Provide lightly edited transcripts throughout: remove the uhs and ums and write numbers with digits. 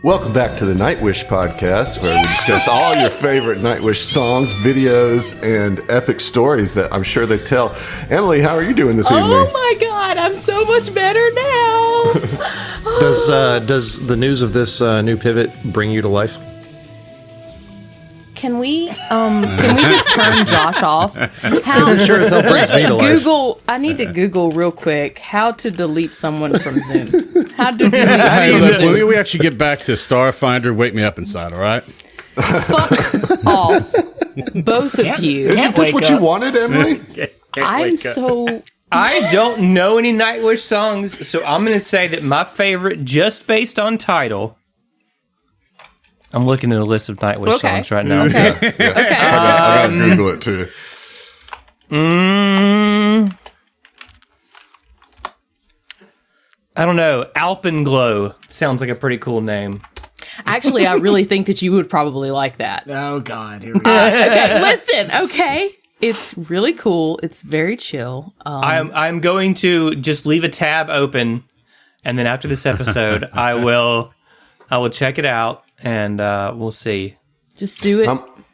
Welcome back to the Nightwish podcast, where we discuss all your favorite Nightwish songs, videos, and epic stories that I'm sure they tell. Emily, how are you doing this evening? Oh my God, I'm so much better now. Does the news of this new pivot bring you to life? Can we just turn Josh off? How, It sure as hell brings me to life. I need to Google real quick how to delete someone from Zoom. How to delete from Zoom. When we actually get back to Starfinder, wake me up inside, all right? Fuck off, both of you. Isn't this what you wanted, Emily? I'm so... I don't know any Nightwish songs, so I'm going to say that my favorite, just based on title... I'm looking at a list of Nightwish songs right now. Okay. I gotta Google it too. I don't know. Alpenglow sounds like a pretty cool name. Actually, I really think that you would probably like that. Oh, God. Here we go. Okay, listen. Okay. It's really cool. It's very chill. I'm going to just leave a tab open, and then after this episode, I will check it out, and we'll see. Just do it.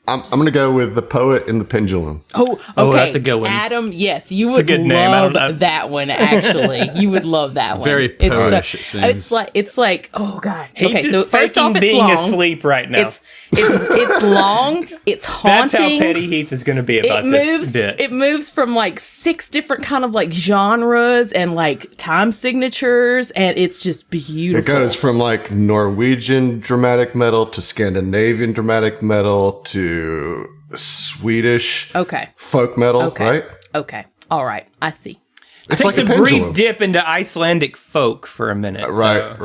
I'm gonna go with The Poet and the Pendulum. Oh, okay. Oh, that's a good one. Adam, yes, you would good name. love that one, actually. You would love that one. Very poetish, it seems. It's like, oh, God. Heath Okay, is so first off, faking it's being long. asleep right now. It's long. It's haunting. That's how petty Heath is going to be about this bit. It moves from like 6 different kind of like genres and like time signatures, and it's just beautiful. It goes from like Norwegian dramatic metal to Scandinavian dramatic metal to Swedish folk metal, right? Okay. All right. I see. It's Takes like a pendulum. brief dip into Icelandic folk for a minute. Right.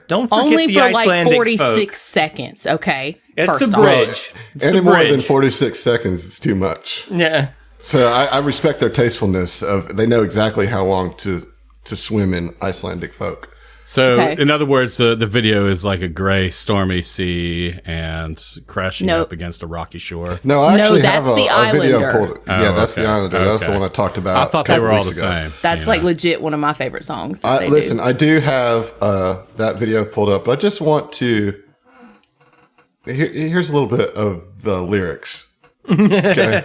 Don't forget Only the for Icelandic like 46 folk. seconds, okay? It's First the off. bridge. It's Any the more than bridge. 46 seconds, it's too much. Yeah. So I respect their tastefulness of they know exactly how long to swim in Icelandic folk. So, Okay. in other words, the video is like a gray, stormy sea and crashing Nope. up against a rocky shore. No, I actually that's have the a video Islander. pulled. Yeah, that's okay. the Islander. That's the Okay. one I talked about. I thought a they couple were all the weeks ago. same. That's you like know. legit one of my favorite songs. That they Listen, do. I do have that video pulled up. I just want to. Here's a little bit of the lyrics. Okay.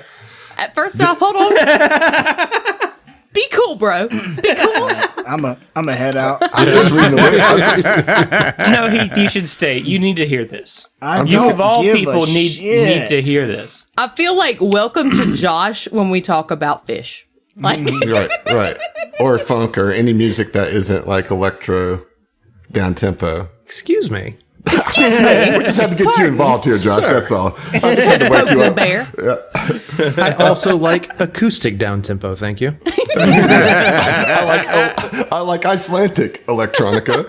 First off, hold on. Be cool, bro. Be cool. I'm a head out. I'm just reading the lyrics. No, Heath, you should stay. You need to hear this. I You don't of all give a people need shit. to hear this. I feel like welcome to Josh when we talk about fish. Like, right. Or funk or any music that isn't like electro down tempo. Excuse me. excuse me. We just had to get you involved here, Josh. Sir. That's all. I just had to wake Poke you the up. bear. I also like acoustic down tempo. Thank you. I like Icelandic electronica.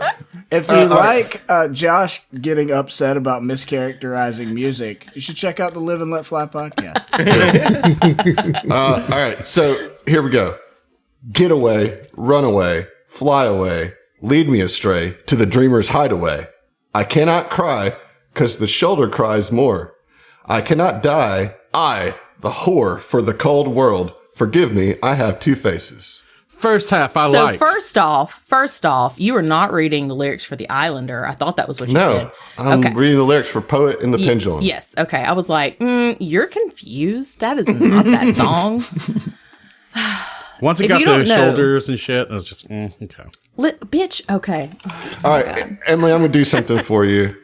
If you like Josh getting upset about mischaracterizing music, you should check out the Live and Let Fly podcast. All right, so here we go. Get away, run away, fly away, lead me astray to the dreamer's hideaway. I cannot cry, 'cause the shoulder cries more. I cannot die, I, the whore for the cold world. Forgive me, I have 2 faces. First half I So liked. first off, you are not reading the lyrics for the Islander. I thought that was what you No, said. I'm reading the lyrics for Poet and the Pendulum. Yes. Okay. I was like, you're confused. That is not that song. Once it if got you to the don't know- shoulders and shit, I was just, okay. Bitch. Okay. All right, Emily, I'm going to do something for you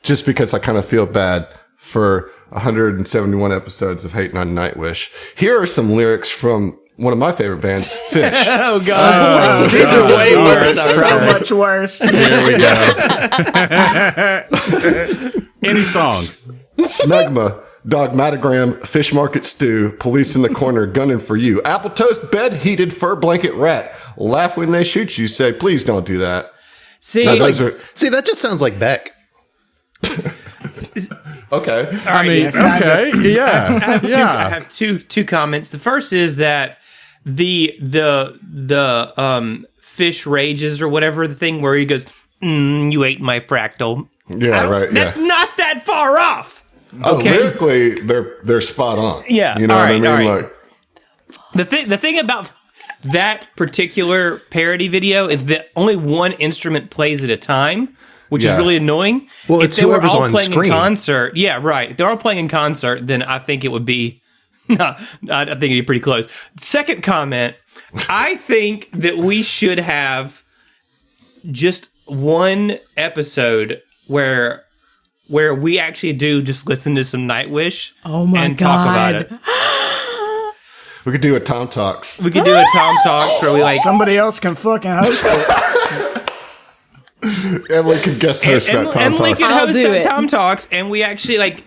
just because I kind of feel bad for 171 episodes of Hating on Nightwish. Here are some lyrics from one of my favorite bands, Fish. Oh, God. This is way worse. So much worse. Here we go. Any song. Smegma, Dogmatogram, Fish Market Stew, Police in the Corner, Gunning for You, Apple Toast, Bed Heated, Fur Blanket Rat, Laugh When They Shoot You, Say, Please Don't Do That. See, So those are, See, that just sounds like Beck. okay. I mean, okay, yeah. I have two comments. The first is that the fish rages or whatever, the thing where he goes, you ate my fractal. Yeah, right. That's Yeah. not that far off. Oh, Okay. lyrically, they're spot on. Yeah, You know all what I right, mean? all right. Like, The thing about that particular parody video is that only one instrument plays at a time. which is really annoying. Well, if it's they were whoever's all on playing screen. in concert. Yeah, right. If they're all playing in concert, then I think it would be. No, I think it'd be pretty close. Second comment: I think that we should have just one episode where we actually do just listen to some Nightwish. Oh my and talk about God. it. We could do a Tom Talks. We could do a Tom Talks where we like. Somebody else can fucking host it. Emily could guest host that Tom Emily Talks. can I'll host do that it. Tom Talks, and we actually like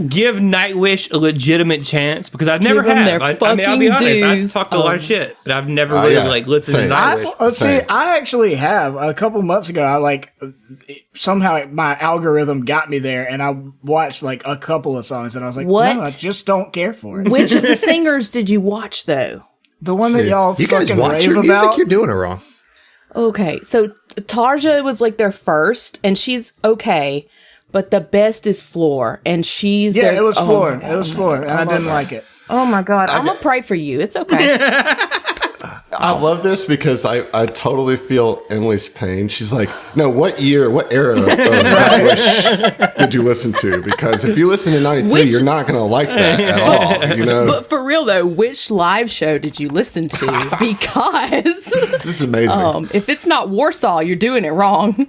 give Nightwish a legitimate chance because I've never Give them had. their I mean, I'll be fucking honest. I've dues. talked a lot of shit, but I've never really like listened Same. to Nightwish. See, Same. I actually have. A couple months ago, I like somehow my algorithm got me there, and I watched like a couple of songs, and I was like, What? no, I just don't care for it. Which of the singers did you watch, though? The one that y'all You guys fucking watch rave your music? about. You're doing it wrong. Okay, so Tarja was like their first, and she's okay, but the best is Floor, and she's Yeah, their, it was oh Floor. my God, It was oh my Floor, God, and I love didn't her. like it. Oh my God, I'm gonna pray for you. It's okay. I love this because I totally feel Emily's pain. She's like, no, what era of Nightwish did you listen to? Because if you listen to 93, Which- you're not going to like that at all. You know, But for real though, which live show did you listen to? Because this is amazing. if it's not Warsaw, you're doing it wrong.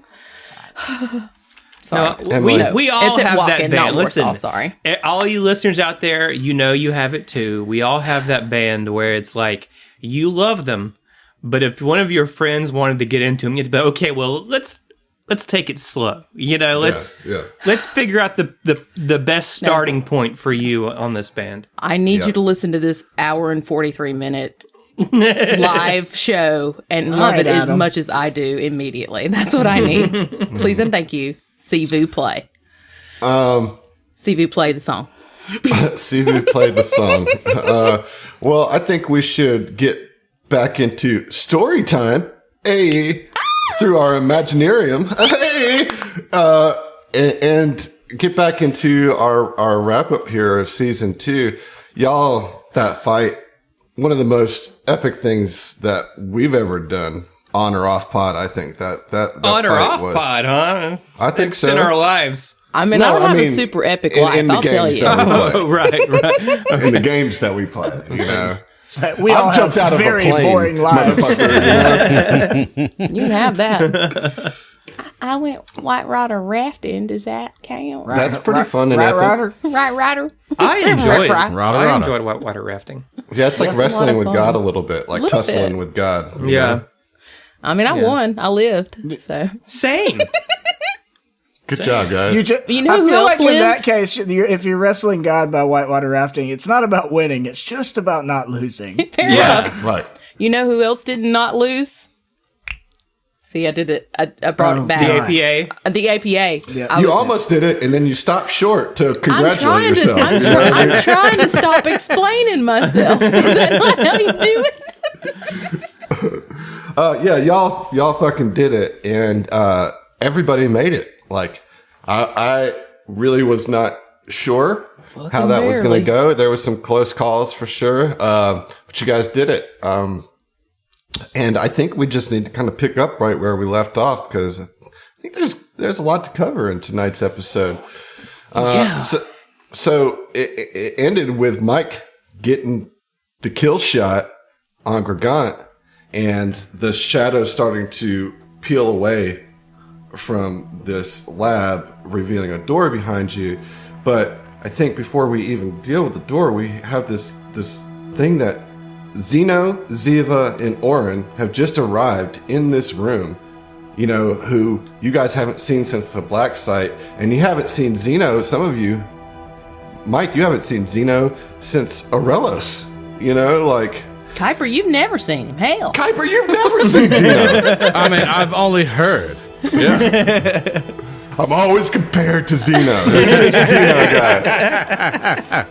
Sorry. No, Emily. we all It's at have that Wacken, band. not Warsaw, Listen, sorry. all you listeners out there, you know you have it too. We all have that band where it's like you love them, but if one of your friends wanted to get into them, you have to be okay. Well, let's take it slow. You know, let's figure out the best starting point for you on this band. I need Yeah. you to listen to this hour and 43-minute live show and love right, it as Adam. much as I do immediately. That's what I need. Please and thank you. Sivu play. Sivu play the song. See if we played the song. Well, I think we should get back into story time. Hey, through our Imaginarium. Hey, and get back into our wrap up here of season 2. Y'all, that fight, one of the most epic things that we've ever done on or off pod. I think that On or fight off was- pod, huh? I think It's so. in our lives. I mean, No, I don't I have a mean, super epic in life, the I'll tell games you. that we play. Oh, right. In the games that we play, you know. We all I've jumped have out of a very plane, boring lives. motherfucker. You know? You can have that. I went white rider rafting. Does that count? That's pretty fun and epic. Ryder? Right rider. I enjoyed Right. I enjoyed water rafting. Yeah, it's like That's a lot wrestling of with fun. God a little bit, like Little tussling bit. with God. you Yeah. know? I mean, I won. I lived. So Same. Good job, guys. You know I who feel else like in lived? that case, if you're wrestling God by whitewater rafting, it's not about winning. It's just about not losing. Fair Yeah. enough. Right. You know who else did not lose? See, I did it. I brought it back. The God. APA. The APA. Yeah. I You was- almost did it, and then you stopped short to I'm congratulate trying yourself. To, I'm trying to stop explaining myself. Is that not how you do it? Yeah, y'all fucking did it, and everybody made it. Like, I really was not sure how that was going barely. to go. There was some close calls for sure, but you guys did it. And I think we just need to kind of pick up right where we left off because I think there's a lot to cover in tonight's episode. Yeah. So it ended with Mike getting the kill shot on Gregant and the shadow starting to peel away from this lab, revealing a door behind you. But I think before we even deal with the door, we have this thing that Zeno, Ziva, and Oren have just arrived in this room, you know, who you guys haven't seen since the Black Site, and you haven't seen Zeno, some of you, Mike, you haven't seen Zeno since Aurelos, you know, like, Kuiper, you've never seen him. Hell. Kuiper, you've never seen Zeno. I mean, I've only heard. Yeah. I'm always compared to Zeno. He's this Zeno guy.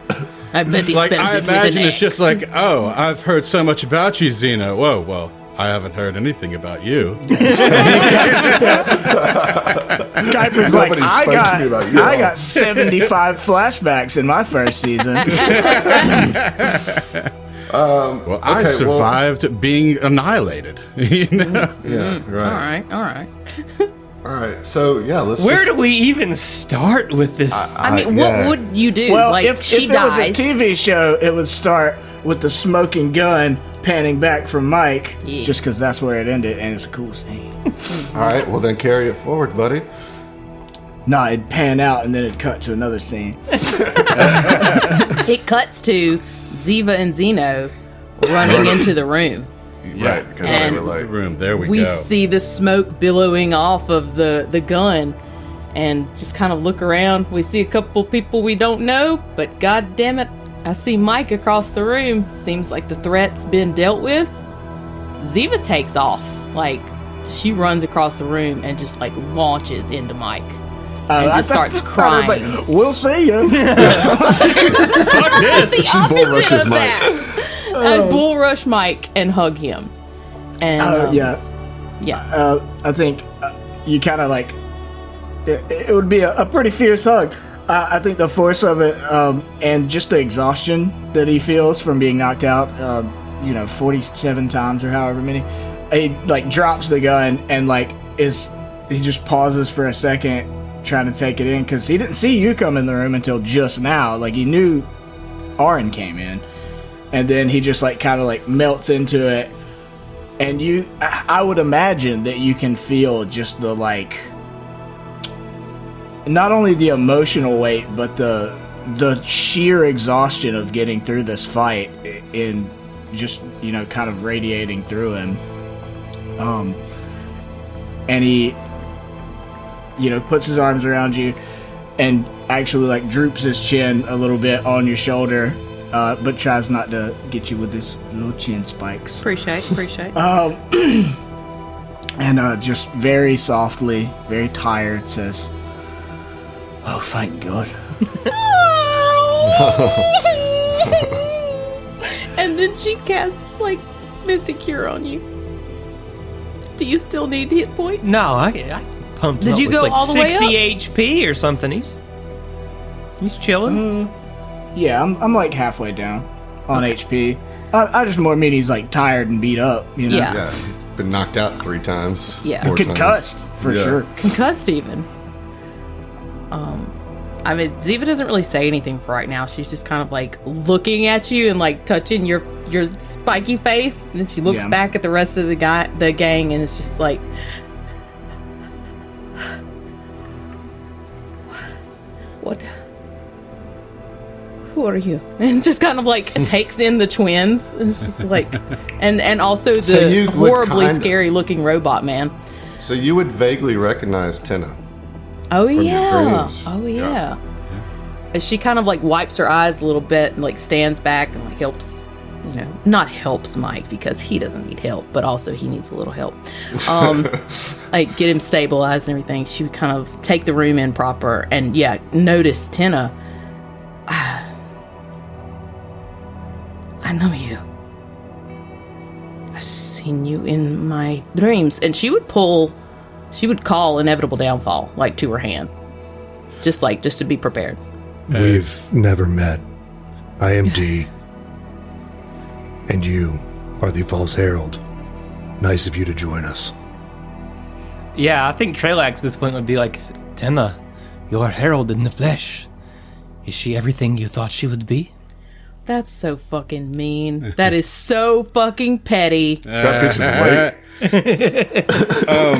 I bet he Like, spends I it with imagine an it's just X. like, oh, I've heard so much about you, Zeno. Whoa, well, I haven't heard anything about you. Kuiper's like, Nobody spoke to me about you. I got 75 flashbacks in my first season. Well, I Okay, survived being annihilated. You know? Yeah, right. All right. All right, so yeah, Where do we even start with this? I mean, yeah. what would you do? Well, like, if she it was a dies. TV show, it would start with the smoking gun panning back from Mike, Yeah. just because that's where it ended, and it's a cool scene. All right, well then carry it forward, buddy. Nah, it'd pan out, and then it'd cut to another scene. It cuts to Ziva and Zeno running into the room. Right, because they And were like, Room. There we We go. see the smoke billowing off of the gun and just kind of look around. We see a couple people we don't know, but god damn it, I see Mike across the room. Seems like the threat's been dealt with. Ziva takes off. Like, she runs across the room and just like launches into Mike. And just starts I was crying. like, we'll see you. Fuck this. The She bull opposite rushes of Mike. that. I bull rush Mike and hug him. And Yeah. I think you kind of like it would be a pretty fierce hug. I think the force of it and just the exhaustion that he feels from being knocked out, 47 times or however many, he like drops the gun and he just pauses for a second trying to take it in because he didn't see you come in the room until just now. Like, he knew Aaron came in, and then he just kind of melts into it. And I would imagine that you can feel just the not only the emotional weight, but the sheer exhaustion of getting through this fight in just, kind of radiating through him. And he, puts his arms around you and actually droops his chin a little bit on your shoulder, but tries not to get you with his little chin spikes. appreciate. And just very softly, very tired, says, "Oh, thank God." And then she casts Mystic Cure on you. Do you still need hit points? No, I pumped him Did up you with go all the way 60 HP or something. He's chilling. Yeah, I'm halfway down on HP. I just more mean he's tired and beat up, Yeah. yeah, he's been knocked out 3 times. Yeah. 4 times. Concussed, for Yeah. sure. Concussed even. I mean, Ziva doesn't really say anything for right now. She's just kind of looking at you and touching your spiky face, and then she looks Yeah. back at the rest of the gang, and it's just like, what? Who are you? And just kind of takes in the twins. It's just and also So you the would horribly kinda- scary looking robot man. So you would vaguely recognize Tenna. Oh your yeah. dreams. Oh Yeah. yeah. And she kind of wipes her eyes a little bit and stands back and helps, not helps Mike because he doesn't need help, but also he needs a little help. Get him stabilized and everything. She would kind of take the room in proper and notice Tenna. I know you. I've seen you in my dreams. And she would call Inevitable Downfall, to her hand. Just to be prepared. We've never met. I am D. And you are the False Herald. Nice of you to join us. Yeah, I think Trelax at this point would be like, Tenna, your herald in the flesh. Is she everything you thought she would be? That's so fucking mean. That is so fucking petty. That bitch is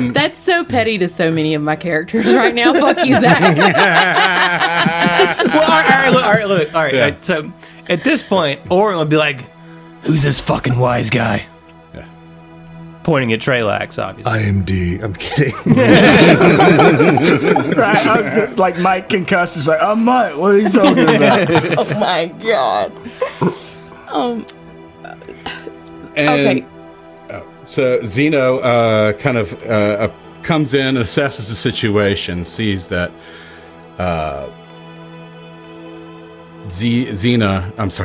late. That's so petty to so many of my characters right now. Fuck you, Zach. Well, all right. Yeah. So at this point, Orin would be like, who's this fucking wise guy? Yeah. Pointing at Trelax, obviously. I am D. I'm kidding. Right? I was good, Mike concussed is Mike, what are you talking about? Oh my god. And Okay. So Zeno comes in, assesses the situation, sees that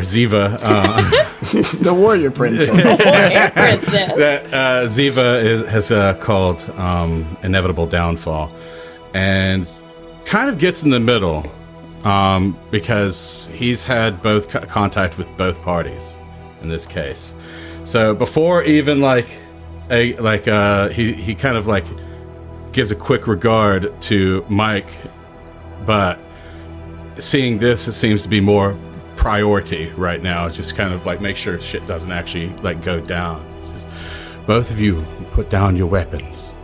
Ziva, The warrior princess. Princess. that Ziva has called Inevitable Downfall, and kind of gets in the middle because he's had both contact with both parties in this case. So before even he kind of gives a quick regard to Mike, but seeing this, it seems to be more priority right now. Just kind of like make sure shit doesn't actually like go down. He says, both of you put down your weapons.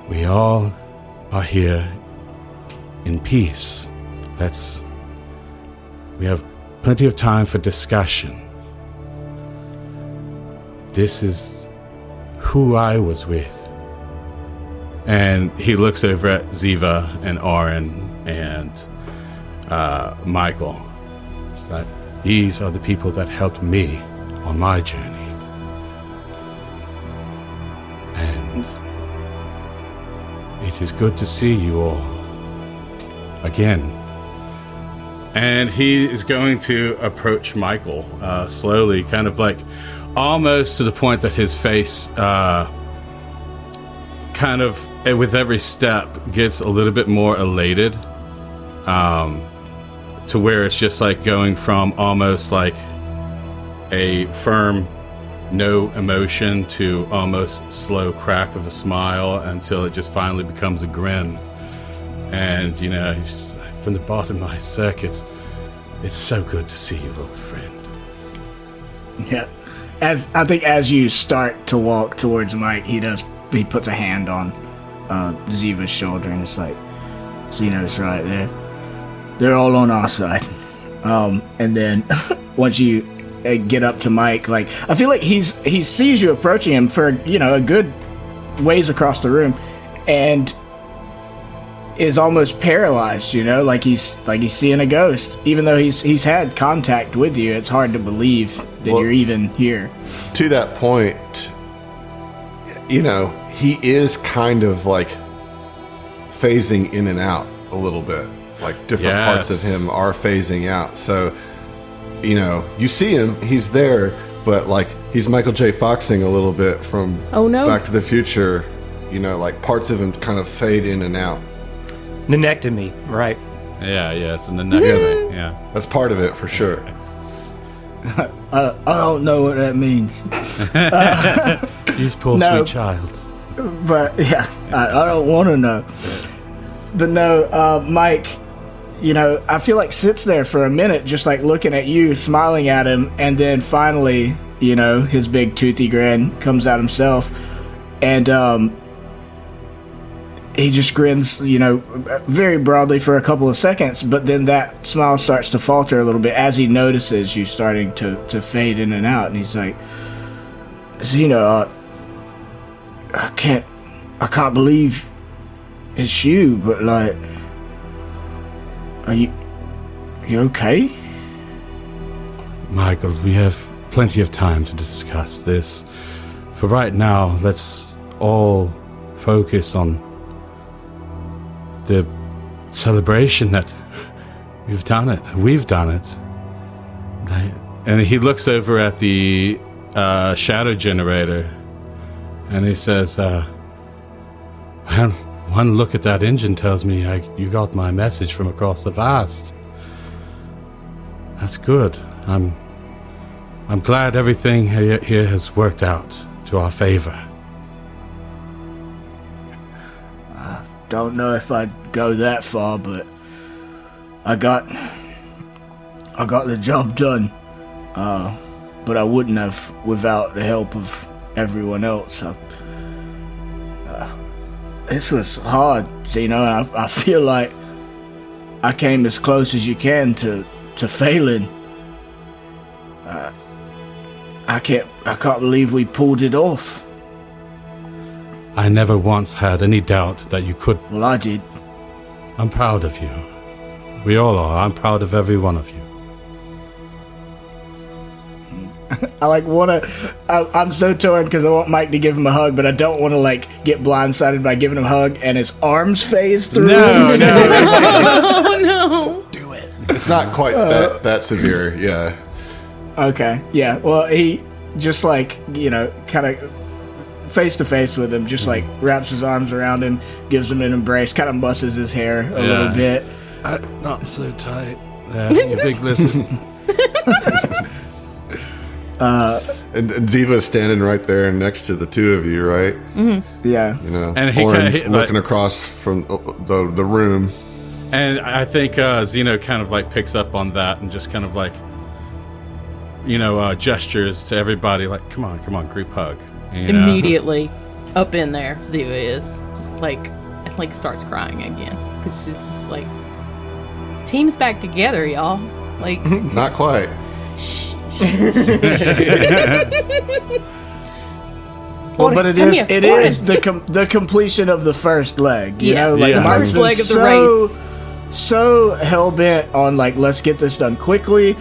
We all are here in peace. We have plenty of time for discussion. This is who I was with. And he looks over at Ziva and Oren and Michael. It's like, these are the people that helped me on my journey. And it is good to see you all again. And he is going to approach Michael slowly, kind of like almost to the point that his face kind of, with every step, gets a little bit more elated, to where it's just like going from almost like a firm no emotion to almost slow crack of a smile until it just finally becomes a grin. And, you know, he's just like, from the bottom of my circuits, it's so good to see you, old friend. Yeah. As you start to walk towards Mike, he puts a hand on Ziva's shoulder, and it's like, so you know, it's right there. They're all on our side. And then once you get up to Mike, like, I feel like he sees you approaching him for, you know, a good ways across the room, and is almost paralyzed, you know, like he's seeing a ghost. Even though he's had contact with you, it's hard to believe that you're even here. To that point, you know, he is kind of like phasing in and out a little bit. Like different parts of him are phasing out. So, you know, you see him, he's there, but like he's Michael J. Foxing a little bit from Back to the Future. You know, like parts of him kind of fade in and out. Nenectomy, right? Yeah, it's an nenectomy. Yeah, that's part of it for sure. I don't know what that means. You poor sweet child. But yeah, I don't want to know. But no, Mike, you know, I feel like sits there for a minute, just like looking at you, smiling at him, and then finally, you know, his big toothy grin comes out himself, and he just grins, you know, very broadly for a couple of seconds, but then that smile starts to falter a little bit as he notices you starting to fade in and out, and he's like, you know, I can't believe it's you, but like, are you okay? Michael, we have plenty of time to discuss this. For right now, let's all focus on the celebration that we've done it. And he looks over at the shadow generator, and he says, well, one look at that engine tells me you got my message from across the vast. That's good. I'm glad everything here has worked out to our favor. Don't know if I'd go that far, but I got the job done. But I wouldn't have without the help of everyone else. This was hard, you know, and I feel like I came as close as you can to failing. I can't believe we pulled it off. I never once had any doubt that you could. Well, I did. I'm proud of you. We all are. I'm proud of every one of you. I'm so torn because I want Mike to give him a hug, but I don't want to like get blindsided by giving him a hug and his arms phase through. No. Oh no! Do it. It's not quite that severe, yeah. Okay, yeah. Well, he just like, you know, kind of face to face with him, just like wraps his arms around him, gives him an embrace, kind of musses his hair a little bit. Not so tight. You big listen. And Ziva's standing right there next to the two of you, right? Yeah. You know, And he Orange kinda, looking across from the room. And I think Zeno kind of like picks up on that and just kind of like, gestures to everybody like, come on, group hug. You know? Immediately up in there, Ziva is just like starts crying again because she's just like, the team's back together, y'all. Like, Not quite. Well, but it Come is here, it Oren. is the completion of the first leg. You know, like Yeah. Mark's First leg been of the race. So hell bent on like, let's get this done quickly.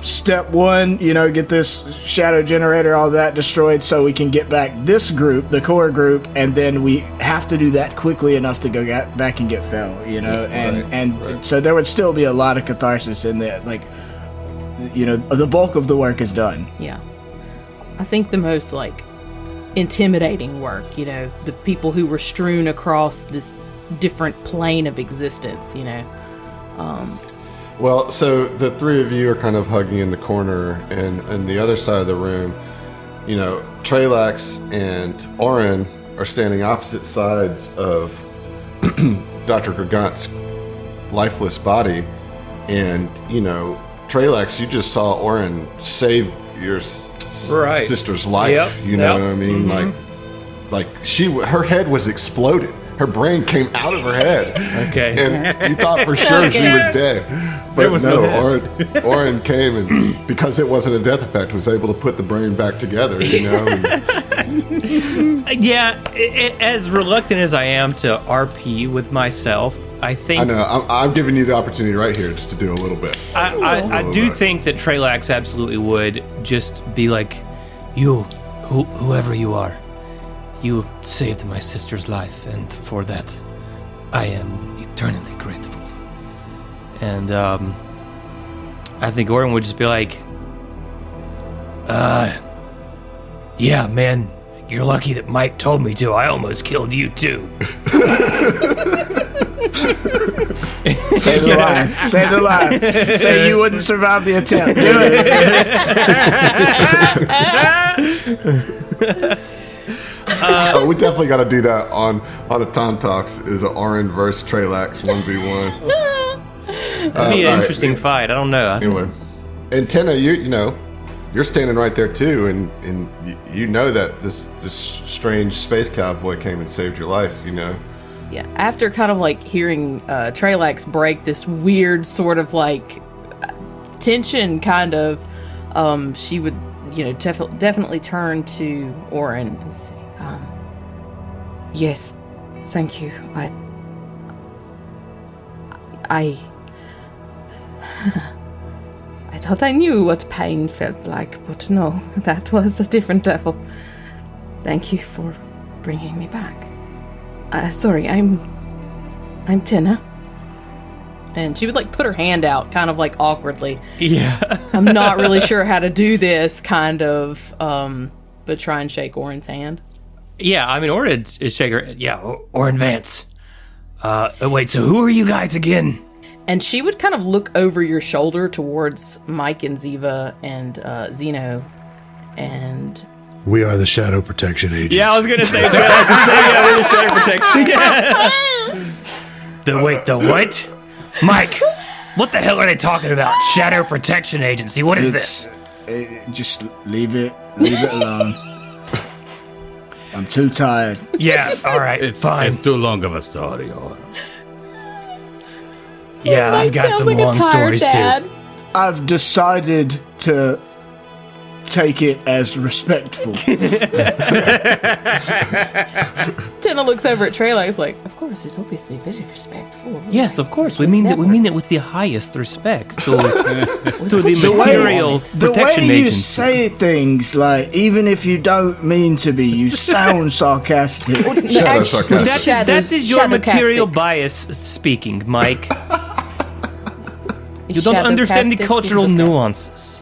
Step one, get this shadow generator, all that destroyed, so we can get back this group, the core group, and then we have to do that quickly enough to go back and get Fel. Right. So there would still be a lot of catharsis in that. Like, the bulk of the work is done. yeah. I think the most like intimidating work, the people who were strewn across this different plane of existence, Well, so the three of you are kind of hugging in the corner, and on the other side of the room, Trelax and Oren are standing opposite sides of Dr. Gargant's lifeless body, and, Trelax, you just saw Oren save your Right. sister's life, Yep, you know yep. what I mean? Like her head was exploded. Her brain came out of her head. Okay. And you thought for sure she was dead. But There was no Oren came, and because it wasn't a death effect, was able to put the brain back together, Yeah, as reluctant as I am to RP with myself, I think I know, I'm giving you the opportunity right here just to do a little bit. I do think that Trelax absolutely would just be like, whoever you are, you saved my sister's life, and for that, I am eternally grateful. And I think Oren would just be like, yeah, man, you're lucky that Mike told me to. I almost killed you too. Say the line. Say the line. Say you wouldn't survive the attempt. Do it. We definitely got to do that on the Tom Talks. Is an Oren versus Trelax 1v1. That'd be an all right. interesting fight. I don't know. Anyway, and Tenna, you're standing right there too, and you know that this strange space cowboy came and saved your life. Yeah, after kind of like hearing Trelax break this weird sort of like tension, kind of, she would, definitely turn to Oren and say, "Yes, thank you. I thought I knew what pain felt like, but no, that was a different devil. Thank you for bringing me back. Sorry, I'm Tenna." And she would like put her hand out kind of like awkwardly. Yeah. I'm not really sure how to do this, kind of, but try and shake Oren's hand. Yeah, I mean, Oren is shaker. Yeah, Oren Vance. Wait, so who are you guys again? And she would kind of look over your shoulder towards Mike and Ziva and Zeno, and We are the Shadow Protection Agents. Yeah, I was gonna say, we're the shadow protection. The what? Mike, what the hell are they talking about? Shadow Protection Agency. What is this? Just leave it alone. I'm too tired. Yeah, all right, fine. It's too long of a story. Or Yeah, I've got some long stories too. I've decided to take it as respectful. Tenna looks over at Trelax like, of course, he's obviously very respectful. Yes, of course. We mean that. We mean it with the highest respect to the The material the protection way you agency. say things, like, even if you don't mean to be, you sound sarcastic. Shadow sarcastic. That is your material shadowcastic. bias speaking, Mike. He's You don't understand the shadowcastic, cultural he's okay. nuances.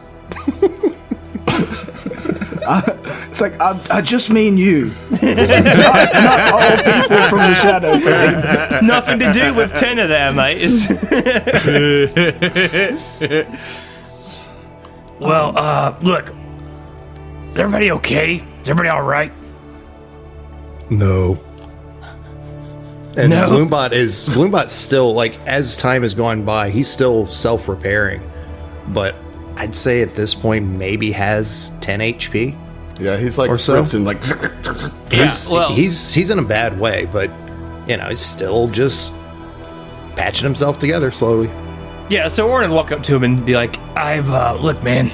It's like, I just mean you. not all people from the shadow. Nothing to do with 10 of them, mate. Well, look, Is everybody okay? Is everybody all right? No. And No. Gloombot's still, like, as time has gone by, he's still self-repairing. But I'd say at this point maybe has 10 HP. Yeah, he's like Or so. fritzing, like. He's in a bad way, but he's still just patching himself together slowly. Yeah, so Orin would walk up to him and be like, Look, man,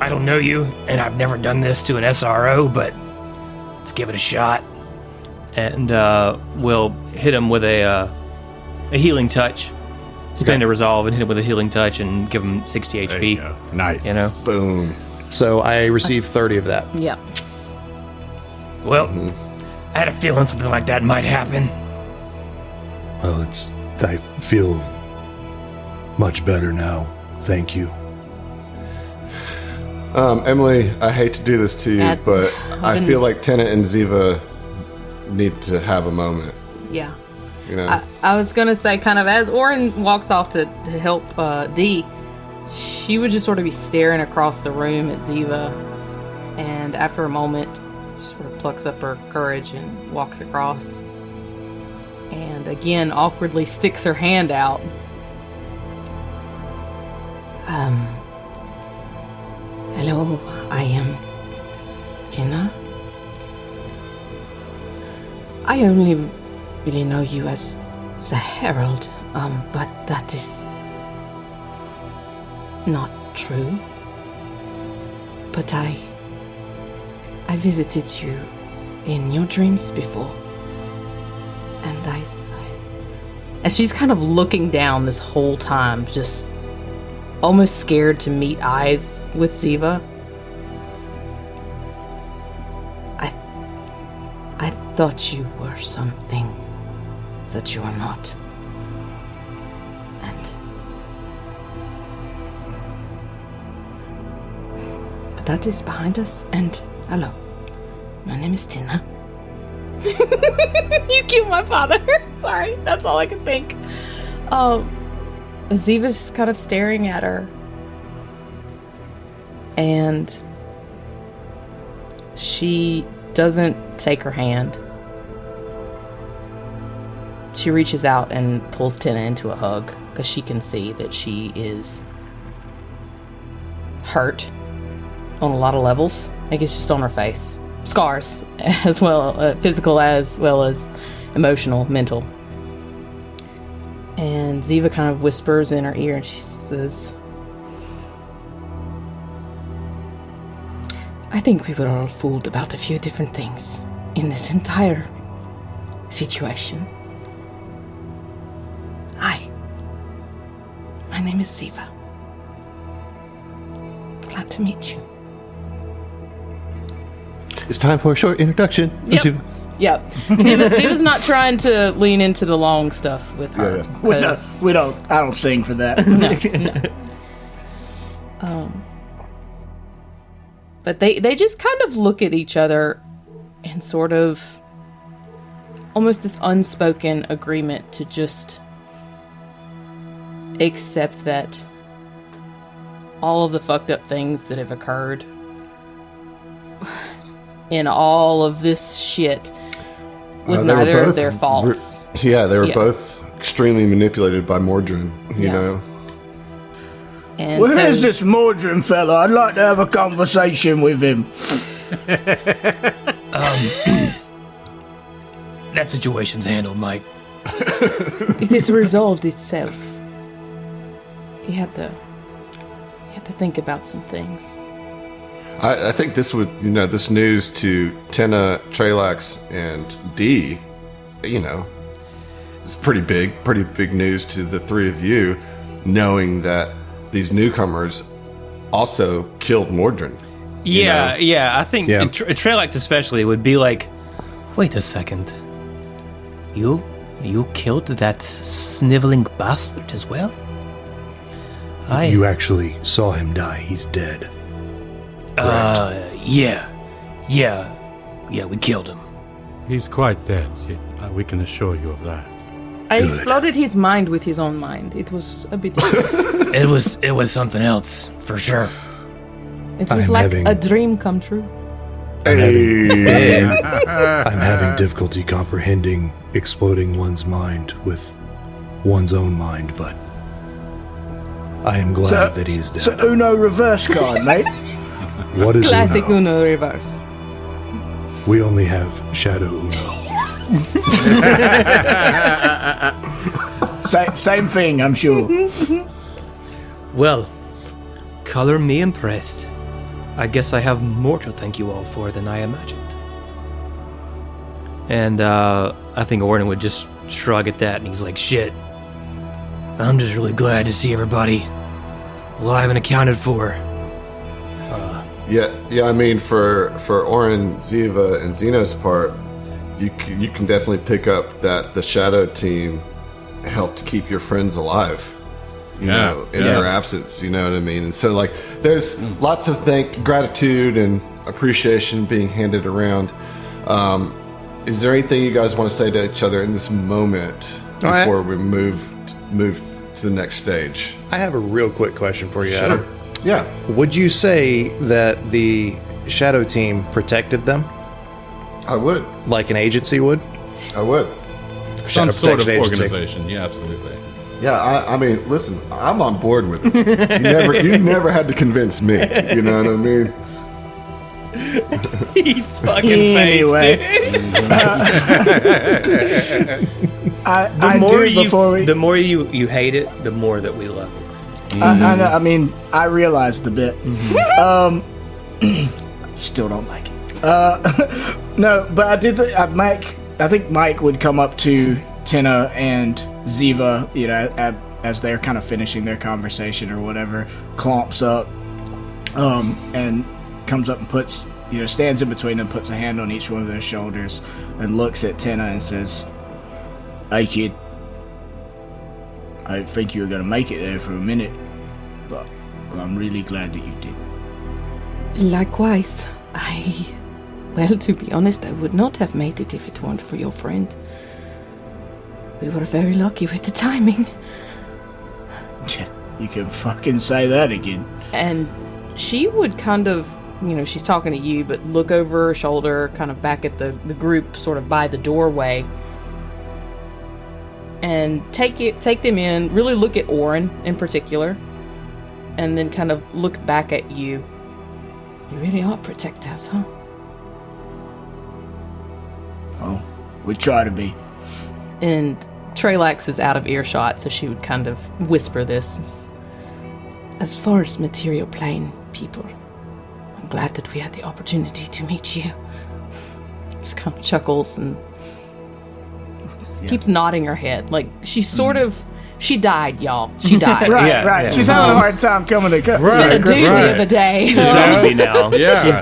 I don't know you, and I've never done this to an SRO, but let's give it a shot. and we'll hit him with a healing touch. Spend a resolve and hit him with a healing touch and give him 60 There HP. you go. Nice. You know? Boom. So I received 30 of that. Yep. Well, I had a feeling something like that might happen. Well, I feel much better now. Thank you. Emily, I hate to do this to you, but I been- feel like Tennant and Ziva need to have a moment. Yeah. You know, I was gonna say, kind of as Orin walks off to help Dee, she would just sort of be staring across the room at Ziva, and after a moment, she sort of plucks up her courage and walks across, and again awkwardly sticks her hand out. Hello, I am Tina. I only really know you as the Herald, but that is not true. But I visited you in your dreams before, and As she's kind of looking down this whole time, just almost scared to meet eyes with Ziva. I thought you were something that you are not. But that is behind us, and hello. My name is Tina. You killed my father. Sorry, that's all I could think. Ziva's just kind of staring at her. And she doesn't take her hand. She reaches out and pulls Tina into a hug because she can see that she is hurt on a lot of levels. Like, it's just on her face. Scars, as well, physical as well as emotional, mental. And Ziva kind of whispers in her ear and she says, I think we were all fooled about a few different things in this entire situation. Hi. My name is Ziva. Glad to meet you. it's time for a short introduction. Yep. Yep. Ziva's not trying to lean into the long stuff with her. Yeah. I don't sing for that. But they just kind of look at each other and sort of almost this unspoken agreement to just accept that all of the fucked up things that have occurred in all of this shit was They were neither of both their faults. they were Yeah. both extremely manipulated by Mordrin, you Yeah. know. And Where so, is this Mordrin fella? I'd like to have a conversation with him. That situation's handled, Mike. it is resolved itself. He had to think about some things. I think this would, this news to Tenna, Trelax, and Dee, it's pretty big news to the three of you, knowing that these newcomers also killed Mordrin. Yeah, yeah. I think Yeah. Trelax especially would be like, wait a second. You killed that sniveling bastard as well? You actually saw him die. He's dead. Yeah, we killed him. He's quite dead. We can assure you of that. I exploded his mind with his own mind. It was a bit It was something else, for sure. It was I'm like having- a dream come true. I'm having difficulty comprehending exploding one's mind with one's own mind, but I am glad that he's dead. So Uno reverse card, mate. What is Classic Uno? Uno reverse. We only have Shadow Uno. Same thing, I'm sure. Well, color me impressed. I guess I have more to thank you all for than I imagined. And I think Orin would just shrug at that, and he's like, shit. I'm just really glad to see everybody alive and accounted for. Yeah. I mean, for Orin, Ziva, and Xeno's part, you can definitely pick up that the Shadow team helped keep your friends alive. You know, in your absence. You know what I mean? And so, like, there's lots of gratitude and appreciation being handed around. Is there anything you guys want to say to each other in this moment before we move to the next stage? I have a real quick question for you, Sure. Adam. Yeah. Would you say that the Shadow team protected them I would. like an agency would? I would. Some Shadow sort of Protection Agency. organization. Yeah, absolutely. Yeah, I mean, listen, I'm on board with it. You never had to convince me. You know what I mean? He's fucking Anyway. The more you hate it, the more that we love it. I know. I mean, I realized a bit. Still don't like it. No, but I did. I think Mike would come up to Tina and Ziva, you know, as they're kind of finishing their conversation or whatever, clomps up, and comes up and puts, you know, stands in between them, puts a hand on each one of their shoulders, and looks at Tina and says, "Hey, kid. I didn't think you were gonna make it there for a minute, but I'm really glad that you did." Likewise, well, to be honest, I would not have made it if it weren't for your friend. We were very lucky with the timing. You can fucking say that again. And she would kind of, you know, she's talking to you, but look over her shoulder, kind of back at the group, sort of by the doorway, and take them in, really look at Orin in particular, and then kind of look back at you. You really are protectors, huh? Oh, we try to be. And Trelax is out of earshot, so she would kind of whisper this. As far as material plane people, I'm glad that we had the opportunity to meet you. Just kind of chuckles and keeps nodding her head. Like, she sort of... She died, y'all. She died. Right. She's having a hard time coming to cut. It's been a doozy of a day. Zombie now. Yeah.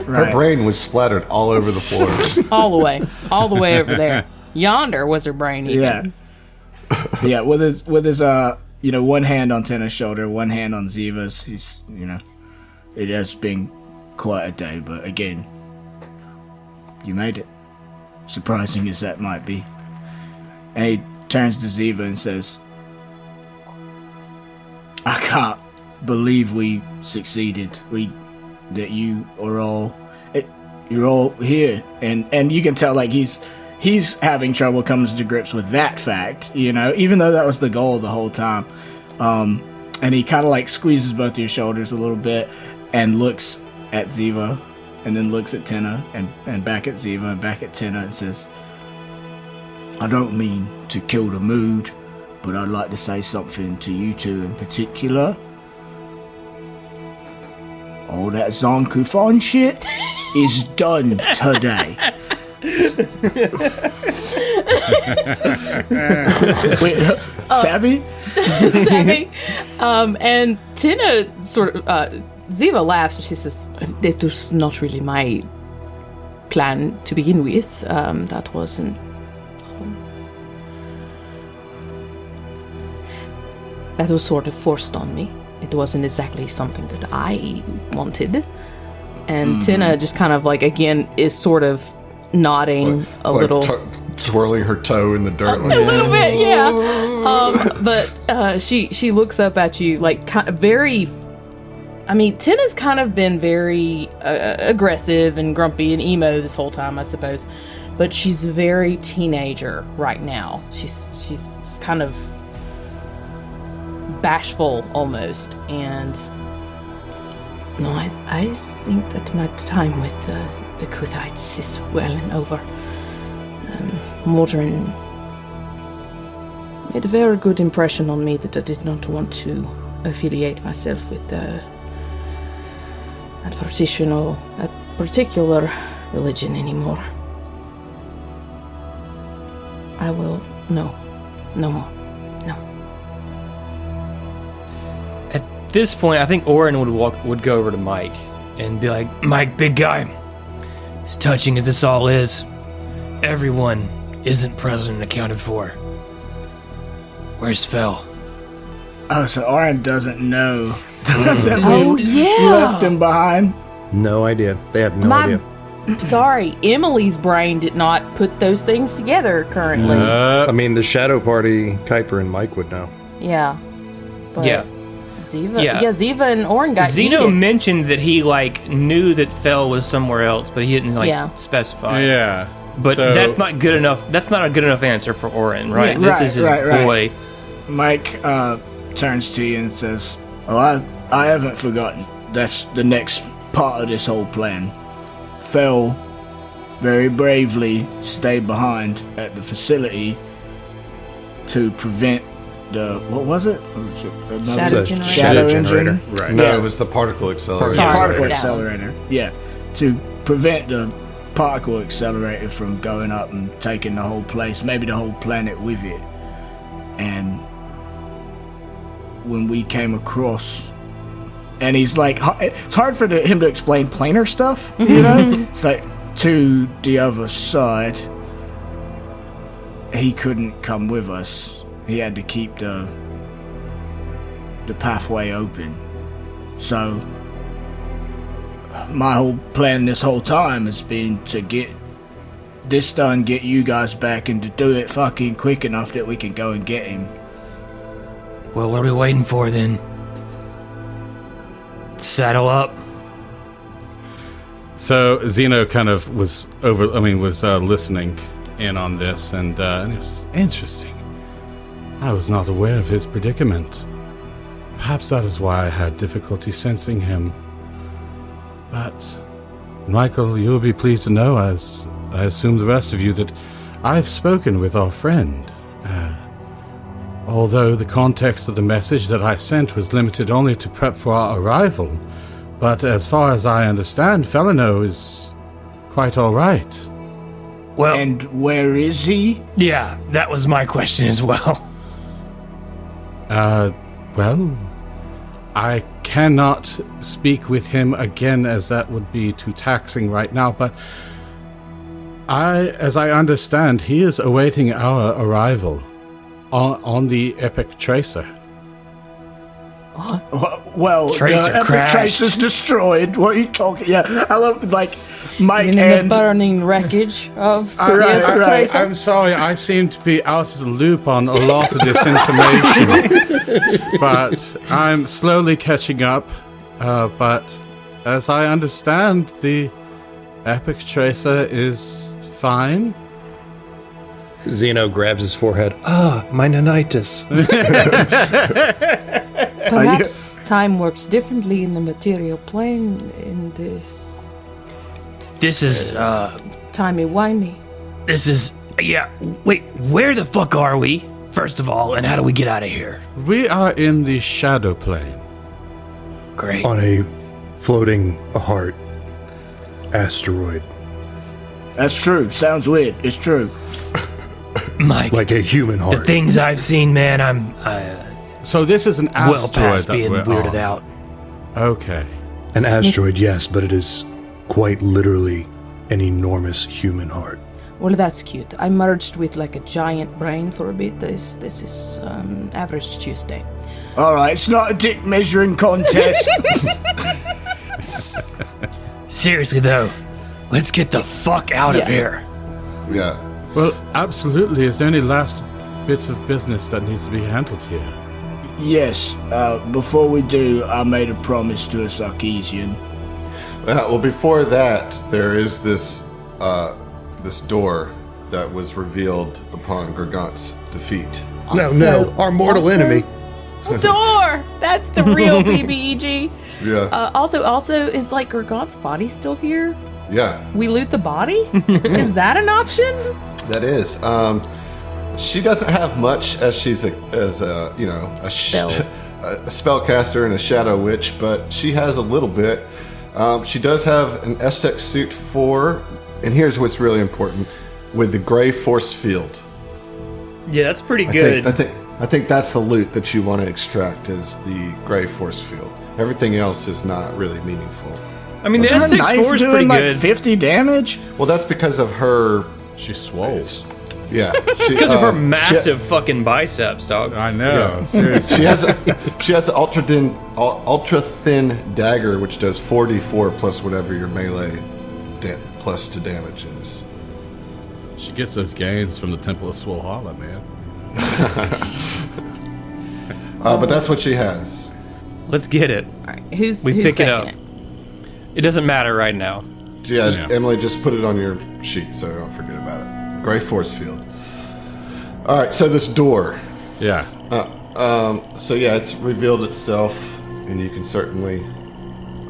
Her brain was splattered all over the floor. All the way over there. Yonder was her brain even. Yeah, with his you know, one hand on Tina's shoulder, one hand on Ziva's. He's, you know, it has been quite a day, but again, you made it. Surprising as that might be. And he turns to Ziva and says, "I can't believe we succeeded. That you are all, you're all here." And you can tell, like, he's having trouble coming to grips with that fact, you know, even though that was the goal the whole time. And he kind of like squeezes both of your shoulders a little bit and looks at Ziva, and then looks at Tina and back at Ziva and back at Tina and says, "I don't mean to kill the mood, but I'd like to say something to you two in particular. All that Zonkufon shit is done today." Wait, savvy? Savvy. And Tina sort of, Ziva laughs and she says, That was not really my plan to begin with. That wasn't... That was sort of forced on me. It wasn't exactly something that I wanted. And Tina just kind of like, again, is sort of nodding a little. Twirling her toe in the dirt. A little bit, yeah. But she looks up at you, like, very I mean, Tina's kind of been very aggressive and grumpy and emo this whole time, I suppose. But she's very teenager right now. She's kind of bashful almost, and no, I think that my time with the Kuthites is well and over. Mordrin made a very good impression on me that I did not want to affiliate myself with that particular religion anymore. I will no more. No. At this point, I think Orin would go over to Mike and be like, Mike, big guy, as touching as this all is, everyone isn't present and accounted for. Where's Fel? Oh, so Orin doesn't know Oh yeah. left him behind. No idea. They have no idea. Sorry, Emily's brain did not put those things together currently. I mean, the Shadow Party, Kuiper and Mike would know. Yeah. But yeah. Ziva and Orin got Zeno yeeted. mentioned that he knew that Fel was somewhere else, but he didn't specify. Yeah. But So- that's not good enough. That's not a good enough answer for Orin, right? Yeah, This is his right. boy. Mike turns to you and says, "Oh, I haven't forgotten. That's the next part of this whole plan. Fel very bravely stayed behind at the facility to prevent the, what was it? Shadow generator. Shadow engine? Right. No, Yeah. it was the particle accelerator. Sorry. Particle Down. accelerator. Yeah. To prevent the particle accelerator from going up and taking the whole place, maybe the whole planet with it. And when we came across, and he's like, it's hard for him to explain planar stuff, you know? It's like, to the other side, he couldn't come with us. He had to keep the pathway open. So my whole plan this whole time has been to get this done, get you guys back, and to do it fucking quick enough that we can go and get him. Well, what are we waiting for then? Saddle up. So Zeno kind of was listening in on this, and it was interesting. I was not aware of his predicament. Perhaps that is why I had difficulty sensing him. But, Michael, you will be pleased to know, as I assume the rest of you, that I've spoken with our friend. Although the context of the message that I sent was limited only to prep for our arrival, but as far as I understand, Felino is quite all right. Well, And where is he? yeah, that was my question as well. Well, I cannot speak with him again, as that would be too taxing right now, but as I understand, he is awaiting our arrival on the Epic Tracer. Well, Tracer the Epic crashed. Tracer's destroyed. What are you talking? Yeah, I love, like, Mike In the and... burning wreckage of the Right, Epic right. Tracer. I'm sorry, I seem to be out of the loop on a lot of this information, but I'm slowly catching up. But as I understand, the Epic Tracer is fine. Zeno grabs his forehead. My nanitis. Perhaps time works differently in the material plane in this This is, timey-wimey. yeah, wait, where the fuck are we, first of all, and how do we get out of here? We are in the Shadow Plane. Great. On a floating heart asteroid. That's true. Sounds weird. It's true. Mike, Like a human the heart. things I've seen, man, I'm So this is an well asteroid past that being we're weirded on. out. Okay. An asteroid, yes, but it is quite literally an enormous human heart. Well, that's cute. I merged with like a giant brain for a bit. This is average Tuesday. All right, it's not a dick measuring contest. Seriously, though, let's get the fuck out of here. Yeah. Well, absolutely. Is there any last bits of business that needs to be handled here? Yes. Before we do, I made a promise to a Sarkeesian. Well, before that, there is this door that was revealed upon Gargant's defeat. No, our mortal enemy. Door! That's the real BBEG. Yeah. Also, is like Gargant's body still here? Yeah, We loot the body? Is that an option? that is. She doesn't have much as she's a spellcaster and a shadow witch, but she has a little bit. She does have an Aztec suit 4, and here's what's really important, with the gray force field. Yeah, that's pretty good. I think that's the loot that you want to extract is the gray force field. Everything else is not really meaningful. I mean, the Her S64 knife is pretty doing like good. 50 damage? Well, that's because of her. She's swole. Yeah, Because of her massive fucking biceps, dog. I know. Yeah. Seriously. She has an ultra thin dagger, which does 4d4 plus whatever your melee plus to damage is. She gets those gains from the Temple of Swalhalla, man. But that's what she has. Let's get it. All right, who's We who's pick it second up. It doesn't matter right now. Yeah, Yeah. Emily, just put it on your sheet so don't forget about it. Gray force field. All right, so this door. Yeah. So yeah, it's revealed itself, and you can certainly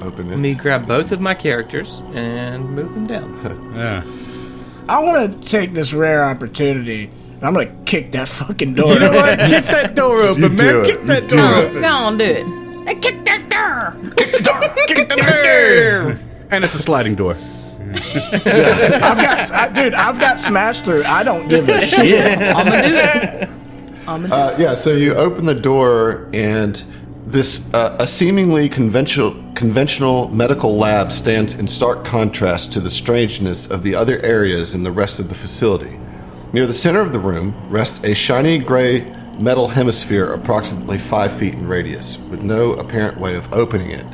open Let it. me grab both of my characters and move them down. Yeah. I want to take this rare opportunity. I'm going to kick that fucking door. You know what? Kick that door open, You man. do it. Kick You that do door it. open. Go on, do it. Hey, kick that door! Kick the door. And it's a sliding door. I've got smashed through. I don't give a shit. I'm gonna do it. Yeah, so you open the door, and this a seemingly conventional medical lab stands in stark contrast to the strangeness of the other areas in the rest of the facility. Near the center of the room rests a shiny gray metal hemisphere approximately 5 feet in radius, with no apparent way of opening it.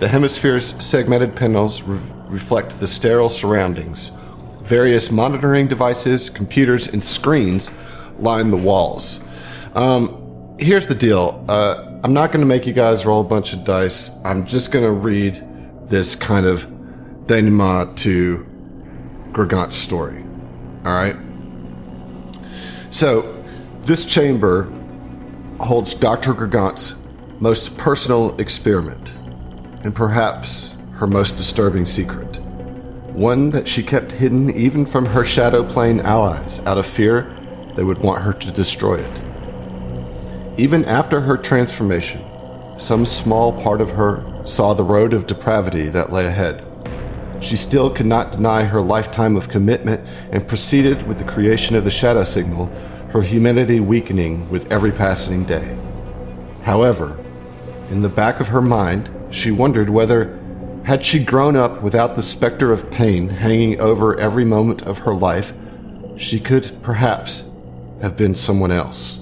The hemisphere's segmented panels reflect the sterile surroundings. Various monitoring devices, computers, and screens line the walls. Here's the deal. I'm not going to make you guys roll a bunch of dice. I'm just going to read this kind of denouement to Gargant's story. All right? So, this chamber holds Dr. Gargant's most personal experiment, and perhaps her most disturbing secret. One that she kept hidden even from her Shadow Plane allies out of fear they would want her to destroy it. Even after her transformation, some small part of her saw the road of depravity that lay ahead. She still could not deny her lifetime of commitment and proceeded with the creation of the Shadow Signal, her humanity weakening with every passing day. However, in the back of her mind, she wondered whether, had she grown up without the specter of pain hanging over every moment of her life, she could perhaps have been someone else.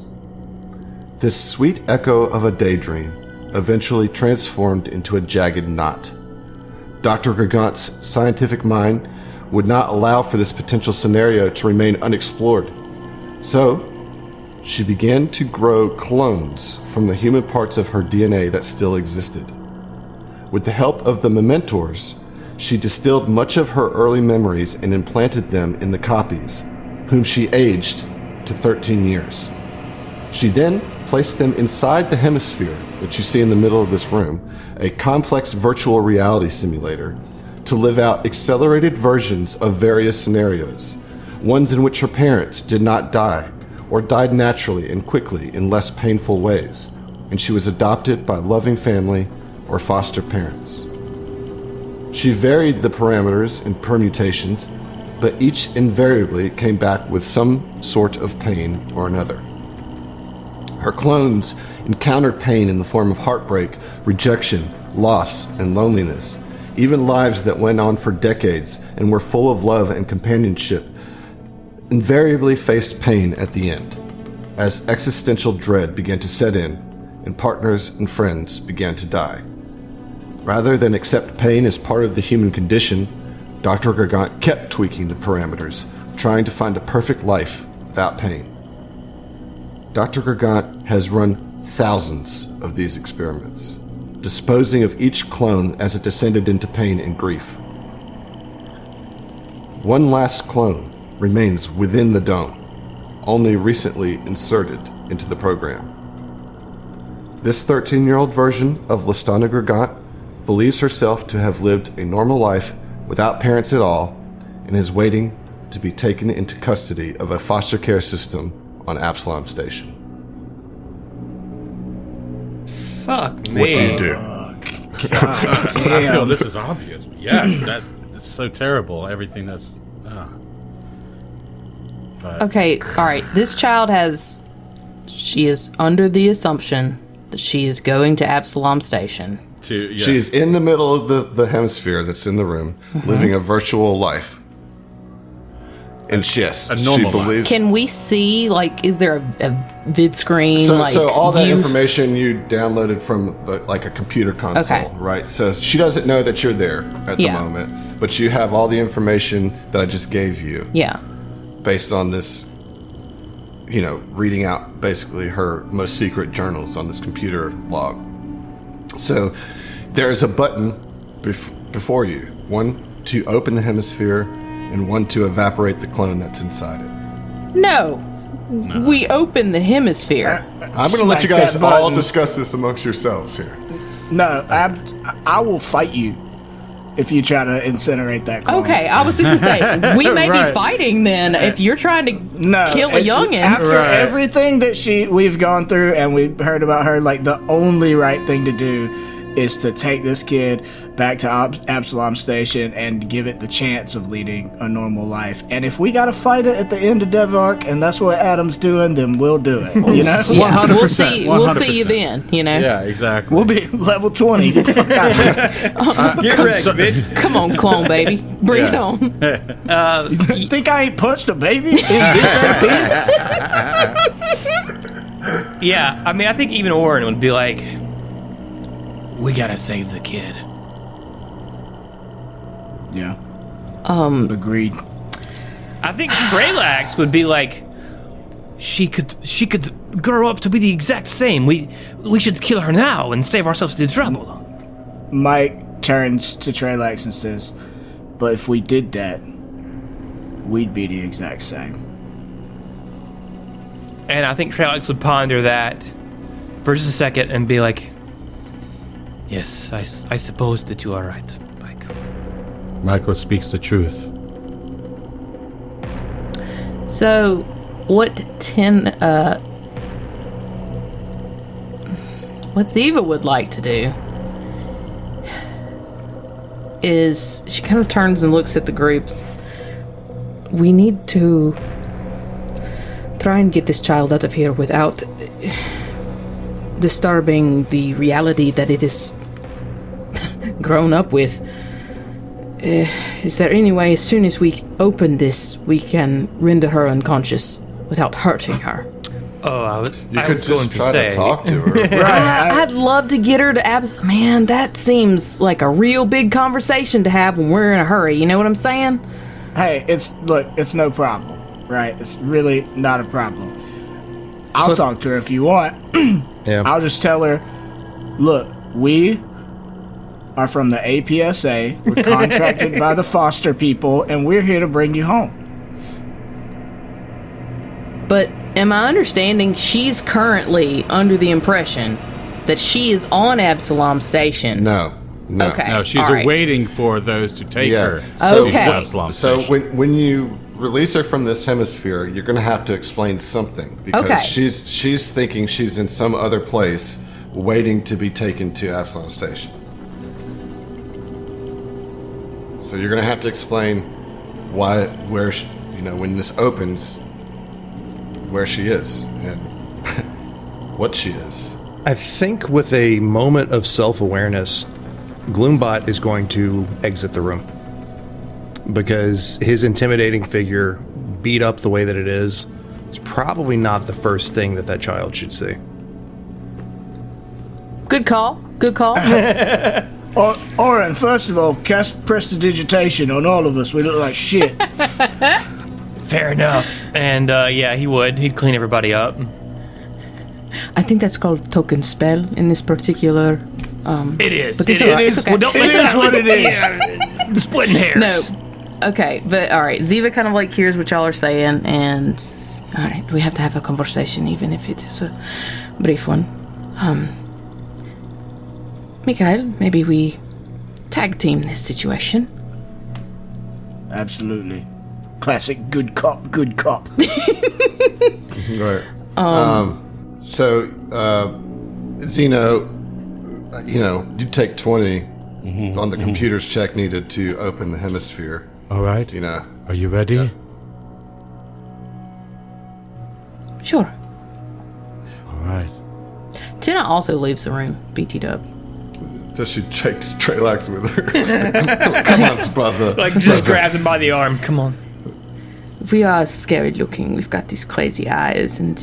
This sweet echo of a daydream eventually transformed into a jagged knot. Dr. Gargant's scientific mind would not allow for this potential scenario to remain unexplored. So, she began to grow clones from the human parts of her DNA that still existed. With the help of the Mementors, she distilled much of her early memories and implanted them in the copies, whom she aged to 13 years. She then placed them inside the hemisphere that you see in the middle of this room, a complex virtual reality simulator, to live out accelerated versions of various scenarios, ones in which her parents did not die, or died naturally and quickly in less painful ways, and she was adopted by a loving family or foster parents. She varied the parameters and permutations, but each invariably came back with some sort of pain or another. Her clones encountered pain in the form of heartbreak, rejection, loss, and loneliness. Even lives that went on for decades and were full of love and companionship invariably faced pain at the end, as existential dread began to set in and partners and friends began to die. Rather than accept pain as part of the human condition, Dr. Gargant kept tweaking the parameters, trying to find a perfect life without pain. Dr. Gargant has run thousands of these experiments, disposing of each clone as it descended into pain and grief. One last clone remains within the dome, only recently inserted into the program. This 13-year-old version of Listana Gregant believes herself to have lived a normal life without parents at all and is waiting to be taken into custody of a foster care system on Absalom Station. Fuck me. What do you do? I feel this is obvious. But yes, that's so terrible. Everything that's. Okay, all right. This child she is under the assumption that she is going to Absalom Station. She's in the middle of the hemisphere that's in the room, living a virtual life. And yes, a normal she believes. Can we see, like, is there a vid screen? So all that view? information you downloaded from like a computer console, Okay. right? So she doesn't know that you're there at the Yeah. moment, but you have all the information that I just gave you Yeah. based on this, reading out basically her most secret journals on this computer log. So there's a button before you, one to open the hemisphere and one to evaporate the clone that's inside it. No. We open the hemisphere. I'm going to let you Smack guys that all button. discuss this amongst yourselves here. No, I will fight you if you try to incinerate that clone. Okay, I was just going to say, we may Right. be fighting then if you're trying to kill a youngin'. After everything that we've gone through and we've heard about her, like, the only right thing to do is to take this kid back to Absalom Station and give it the chance of leading a normal life. And if we gotta fight it at the end of Devark, and that's what Adam's doing, then we'll do it. You know, Yeah, 100%, we'll see you 100%. then, Yeah, exactly. we'll be level 20. Get the fuck out of here. Get wrecked, bitch. Come on, clone baby. Bring it on. You think I ain't punched a baby in this AP? Yeah, I mean, I think even Orin would be like, we gotta save the kid. Yeah. Agreed. I think Trelax would be like, she could grow up to be the exact same. We should kill her now and save ourselves the trouble. Mike turns to Trelax and says, but if we did that, we'd be the exact same. And I think Trelax would ponder that for just a second and be like, yes, I suppose that you are right, Mike. Michael speaks the truth. So, what Ziva would like to do is she kind of turns and looks at the groups. We need to try and get this child out of here without disturbing the reality that it is grown up with. Is there any way, as soon as we open this, we can render her unconscious without hurting her? Oh, You I could was going just try to say, talk to her. I'd love to get her to Man, that seems like a real big conversation to have when we're in a hurry. You know what I'm saying? Hey, it's no problem, right? It's really not a problem. I'll talk to her if you want. Yeah. I'll just tell her, look, we are from the APSA. We're contracted by the foster people, and we're here to bring you home. But am I understanding she's currently under the impression that she is on Absalom Station? No. Okay. No, she's all right. waiting for those to take her So, Okay. to Absalom So Station. when you release her from this hemisphere, you're going to have to explain something because Okay. she's thinking she's in some other place waiting to be taken to Absalom Station. So you're going to have to explain when this opens, where she is and what she is. I think with a moment of self-awareness, Gloombot is going to exit the room. Because his intimidating figure, beat up the way that it is probably not the first thing that child should see. Good call. Good call. Oren, first of all, cast prestidigitation on all of us. We look like shit. fair enough. And yeah, he would. He'd clean everybody up. I think that's called token spell in this particular. It is. But It it's is. okay. Well, don't It is what it is. Splitting hairs. No. Okay, but all right. Ziva kind of like hears what y'all are saying, and all right, we have to have a conversation, even if it is a brief one. Mikhail, maybe we tag team this situation. Absolutely. Classic good cop, good cop. Right. So, Zeno, you take 20 on the computer's check needed to open the hemisphere. All right. Are you ready? Yeah. Sure. All right. Tina also leaves the room. BT dub. Does she take Treylax with her? Come on, brother. Like, just grabs him by the arm. Come on. We are scary looking. We've got these crazy eyes, and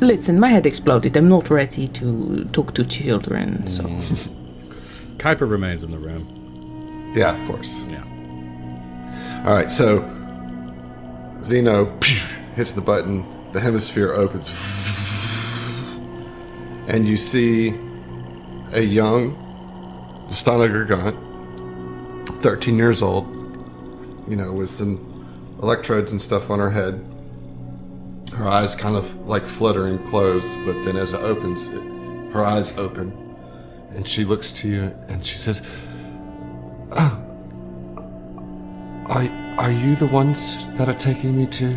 listen, my head exploded. I'm not ready to talk to children, so. Kuiper remains in the room. Yeah, of course. Yeah. All right, so Zeno hits the button. The hemisphere opens. And you see a young Stana Gargant, 13 years old, with some electrodes and stuff on her head. Her eyes kind of like fluttering closed, but then as it opens, her eyes open, and she looks to you and she says, "Oh, are you the ones that are taking me to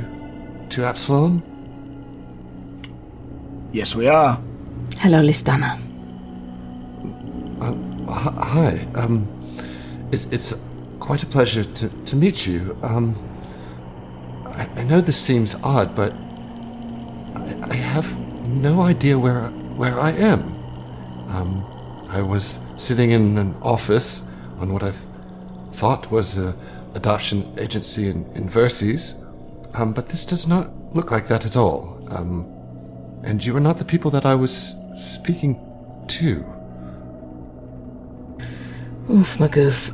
Absalom?" Yes, we are. Hello, Listana. Hi. It's quite a pleasure to meet you. I know this seems odd, but I have no idea where I am. I was sitting in an office on what I thought was a adoption agency in Verces, but this does not look like that at all. And you are not the people that I was speaking to. Oof, my goof.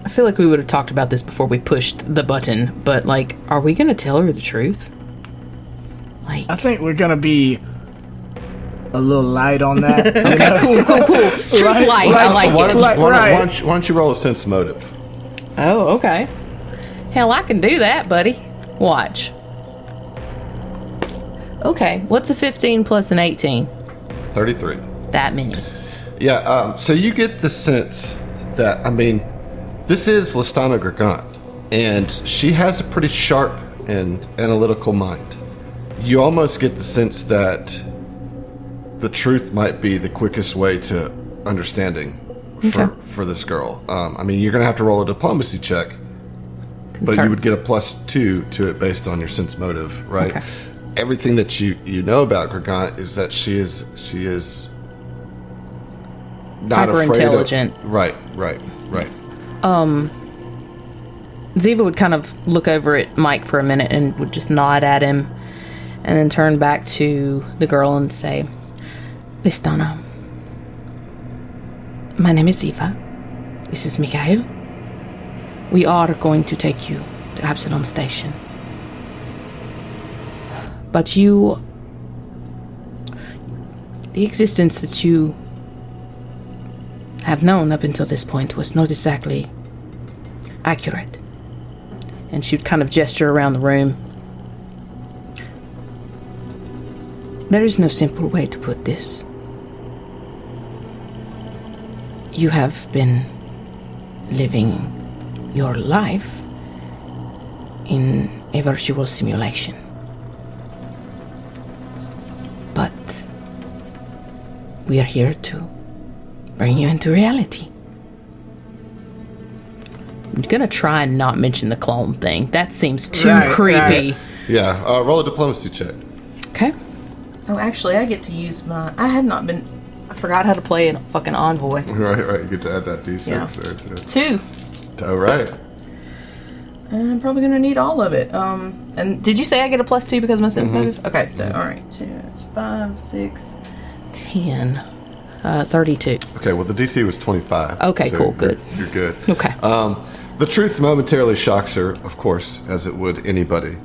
I feel like we would have talked about this before we pushed the button, but are we gonna tell her the truth? I think we're gonna be a little light on that. Okay, cool. Truth light. I like Why it. don't you roll a sense motive? Oh, okay. Hell, I can do that, buddy. Watch. Okay, what's a 15 plus an 18? 33. That many. Yeah, so you get the sense that, this is Listana Gargant, and she has a pretty sharp and analytical mind. You almost get the sense that the truth might be the quickest way to understanding for this girl. You're going to have to roll a diplomacy check, but you would get a +2 to it based on your sense motive, right? Okay. Everything that you know about Gargant is that she is not Hyper afraid intelligent. Right. Ziva would kind of look over at Mike for a minute and would just nod at him and then turn back to the girl and say, Listana, my name is Ziva. This is Mikhail. We are going to take you to Absalom Station. But the existence that you have known up until this point was not exactly accurate. and she'd kind of gesture around the room. There is no simple way to put this. You have been living your life in a virtual simulation. But we are here to bring you into reality. I'm gonna try and not mention the clone thing. That seems too Right, creepy. right. Yeah, roll a diplomacy check. Okay. Oh, actually, I get to use my... I forgot how to play a fucking envoy. Right, you get to add that D6 Yeah. there, too. 2. All right. And I'm probably gonna need all of it. And did you say I get a +2 because of my synth motive? Okay, so alright, 2, 5, 6, 10, 32. Okay, well, the DC was 25. Okay, cool, good. You're good. Okay. The truth momentarily shocks her, of course, as it would anybody.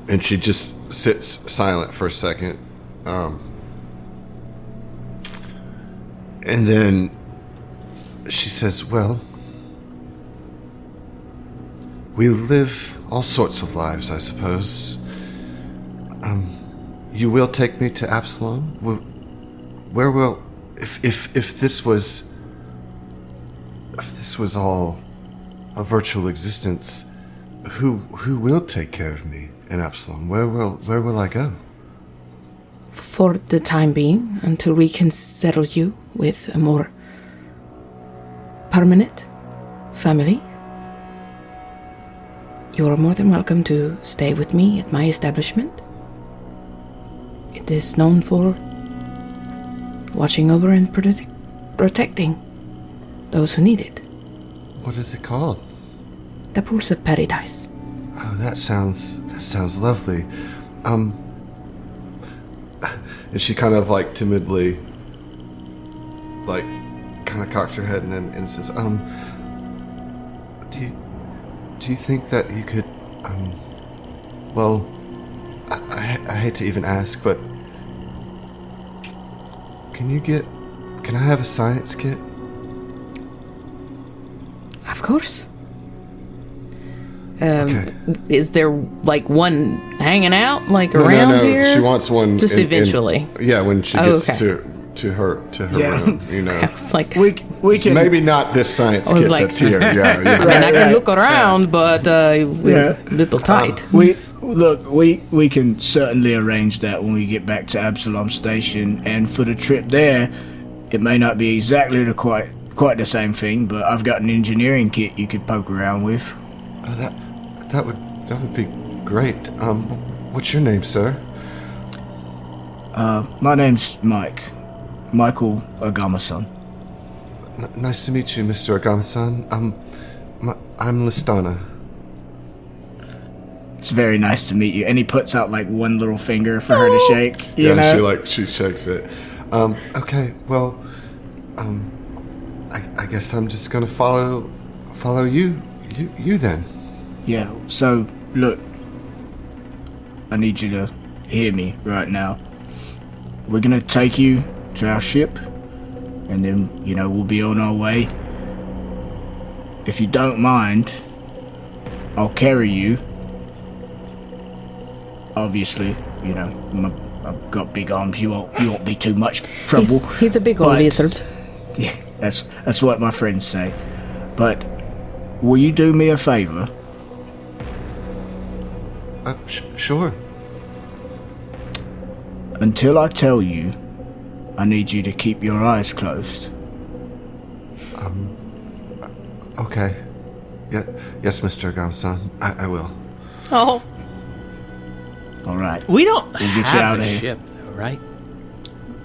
And she just sits silent for a second. And then she says, well, we live all sorts of lives, I suppose. You will take me to Absalom? Where will... If this was all a virtual existence, who will take care of me in Absalom? Where will I go? For the time being, until we can settle you with a more permanent family, you are more than welcome to stay with me at my establishment. It is known for watching over and protecting those who need it. What is it called? The Pools of Paradise. Oh, that sounds lovely. And she kind of like timidly, like, kind of cocks her head and says, do you think that you could, well, I hate to even ask, but can I have a science kit? Of course. Okay. Is there like one hanging out like around no, here? she wants one just eventually. When she gets okay. to her Yeah. room, you know. It's like We can Maybe not this science I was kit like- that's here. Yeah. I mean, I can look around, but we're a little tight. we can certainly arrange that when we get back to Absalom Station. And for the trip there, it may not be exactly quite the same thing, but I've got an engineering kit you could poke around with. Oh, that would be great. What's your name, sir? My name's Mike. Michael Agamason. Nice to meet you, Mr. Agamasan. I'm Listana. It's very nice to meet you. And he puts out like one little finger for her to shake. You know? she shakes it. Okay, well, I guess I'm just gonna follow you then. Yeah, so, look. I need you to hear me right now. We're gonna take you to our ship, and then, we'll be on our way. If you don't mind, I'll carry you. Obviously, I've got big arms. You won't be too much trouble. He's a big old but- lizard. Yeah, that's what my friends say. But will you do me a favor? Sure. Until I tell you, I need you to keep your eyes closed. Okay. Yeah. Yes, Mr. Agamasan. I will. Oh, All right. We don't We'll get you have out a of here. ship, though, right?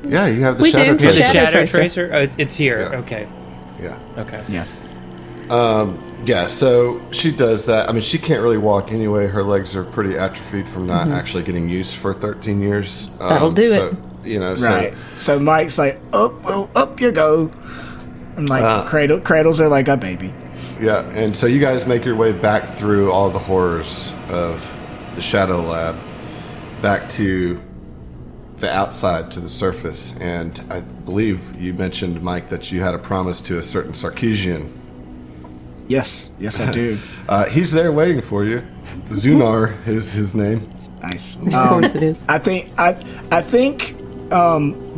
Yeah, you have the We do. shadow You have the Shadow Shadow Tracer. Tracer? Oh, it's here. Yeah. Okay. Yeah. Okay. Yeah. Yeah, so she does that. I mean, she can't really walk anyway. Her legs are pretty atrophied from not actually getting used for 13 years. That'll do so, it. Right. So Mike's like, up you go. And like cradles are like a baby. Yeah, and so you guys make your way back through all the horrors of the Shadow Lab, back to the outside, to the surface. And I believe you mentioned, Mike, that you had a promise to a certain Sarkeesian. Yes, I do. He's there waiting for you. Zunar is his name. Nice. Of course it is. I think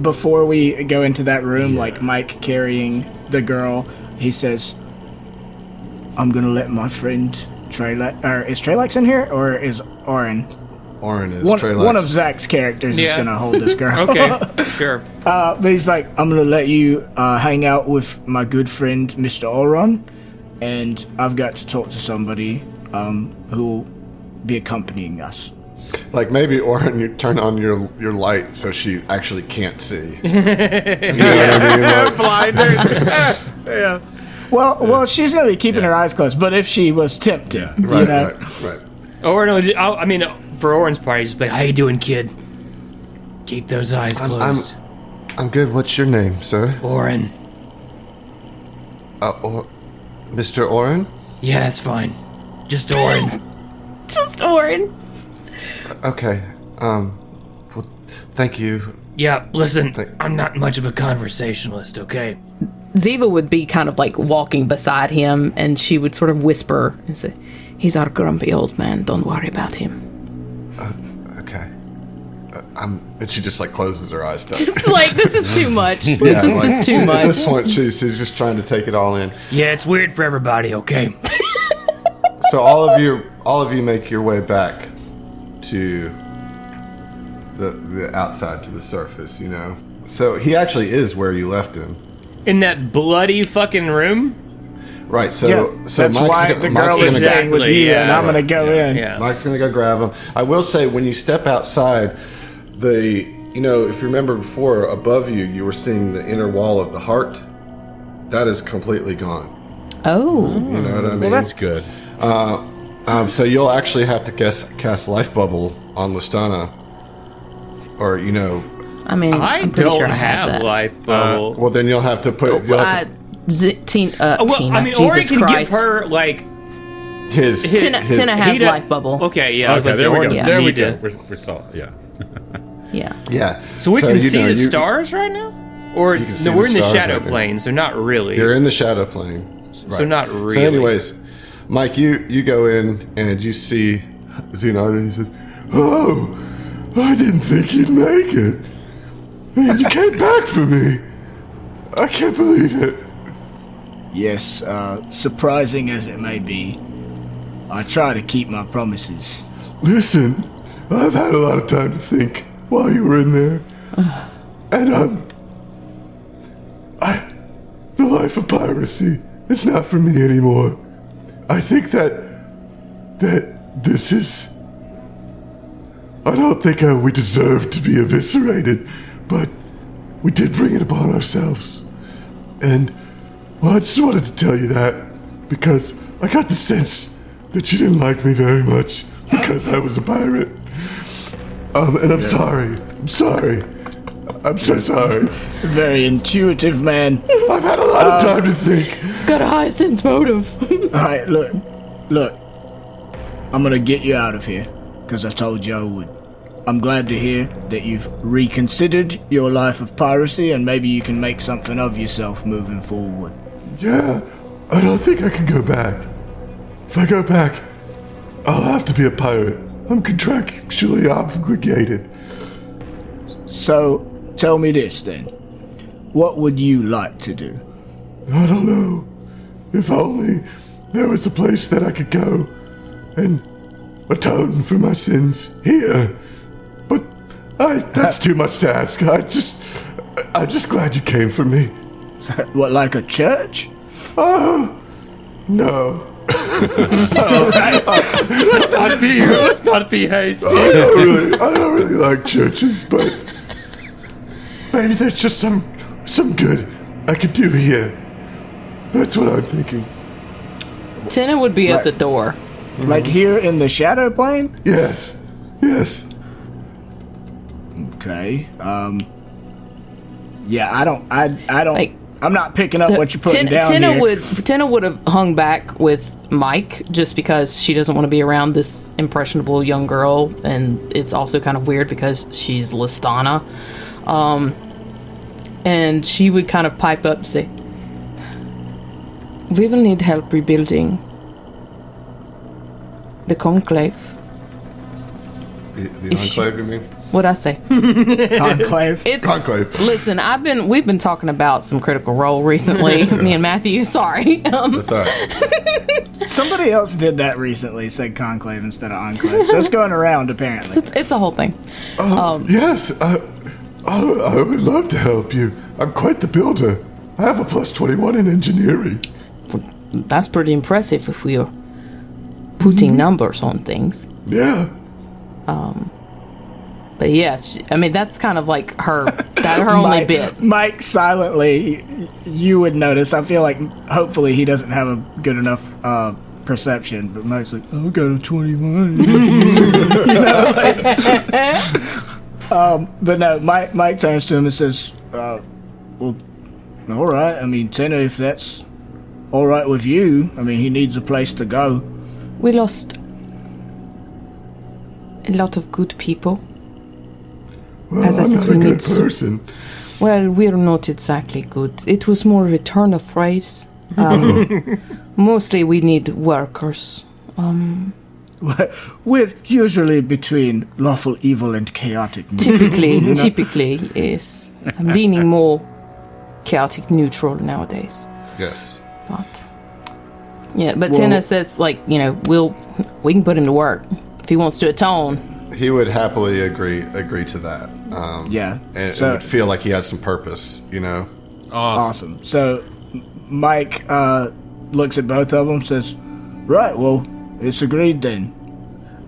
before we go into that room, like Mike carrying the girl, he says, I'm gonna let my friend Treylax, or is Treylax in here, or is Oren? Oren is One of Treylax. Zach's characters is Yeah. gonna hold this girl. Okay. Sure. But he's like, I'm gonna let you hang out with my good friend Mr. Oron, and I've got to talk to somebody who will be accompanying us. Like maybe Oren, you turn on your light so she actually can't see. You know what I mean? Like, Well, she's gonna be keeping her eyes closed. But if she was tempted, right. Or no, I mean, for Oren's part, he's just like, how you doing, kid? Keep those eyes closed. I'm good. What's your name, sir? Oren. Mr. Oren? Yeah, that's fine. Just Orin. Just Orin. Okay. Well, thank you. Yeah, listen, I'm not much of a conversationalist, okay? Ziva would be kind of like walking beside him, and she would sort of whisper and say, "He's our grumpy old man. Don't worry about him." Okay. And she just like closes her eyes. Just like, this is too much. This is just too much. At this point, she's just trying to take it all in. Yeah, it's weird for everybody, okay? So all of you make your way back to the outside, to the surface, you know. So he actually is where you left him. In that bloody fucking room? Right, so that's Mike's why gonna, the Mike's girl gonna is go- staying with you, and I'm gonna go in. Yeah. Mike's gonna go grab him. I will say, when you step outside, if you remember before, above you, you were seeing the inner wall of the heart. That is completely gone. Oh. You know what I mean? Well, that's good. So you'll actually have to cast Life Bubble on Listana, or I mean, I I'm pretty don't sure I have that. life bubble. well then you'll have to put. You'll have Tina, I mean, Ori Jesus can Christ. give her, like... Tina has he does- Life Bubble. Okay, yeah. Okay, there we go. Yeah. There we Need go. to- We're solid. Yeah. Yeah. Yeah. So we can see the you- stars right now? Or, You can see no, the we're in the stars shadow right now. plane, so not really. You're in the shadow plane. So not really. So anyways, Mike, you go in and you see Xenar, and he says, "Oh, I didn't think you'd make it. And you came back for me. I can't believe it." Yes, surprising as it may be, I try to keep my promises. Listen, I've had a lot of time to think while you were in there. And the life of piracy, it's not for me anymore. I think that this is... I don't think we deserve to be eviscerated, but we did bring it upon ourselves. And, well, I just wanted to tell you that because I got the sense that you didn't like me very much because I was a pirate. And I'm sorry. I'm sorry. I'm so sorry. Very intuitive man. I've had a lot of time to think. Got a high sense motive. Alright, look. I'm gonna get you out of here, because I told you I would. I'm glad to hear that you've reconsidered your life of piracy, and maybe you can make something of yourself moving forward. Yeah, I don't think I can go back. If I go back, I'll have to be a pirate. I'm contractually obligated. So, tell me this then. What would you like to do? I don't know. If only there was a place that I could go and atone for my sins here. But that's too much to ask. I'm just glad you came for me. What, like a church? No. Let's not be hasty. I don't really like churches, but maybe there's just some good I could do here. That's what I'm thinking. Tina would be at the door. Like here in the shadow plane? Yes. Okay. Yeah, I don't Like, I'm not picking up So what you're putting down here. Tina would have hung back with Mike just because she doesn't want to be around this impressionable young girl, and it's also kind of weird because she's Listana. And she would kind of pipe up and say, "We will need help rebuilding the conclave." The enclave, you mean? What'd I say? Conclave. It's Conclave. Listen, we've been talking about some Critical Role recently. Me and Matthew. Sorry. That's all right. Somebody else did that recently, said conclave instead of enclave. So it's going around, apparently. It's a whole thing. Yes, I would love to help you. I'm quite the builder. I have a plus 21 in engineering. That's pretty impressive if we are putting numbers on things. Yeah. But yeah, that's kind of like her only bit. Mike silently, you would notice. I feel like hopefully he doesn't have a good enough perception, but Mike's like, "Oh, I got a 21." But no, Mike turns to him and says, "Well, all right. I mean, Tina, if that's all right with you, I mean, he needs a place to go. We lost a lot of good people. Well, As I I'm said, not we a good need s- person. Well, we're not exactly good. It was more of a turn of phrase. Mostly we need workers. We're usually between lawful evil and chaotic. Typically is. I'm leaning more chaotic neutral nowadays. Yes. But yeah, but Tina says, like, you know, we can put him to work if he wants to atone. He would happily agree to that. Yeah. And So- it would feel like he has some purpose, you know? Awesome. So Mike looks at both of them, says, right, well, it's agreed then.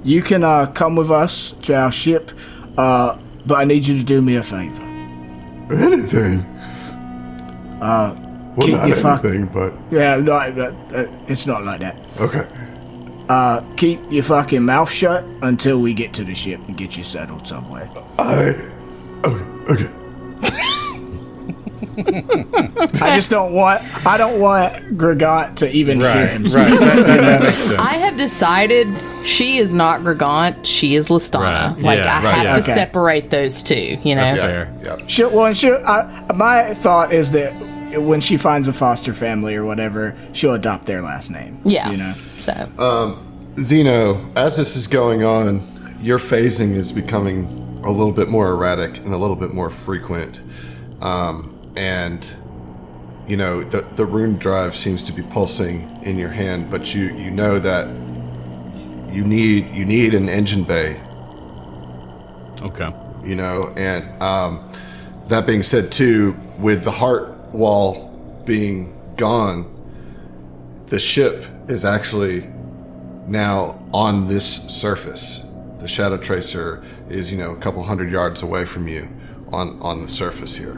You can come with us to our ship, but I need you to do me a favor. Anything. Well, Keep not your fuck- anything, but Yeah, no, it's not like that. okay. Keep your fucking mouth shut until we get to the ship and get you settled somewhere. Okay. I don't want Gregant to even hear him. Right. That makes sense. I have decided she is not Gregant, she is Listana. Right. Like, Yeah, I right, have yeah. to Okay. separate those two, you know? That's fair. Yeah. My thought is that when she finds a foster family or whatever, she'll adopt their last name. Yeah. You know? So, Zeno, as this is going on, your phasing is becoming a little bit more erratic and a little bit more frequent. And, you know, the rune drive seems to be pulsing in your hand, but you know that you need an engine bay, Okay. you know, and that being said too, with the heart wall being gone, the ship is actually now on this surface. The Shadow Tracer is, you know, a couple hundred yards away from you on the surface here.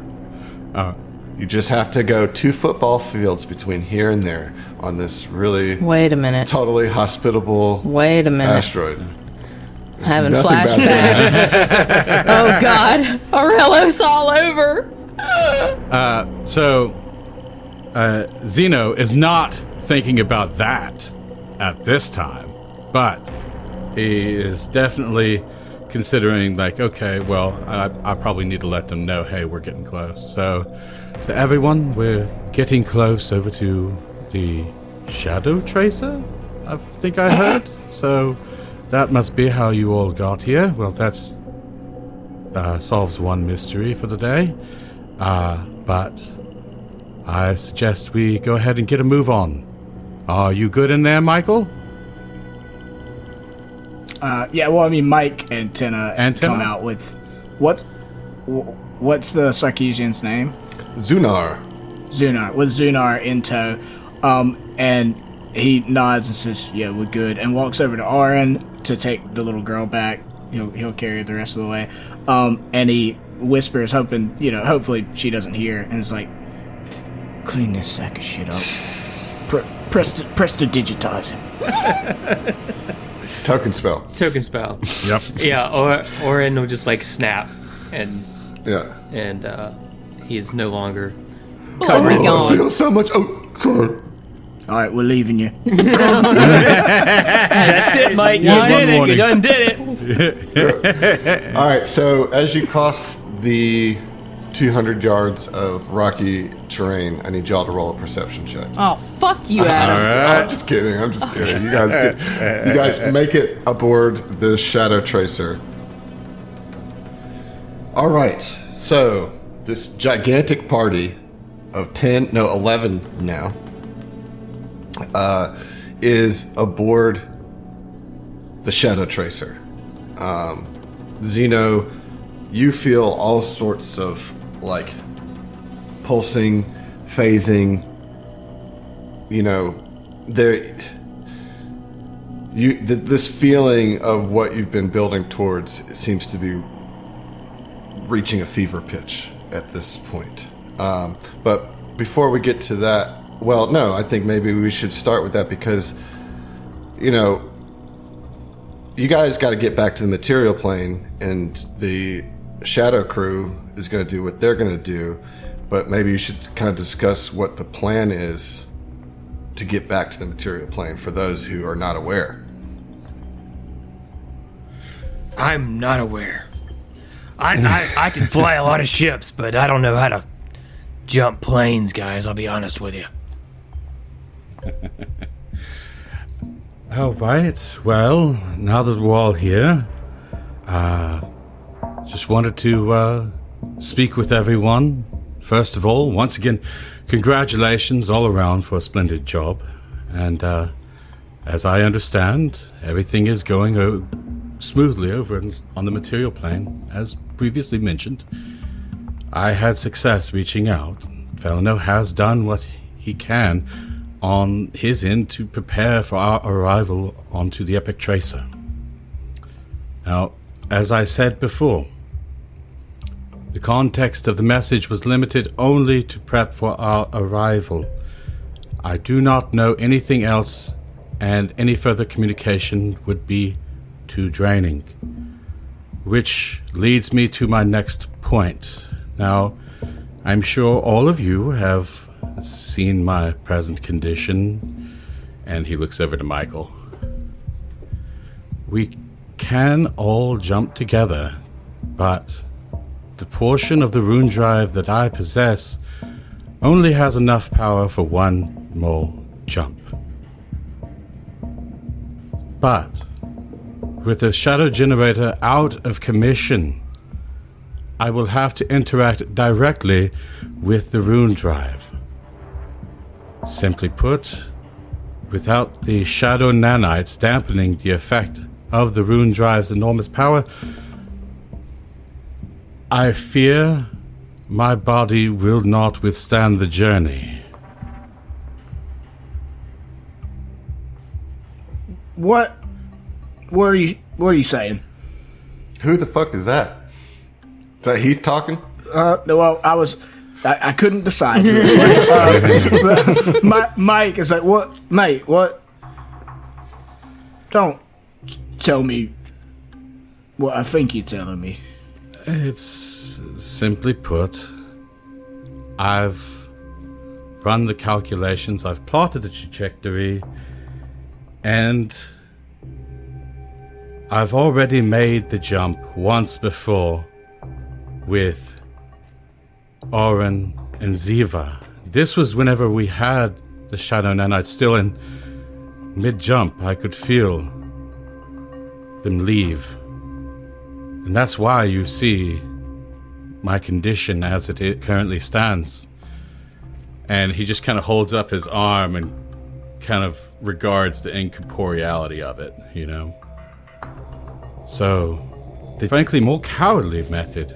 You just have to go 2 football fields between here and there on this really wait a minute. totally hospitable Wait a minute. asteroid. There's Having nothing bad flashbacks. Oh, God. Aurelos all over. So, Zeno is not thinking about that at this time, but he is definitely considering, like, okay, well, I probably need to let them know, hey, we're getting close. So everyone, we're getting close over to the Shadow Tracer, I think I heard. So that must be how you all got here. Well, that's solves one mystery for the day. But I suggest we go ahead and get a move on. Are you good in there, Michael? Yeah, well, I mean, Mike and Tina come out with what's the Sarkeesian's name? Zunar. Zunar, with Zunar in tow, and he nods and says, "Yeah, we're good," and walks over to Aaron to take the little girl back. He'll carry her the rest of the way, and he whispers, hopefully she doesn't hear, and is like, "Clean this sack of shit up. Press to digitize him." Token spell. Token spell. Yep. Yeah, Orin will just like snap, and Yeah. he is no longer. Bloody I gone. feel so much. Oh, sorry. All right, we're leaving you. That's it, Mike. You One did it. morning. You done did it. All right, so as you cross the 200 yards of rocky terrain, I need y'all to roll a perception check. Oh, fuck you, Adam. I'm just kidding. You guys make it aboard the Shadow Tracer. All right, so this gigantic party of 11 now, is aboard the Shadow Tracer. Zeno, you feel all sorts of, like, pulsing, phasing, this feeling of what you've been building towards seems to be reaching a fever pitch at this point. But before we get to that, well, no, I think maybe we should start with that because, you guys got to get back to the material plane, and the Shadow Crew is going to do what they're going to do, but maybe you should kind of discuss what the plan is to get back to the material plane for those who are not aware. I'm not aware. I can fly a lot of ships, but I don't know how to jump planes, guys. I'll be honest with you. All right. Well, now that we're all here, just wanted to speak with everyone. First of all, once again, congratulations all around for a splendid job. And as I understand, everything is going smoothly over on the material plane, as previously mentioned. I had success reaching out. Felino has done what he can on his end to prepare for our arrival onto the Epic Tracer. Now, as I said before, the context of the message was limited only to prep for our arrival. I do not know anything else, and any further communication would be too draining. Which leads me to my next point. Now, I'm sure all of you have seen my present condition, and he looks over to Michael. We can all jump together, but the portion of the rune drive that I possess only has enough power for one more jump. But with the shadow generator out of commission, I will have to interact directly with the rune drive. Simply put, without the shadow nanites dampening the effect of the rune drive's enormous power, I fear my body will not withstand the journey. What are you saying? Who the fuck is that? Is that Heath talking? Well, I couldn't decide. Mike is like, what, mate? What? Don't tell me what I think you're telling me. It's simply put, I've run the calculations, I've plotted the trajectory, and I've already made the jump once before with Oren and Ziva. This was whenever we had the Shadow Nanites still in mid-jump. I could feel them leave. And that's why you see my condition as it currently stands. And he just kind of holds up his arm and kind of regards the incorporeality of it, you know. So, the frankly more cowardly method,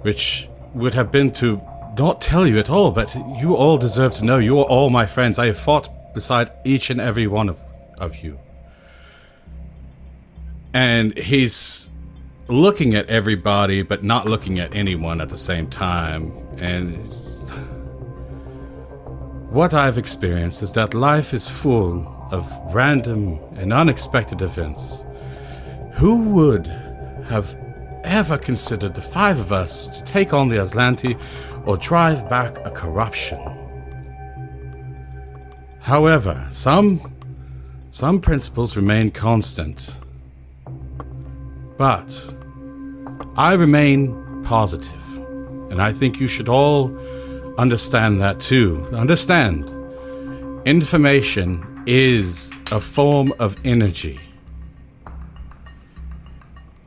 which would have been to not tell you at all, but you all deserve to know. You are all my friends. I have fought beside each and every one of you. And he's looking at everybody, but not looking at anyone at the same time. And what I've experienced is that life is full of random and unexpected events. Who would have ever considered the five of us to take on the Aslanti or drive back a corruption? However, some principles remain constant. But I remain positive, and I think you should all understand that too. Understand, information is a form of energy.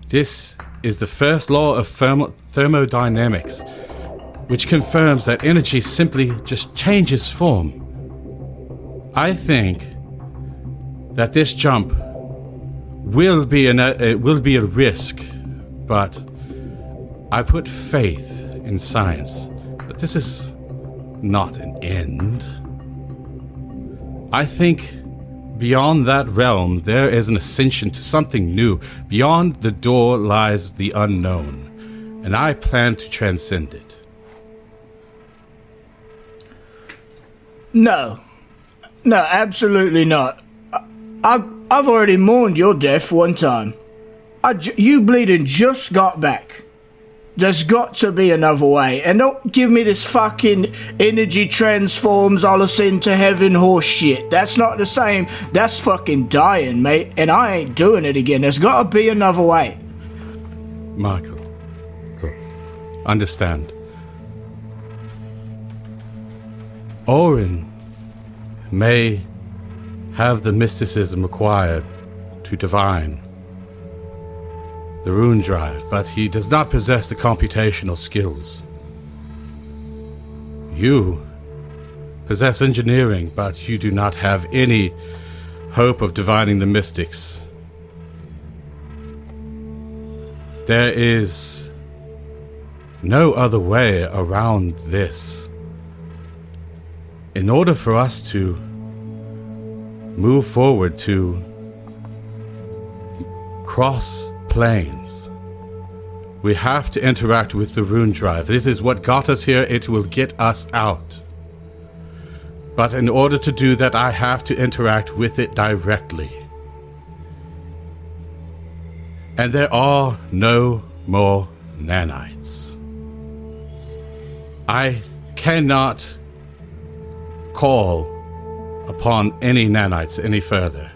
This is the first law of thermodynamics, which confirms that energy simply just changes form. I think that this jump will be a risk, but I put faith in science that this is not an end. I think beyond that realm there is an ascension to something new. Beyond the door lies the unknown, and I plan to transcend it. No, absolutely not. I've already mourned your death one time. You bleeding just got back. There's got to be another way. And don't give me this fucking energy transforms all us into heaven horse shit. That's not the same. That's fucking dying, mate. And I ain't doing it again. There's got to be another way. Michael, look, understand. Orin may have the mysticism required to divine the rune drive, but he does not possess the computational skills. You possess engineering, but you do not have any hope of divining the mystics. There is no other way around this. In order for us to move forward to cross planes, we have to interact with the rune drive. This is what got us here. It will get us out. But in order to do that, I have to interact with it directly. And there are no more nanites. I cannot call upon any nanites any further.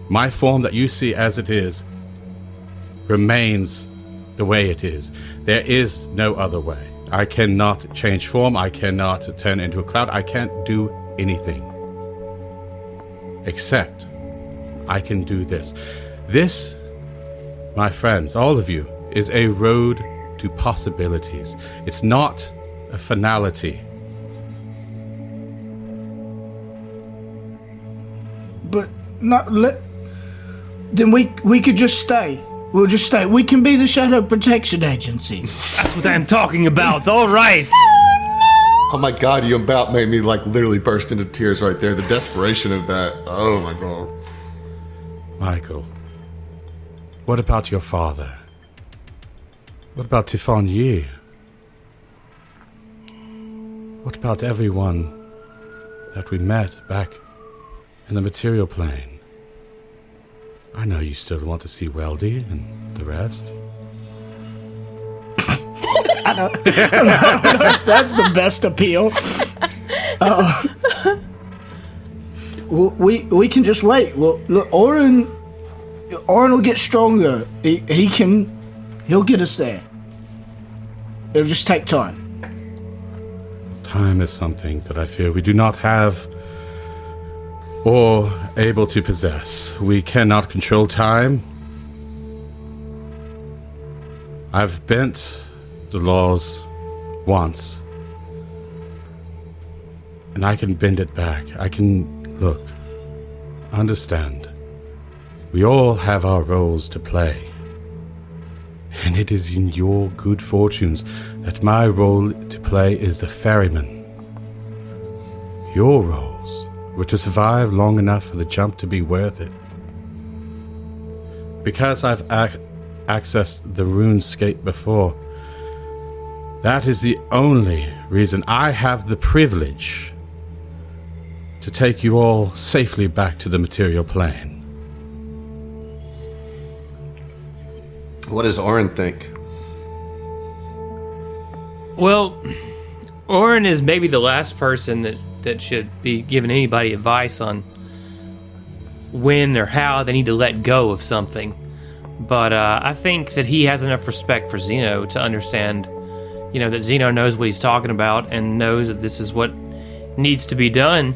My form that you see as it is remains the way it is. There is no other way. I cannot change form. I cannot turn into a cloud. I can't do anything. Except I can do this. This, my friends, all of you, is a road to possibilities. It's not a finality. But not then we could just stay. We'll just stay. We can be the Shadow Protection Agency. That's what I'm talking about. All right. Oh my god, you about made me like literally burst into tears right there. The desperation of that. Oh my god. Michael, what about your father? What about Tiffonye? What about everyone that we met back in the material plane? I know you still want to see Weldy and the rest. I don't know if that's the best appeal. We can just wait. Well, look, Orin will get stronger. He'll get us there. It'll just take time. Time is something that I fear we do not have or able to possess. We cannot control time. I've bent the laws once, and I can bend it back. I can, look, understand. We all have our roles to play, and it is in your good fortunes that my role to play is the ferryman. Your roles were to survive long enough for the jump to be worth it. Because I've accessed the RuneScape before, that is the only reason I have the privilege to take you all safely back to the material plane. What does Orin think? Well, Orin is maybe the last person that should be giving anybody advice on when or how they need to let go of something. But I think that he has enough respect for Zeno to understand, that Zeno knows what he's talking about and knows that this is what needs to be done.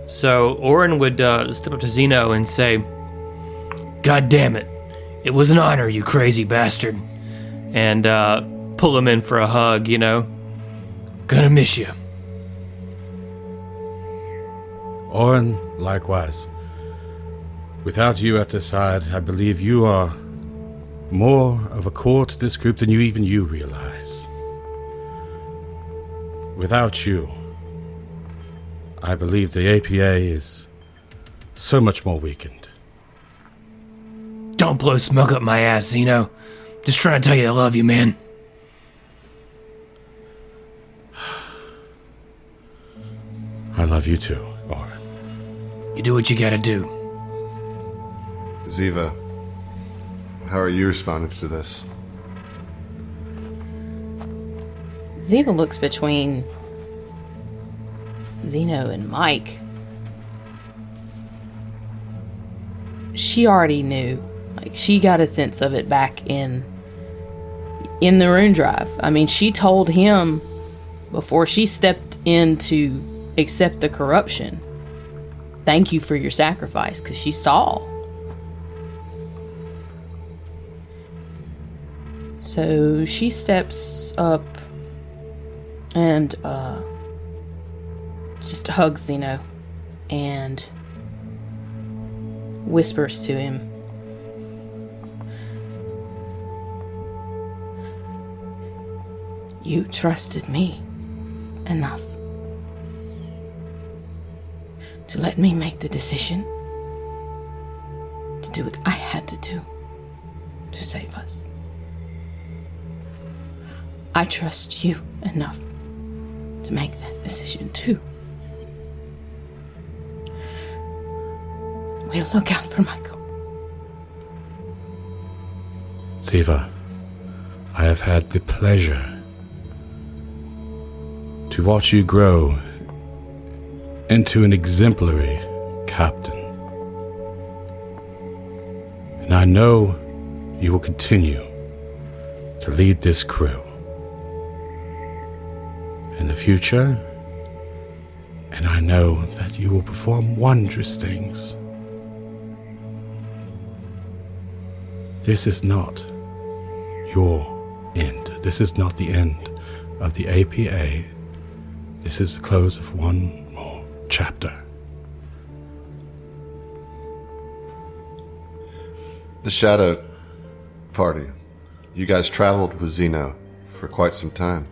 So Orin would step up to Zeno and say, "God damn it. It was an honor, you crazy bastard." And pull him in for a hug, Gonna miss you. Orin, likewise. Without you at the side, I believe you are more of a core to this group than you realize. Without you, I believe the APA is so much more weakened. Don't blow smoke up my ass, Zeno. Just trying to tell you I love you, man. I love you too, Orin. You do what you gotta do. Ziva, how are you responding to this? Ziva looks between Zeno and Mike. She already knew. Like, she got a sense of it back in the rune drive. I mean, she told him before she stepped in to accept the corruption, thank you for your sacrifice, because she saw. So she steps up and just hugs Zeno and whispers to him, "You trusted me enough to let me make the decision to do what I had to do to save us. I trust you enough to make that decision too. We'll look out for Michael." Ziva, I have had the pleasure to watch you grow into an exemplary captain. And I know you will continue to lead this crew in the future, and I know that you will perform wondrous things. This is not your end. This is not the end of the APA. This is the close of one more chapter. The Shadow Party. You guys traveled with Zeno for quite some time.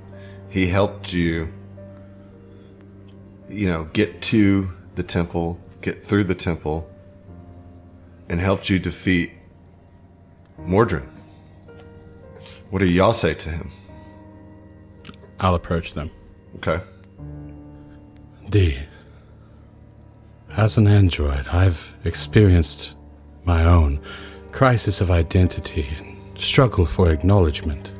He helped you, get to the temple, get through the temple, and helped you defeat Mordrin. What do y'all say to him? I'll approach them. Okay. D. As an android, I've experienced my own crisis of identity and struggle for acknowledgement.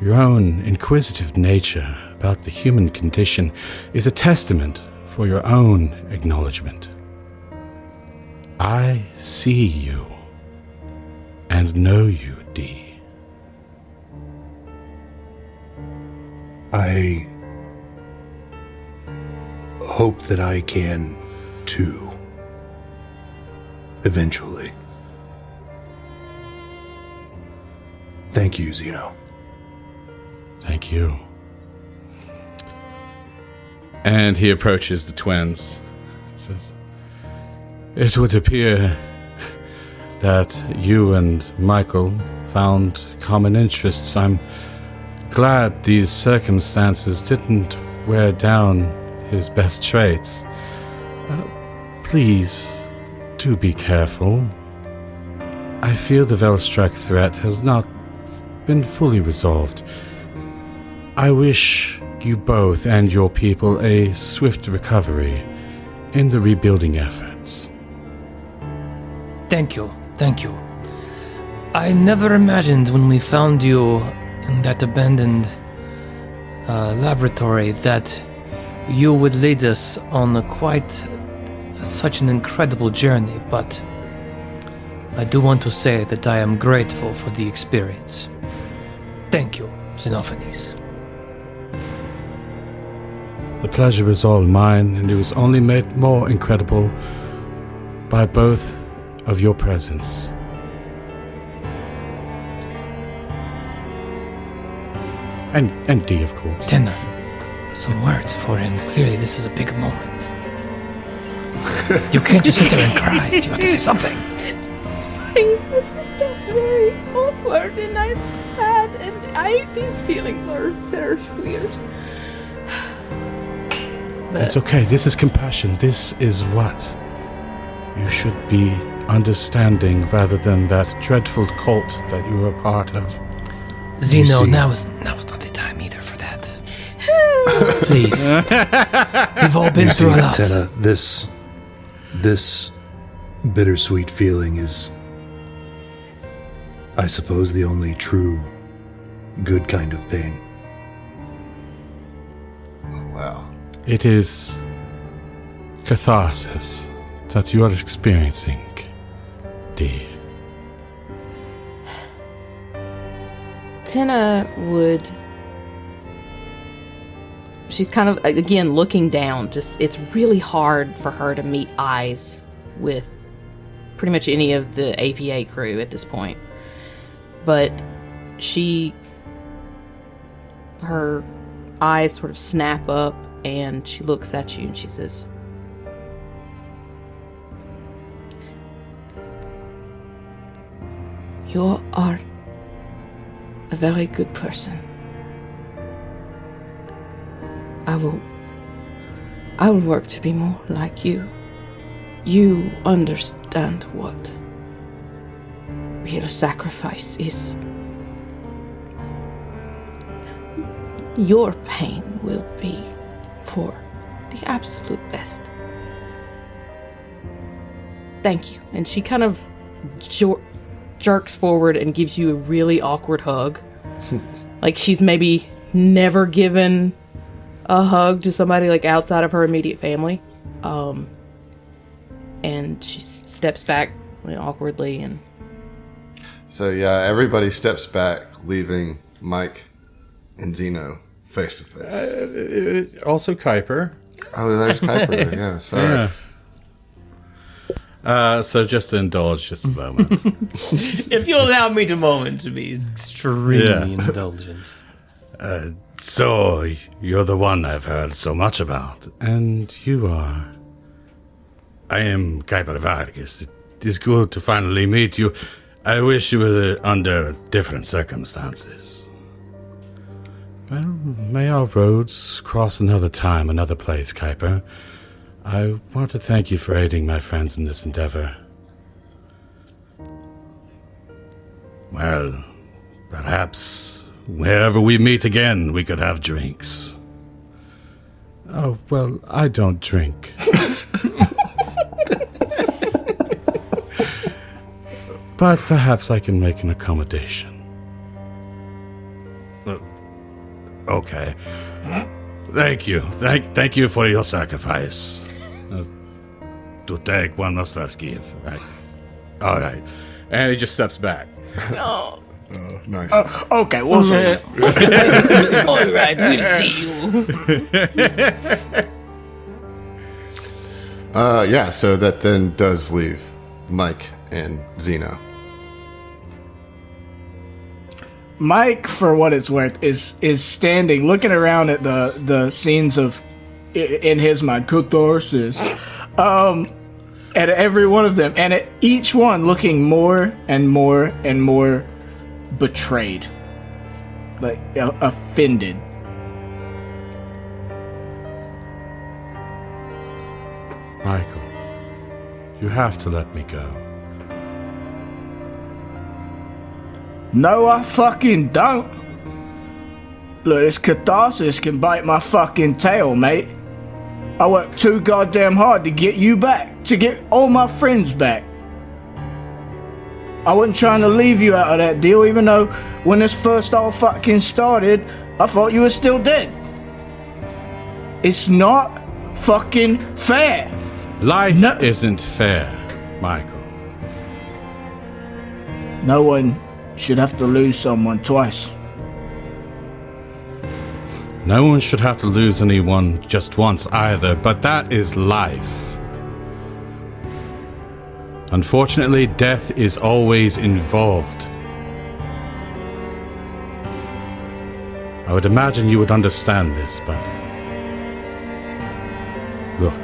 Your own inquisitive nature about the human condition is a testament for your own acknowledgement. I see you and know you, D. I hope that I can, too. Eventually. Thank you, Zeno. Thank you. And he approaches the twins. Says, "It would appear that you and Michael found common interests. I'm glad these circumstances didn't wear down his best traits. Please, do be careful. I fear the Velstruck threat has not been fully resolved. I wish you both and your people a swift recovery in the rebuilding efforts." Thank you. I never imagined when we found you in that abandoned laboratory that you would lead us on such an incredible journey, but I do want to say that I am grateful for the experience. Thank you, Xenophanes. The pleasure is all mine, and it was only made more incredible by both of your presence. And D, of course. Tenna, some words for him. Clearly this is a big moment. You can't just sit there and cry. You have to say something. I'm sorry, this is very awkward and I'm sad and these feelings are very weird. It's okay. This is compassion. This is what you should be understanding rather than that dreadful cult that you were a part of. Zeno, now is not the time either for that. Please. We've all been through a lot. Tenna, this bittersweet feeling is, I suppose, the only true good kind of pain. Wow. It is catharsis that you are experiencing, D. Tina would. She's kind of, again, looking down. Just, it's really hard for her to meet eyes with pretty much any of the APA crew at this point. But her eyes sort of snap up and she looks at you and she says, You are a very good person. I will work to be more like you. You understand what real sacrifice is. Your pain will be for the absolute best. thank you. And she kind of jerks forward and gives you a really awkward hug. Like she's maybe never given a hug to somebody like outside of her immediate family. And she steps back awkwardly and... So yeah, everybody steps back, leaving Mike and Zeno face to face. Also Kuiper. Oh, there's Kuiper. Yeah, sorry. Yeah. So just to indulge just a moment. If you'll allow me to moment to be extremely indulgent. So, you're the one I've heard so much about. And you are. I am Kuiper Vargas. It is good to finally meet you. I wish you were under different circumstances. Well, may our roads cross another time, another place, Kuiper. I want to thank you for aiding my friends in this endeavor. Well, perhaps wherever we meet again, we could have drinks. Oh, well, I don't drink. But perhaps I can make an accommodation. Okay. Thank you. Thank you for your sacrifice. To take, one must first give. Right. All right. And he just steps back. Oh, nice. Okay, we'll see. All right, we'll see you. Yeah, so that then does leave Mike and Zeno. Mike, for what it's worth, is standing, looking around at the scenes of, in his mind, catharsis, at every one of them, and at each one looking more and more and more betrayed, like offended. Michael, you have to let me go. No, I fucking don't. Look, this catharsis can bite my fucking tail, mate. I worked too goddamn hard to get you back, to get all my friends back. I wasn't trying to leave you out of that deal, even though when this first all fucking started, I thought you were still dead. It's not fucking fair. Life isn't fair, Michael. No one should have to lose someone twice. No one should have to lose anyone just once either, but that is life. Unfortunately, death is always involved. I would imagine you would understand this, but... Look,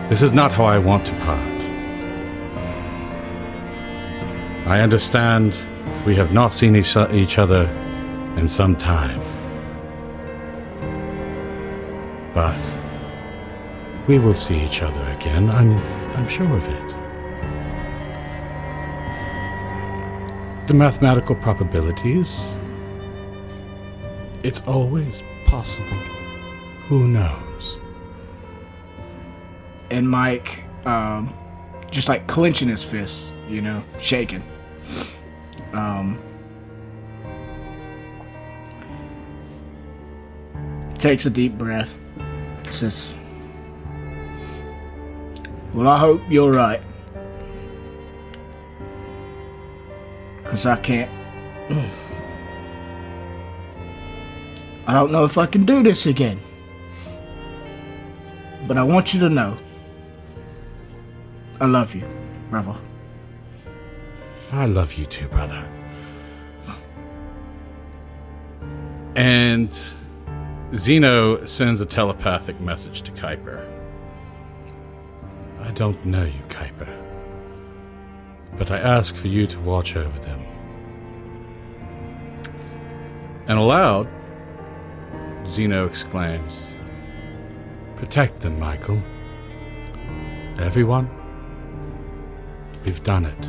this is not how I want to part. I understand we have not seen each other in some time. But we will see each other again. I'm sure of it. The mathematical probabilities, it's always possible. Who knows? And Mike, just like clenching his fists, you know, shaking. takes a deep breath. Says, well, I hope you're right. Because I can't... I don't know if I can do this again. But I want you to know, I love you, brother. I love you too, brother. And Zeno sends a telepathic message to Kuiper. I don't know you, Kuiper, but I ask for you to watch over them. And aloud, Zeno exclaims, protect them, Michael. Everyone, we've done it.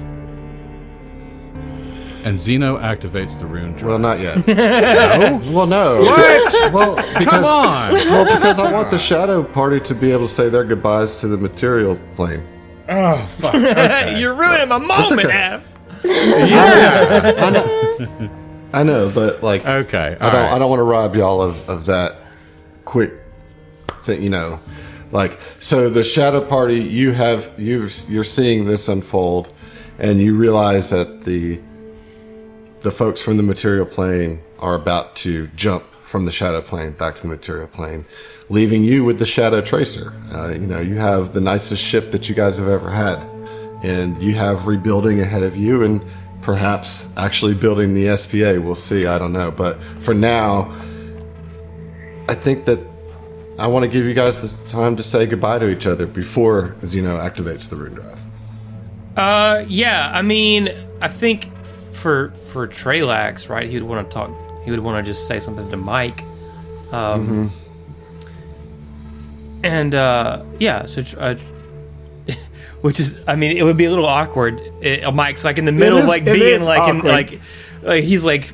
And Zeno activates the rune drive. Well, not yet. No? Well, no. What? Well, because, Come on! Well, because I want the shadow party to be able to say their goodbyes to the material plane. Oh, fuck. Okay. You're ruining my moment, okay. Ab. I know, but like, Okay, I don't want to rob y'all of that quick thing, you know. Like, so the shadow party, you're seeing this unfold, and you realize that the folks from the material plane are about to jump from the shadow plane back to the material plane, leaving you with the shadow tracer. You have the nicest ship that you guys have ever had, and you have rebuilding ahead of you, and perhaps actually building the SPA. We'll see. I don't know, but for now, I think that I want to give you guys the time to say goodbye to each other before Zeno activates the rune drive. Yeah, I mean, I think for Trelax, right, he would want to talk, he would want to just say something to Mike. And, yeah, so, which is, I mean, it would be a little awkward. Mike's like in the middle of like being like, in, like he's like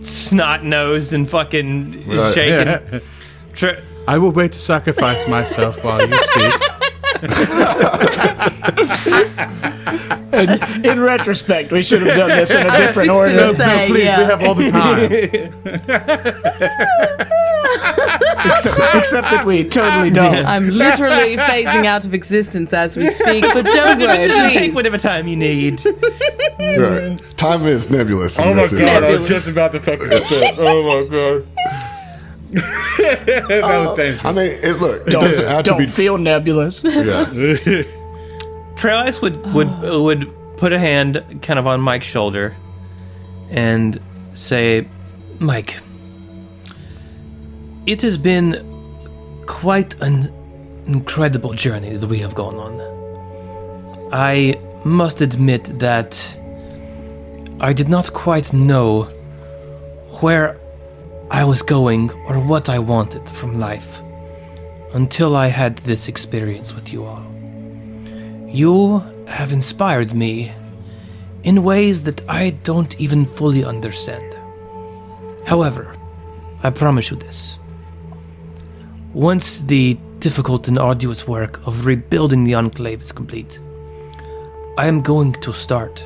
snot-nosed and fucking shaking. Yeah. I will wait to sacrifice myself while you speak. In retrospect, we should have done this in a different order. No, please, We have all the time. Except that we totally don't. I'm literally phasing out of existence as we speak, but don't worry, Take please. whatever time you need. Right. Time is nebulous. In this God, I was just about to fucking spit. Oh my god. That was dangerous. I mean, it doesn't have to Don't be. feel nebulous. Yeah. Trelax would put a hand kind of on Mike's shoulder and say, Mike, it has been quite an incredible journey that we have gone on. I must admit that I did not quite know where I was going or what I wanted from life until I had this experience with you all. You have inspired me in ways that I don't even fully understand. However, I promise you this. Once the difficult and arduous work of rebuilding the Enclave is complete, I am going to start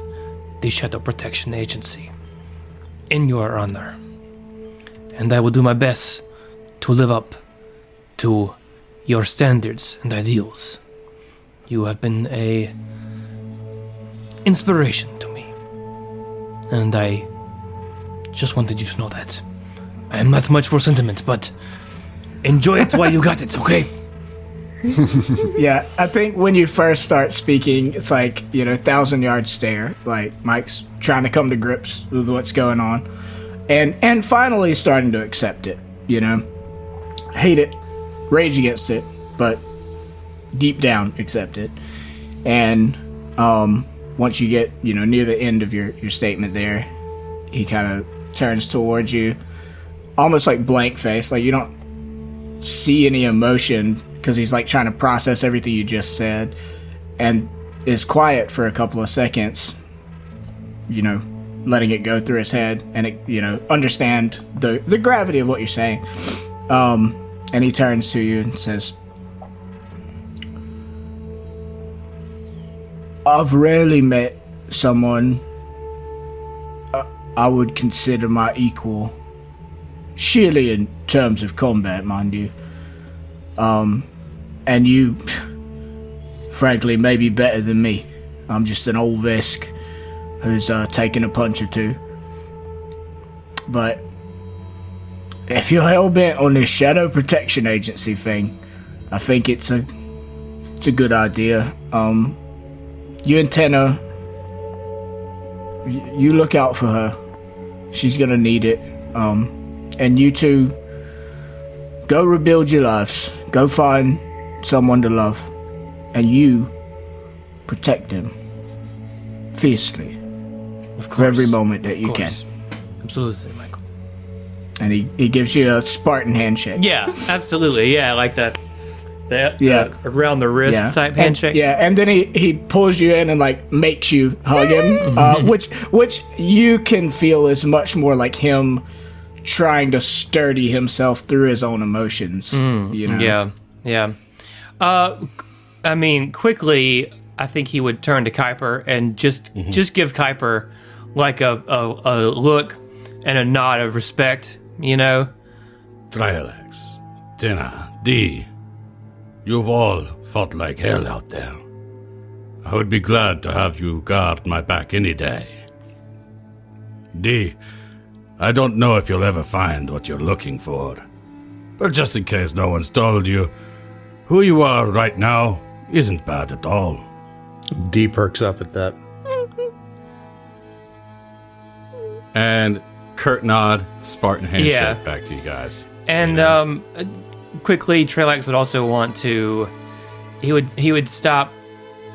the Shadow Protection Agency in your honor. And I will do my best to live up to your standards and ideals. You have been a inspiration to me. And I just wanted you to know that. I am not much for sentiment, but enjoy it while you got it, okay? Yeah, I think when you first start speaking, it's like, 1,000-yard stare. Like, Mike's trying to come to grips with what's going on. And finally starting to accept it, Hate it, rage against it, but deep down accept it. And once you get, near the end of your statement there, he kind of turns towards you, almost like blank face, like you don't see any emotion because he's like trying to process everything you just said, and is quiet for a couple of seconds, letting it go through his head and understand the gravity of what you're saying. And he turns to you and says, I've rarely met someone I would consider my equal sheerly in terms of combat, mind you. And you, frankly, may be better than me. I'm just an old Vesk who's taken a punch or two. But if you're hell-bent on this Shadow Protection Agency thing, I think it's a good idea. You and Tenna, you look out for her. She's gonna need it. And you two, go rebuild your lives. Go find someone to love. And you protect them fiercely for every moment that you can. Absolutely, Michael. And he gives you a Spartan handshake. Yeah, absolutely. Yeah, like that. Yeah. Around the wrist type handshake. And then he pulls you in and like makes you hug him, which you can feel is much more like him trying to sturdy himself through his own emotions. You know? Yeah. I mean, quickly, I think he would turn to Kuiper and just give Kuiper like a look and a nod of respect, you know? Trialax, Tina, D, you've all fought like hell out there. I would be glad to have you guard my back any day. D, I don't know if you'll ever find what you're looking for, but just in case no one's told you, who you are right now isn't bad at all. D perks up at that. And curt nod, Spartan handshake back to you guys. And quickly, Trelax would also want to. He would stop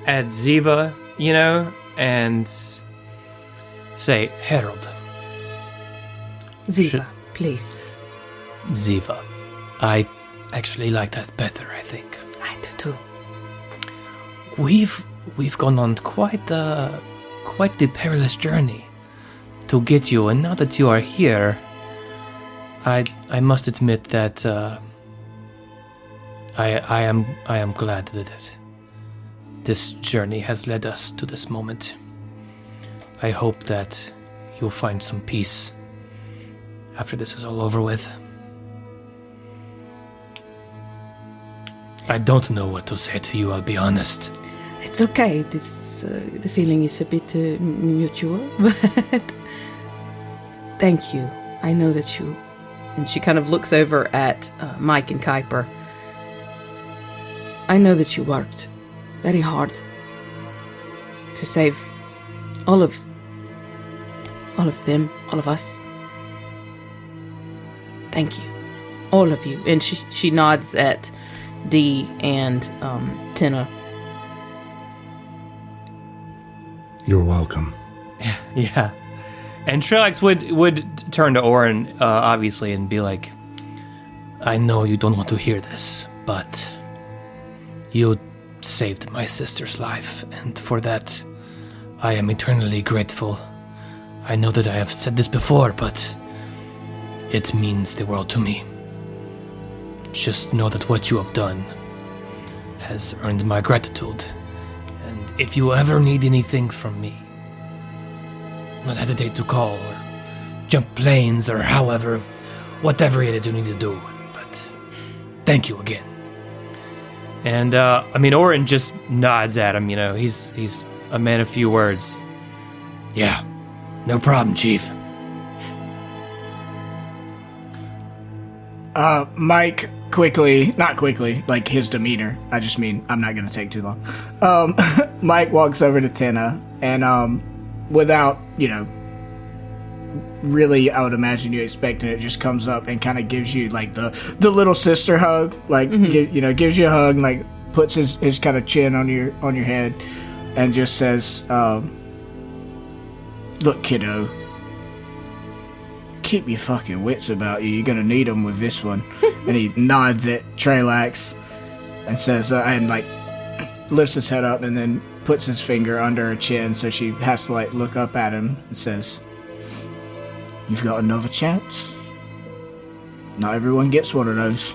at Ziva, you know, and say, Herald. Ziva, please. Ziva. I actually like that better, I think. I do too. We've gone on quite the perilous journey to get you, and now that you are here, I must admit that I am glad that this journey has led us to this moment. I hope that you'll find some peace after this is all over with. I don't know what to say to you, I'll be honest. It's okay. This the feeling is a bit mutual, but thank you. I know that you. And she kind of looks over at Mike and Kuiper. I know that you worked very hard to save all of them, all of us. Thank you, All of you. And she nods at D and Tenna. You're welcome. Yeah. And Trelax would turn to Orin, obviously, and be like, I know you don't want to hear this, but you saved my sister's life, and for that, I am eternally grateful. I know that I have said this before, but it means the world to me. Just know that what you have done has earned my gratitude, and if you ever need anything from me, not hesitate to call or jump planes or whatever it is you need to do. But thank you again. And I mean, Orin just nods at him. You know, he's a man of few words. Yeah, no problem, Chief. Mike not quickly, like his demeanor. I just mean I'm not gonna take too long. Mike walks over to Tenna and without, really, I would imagine you expecting it, just comes up and kind of gives you like the little sister hug, like gives you a hug, and like puts his kind of chin on your head, and just says, "Look, kiddo, keep your fucking wits about you. You're gonna need them with this one." And he nods at Trelax and says, and like lifts his head up and then puts his finger under her chin, so she has to like look up at him, and says, "You've got another chance. Not everyone gets one of those.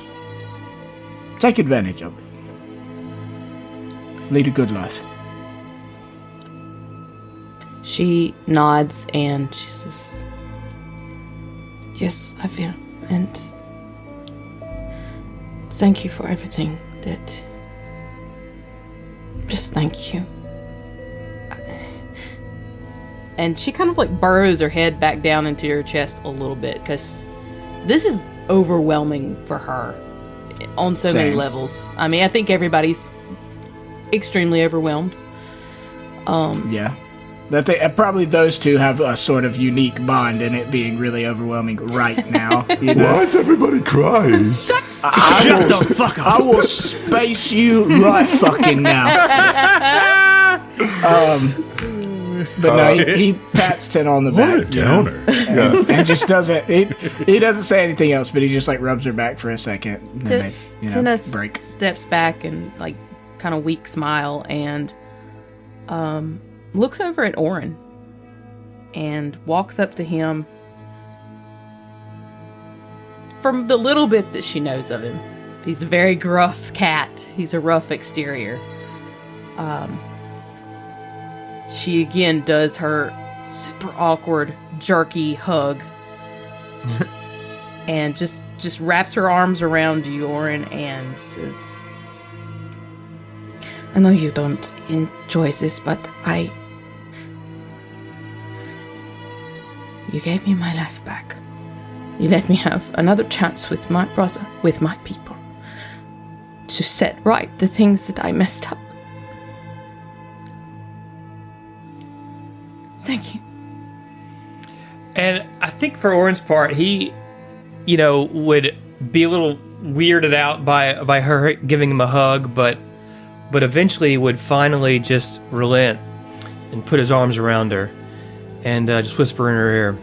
Take advantage of it. Lead a good life." She nods and she says, Yes, I will. And thank you for everything that... Just thank you. And she kind of like burrows her head back down into your chest a little bit, because this is overwhelming for her on so many Same. levels. I mean, I think everybody's extremely overwhelmed. Yeah. That they probably those two have a sort of unique bond in it being really overwhelming right now. You know? Why is everybody crying? Shut the fuck up. I will space you right fucking now. But no, he pats Tin on the back, you know, and just doesn't. He doesn't say anything else, but he just like rubs her back for a second. And then they, Tina break. steps back and like kind of weak smile and looks over at Orin and walks up to him. From the little bit that she knows of him, he's a very gruff cat. He's a rough exterior. She again does her super awkward, jerky hug. And just wraps her arms around you, Orin, and says, I know you don't enjoy this, but you gave me my life back. You let me have another chance with my brother, with my people, to set right the things that I messed up. Thank you. And I think for Orin's part, he, would be a little weirded out by her giving him a hug, but eventually would finally just relent and put his arms around her and just whisper in her ear,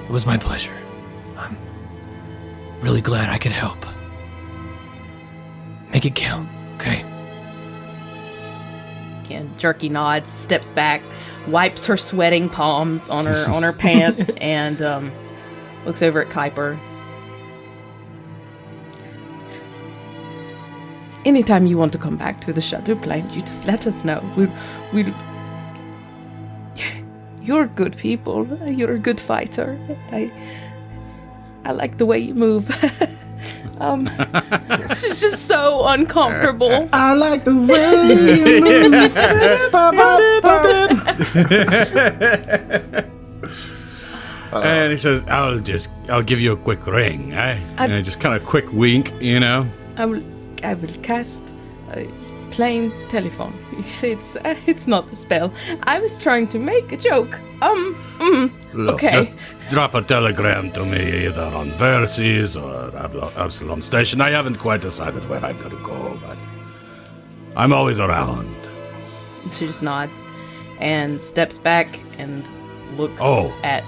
"It was my pleasure. I'm really glad I could help. Make it count, okay?" again, jerky nods, steps back, wipes her sweating palms on her pants, and looks over at Kuiper. Anytime you want to come back to the Shadow Plane, you just let us know. We'll You're good people. You're a good fighter. I like the way you move. It's just so uncomfortable. I like the way you move. And he says, I'll give you a quick ring, eh? And just kind of quick wink, I will cast a plain telephone. It's not a spell. I was trying to make a joke. Look, okay. just drop a telegram to me either on Verces or Absalom Station. I haven't quite decided where I'm going to go, but I'm always around. She just nods and steps back and looks at...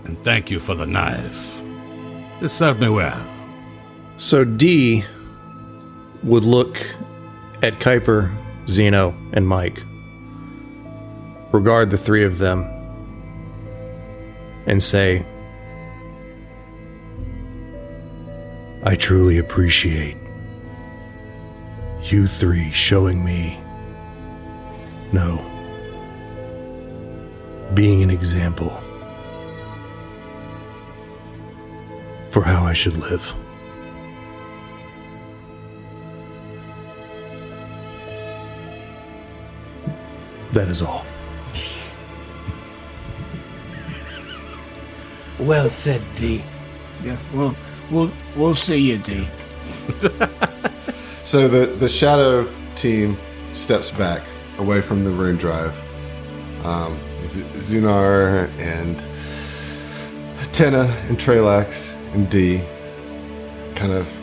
And thank you for the knife. It served me well. So D would look at Kuiper, Zeno, and Mike, regard the three of them, and say, I truly appreciate you three showing me, being an example for how I should live. That is all. Well said, D. Yeah, we'll see you, D. So the Shadow team steps back away from the rune drive. Zunar and Tenna and Trelax and D kind of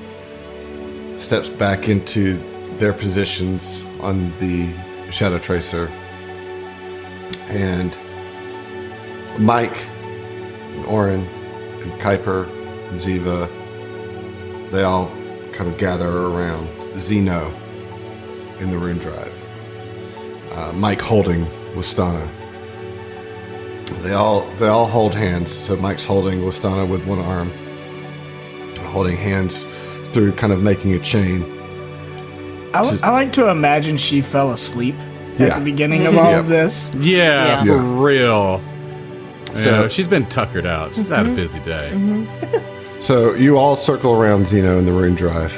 steps back into their positions on the Shadow Tracer. And Mike and Orin and Kuiper and Ziva, they all kind of gather around Zeno in the rune drive. Mike holding Wistana. They all hold hands. So Mike's holding Wistana with one arm, holding hands through kind of making a chain. I like to imagine she fell asleep at the beginning of all of this. Yeah, for real. So she's been tuckered out. She's had a busy day. So you all circle around Zeno in the rune drive,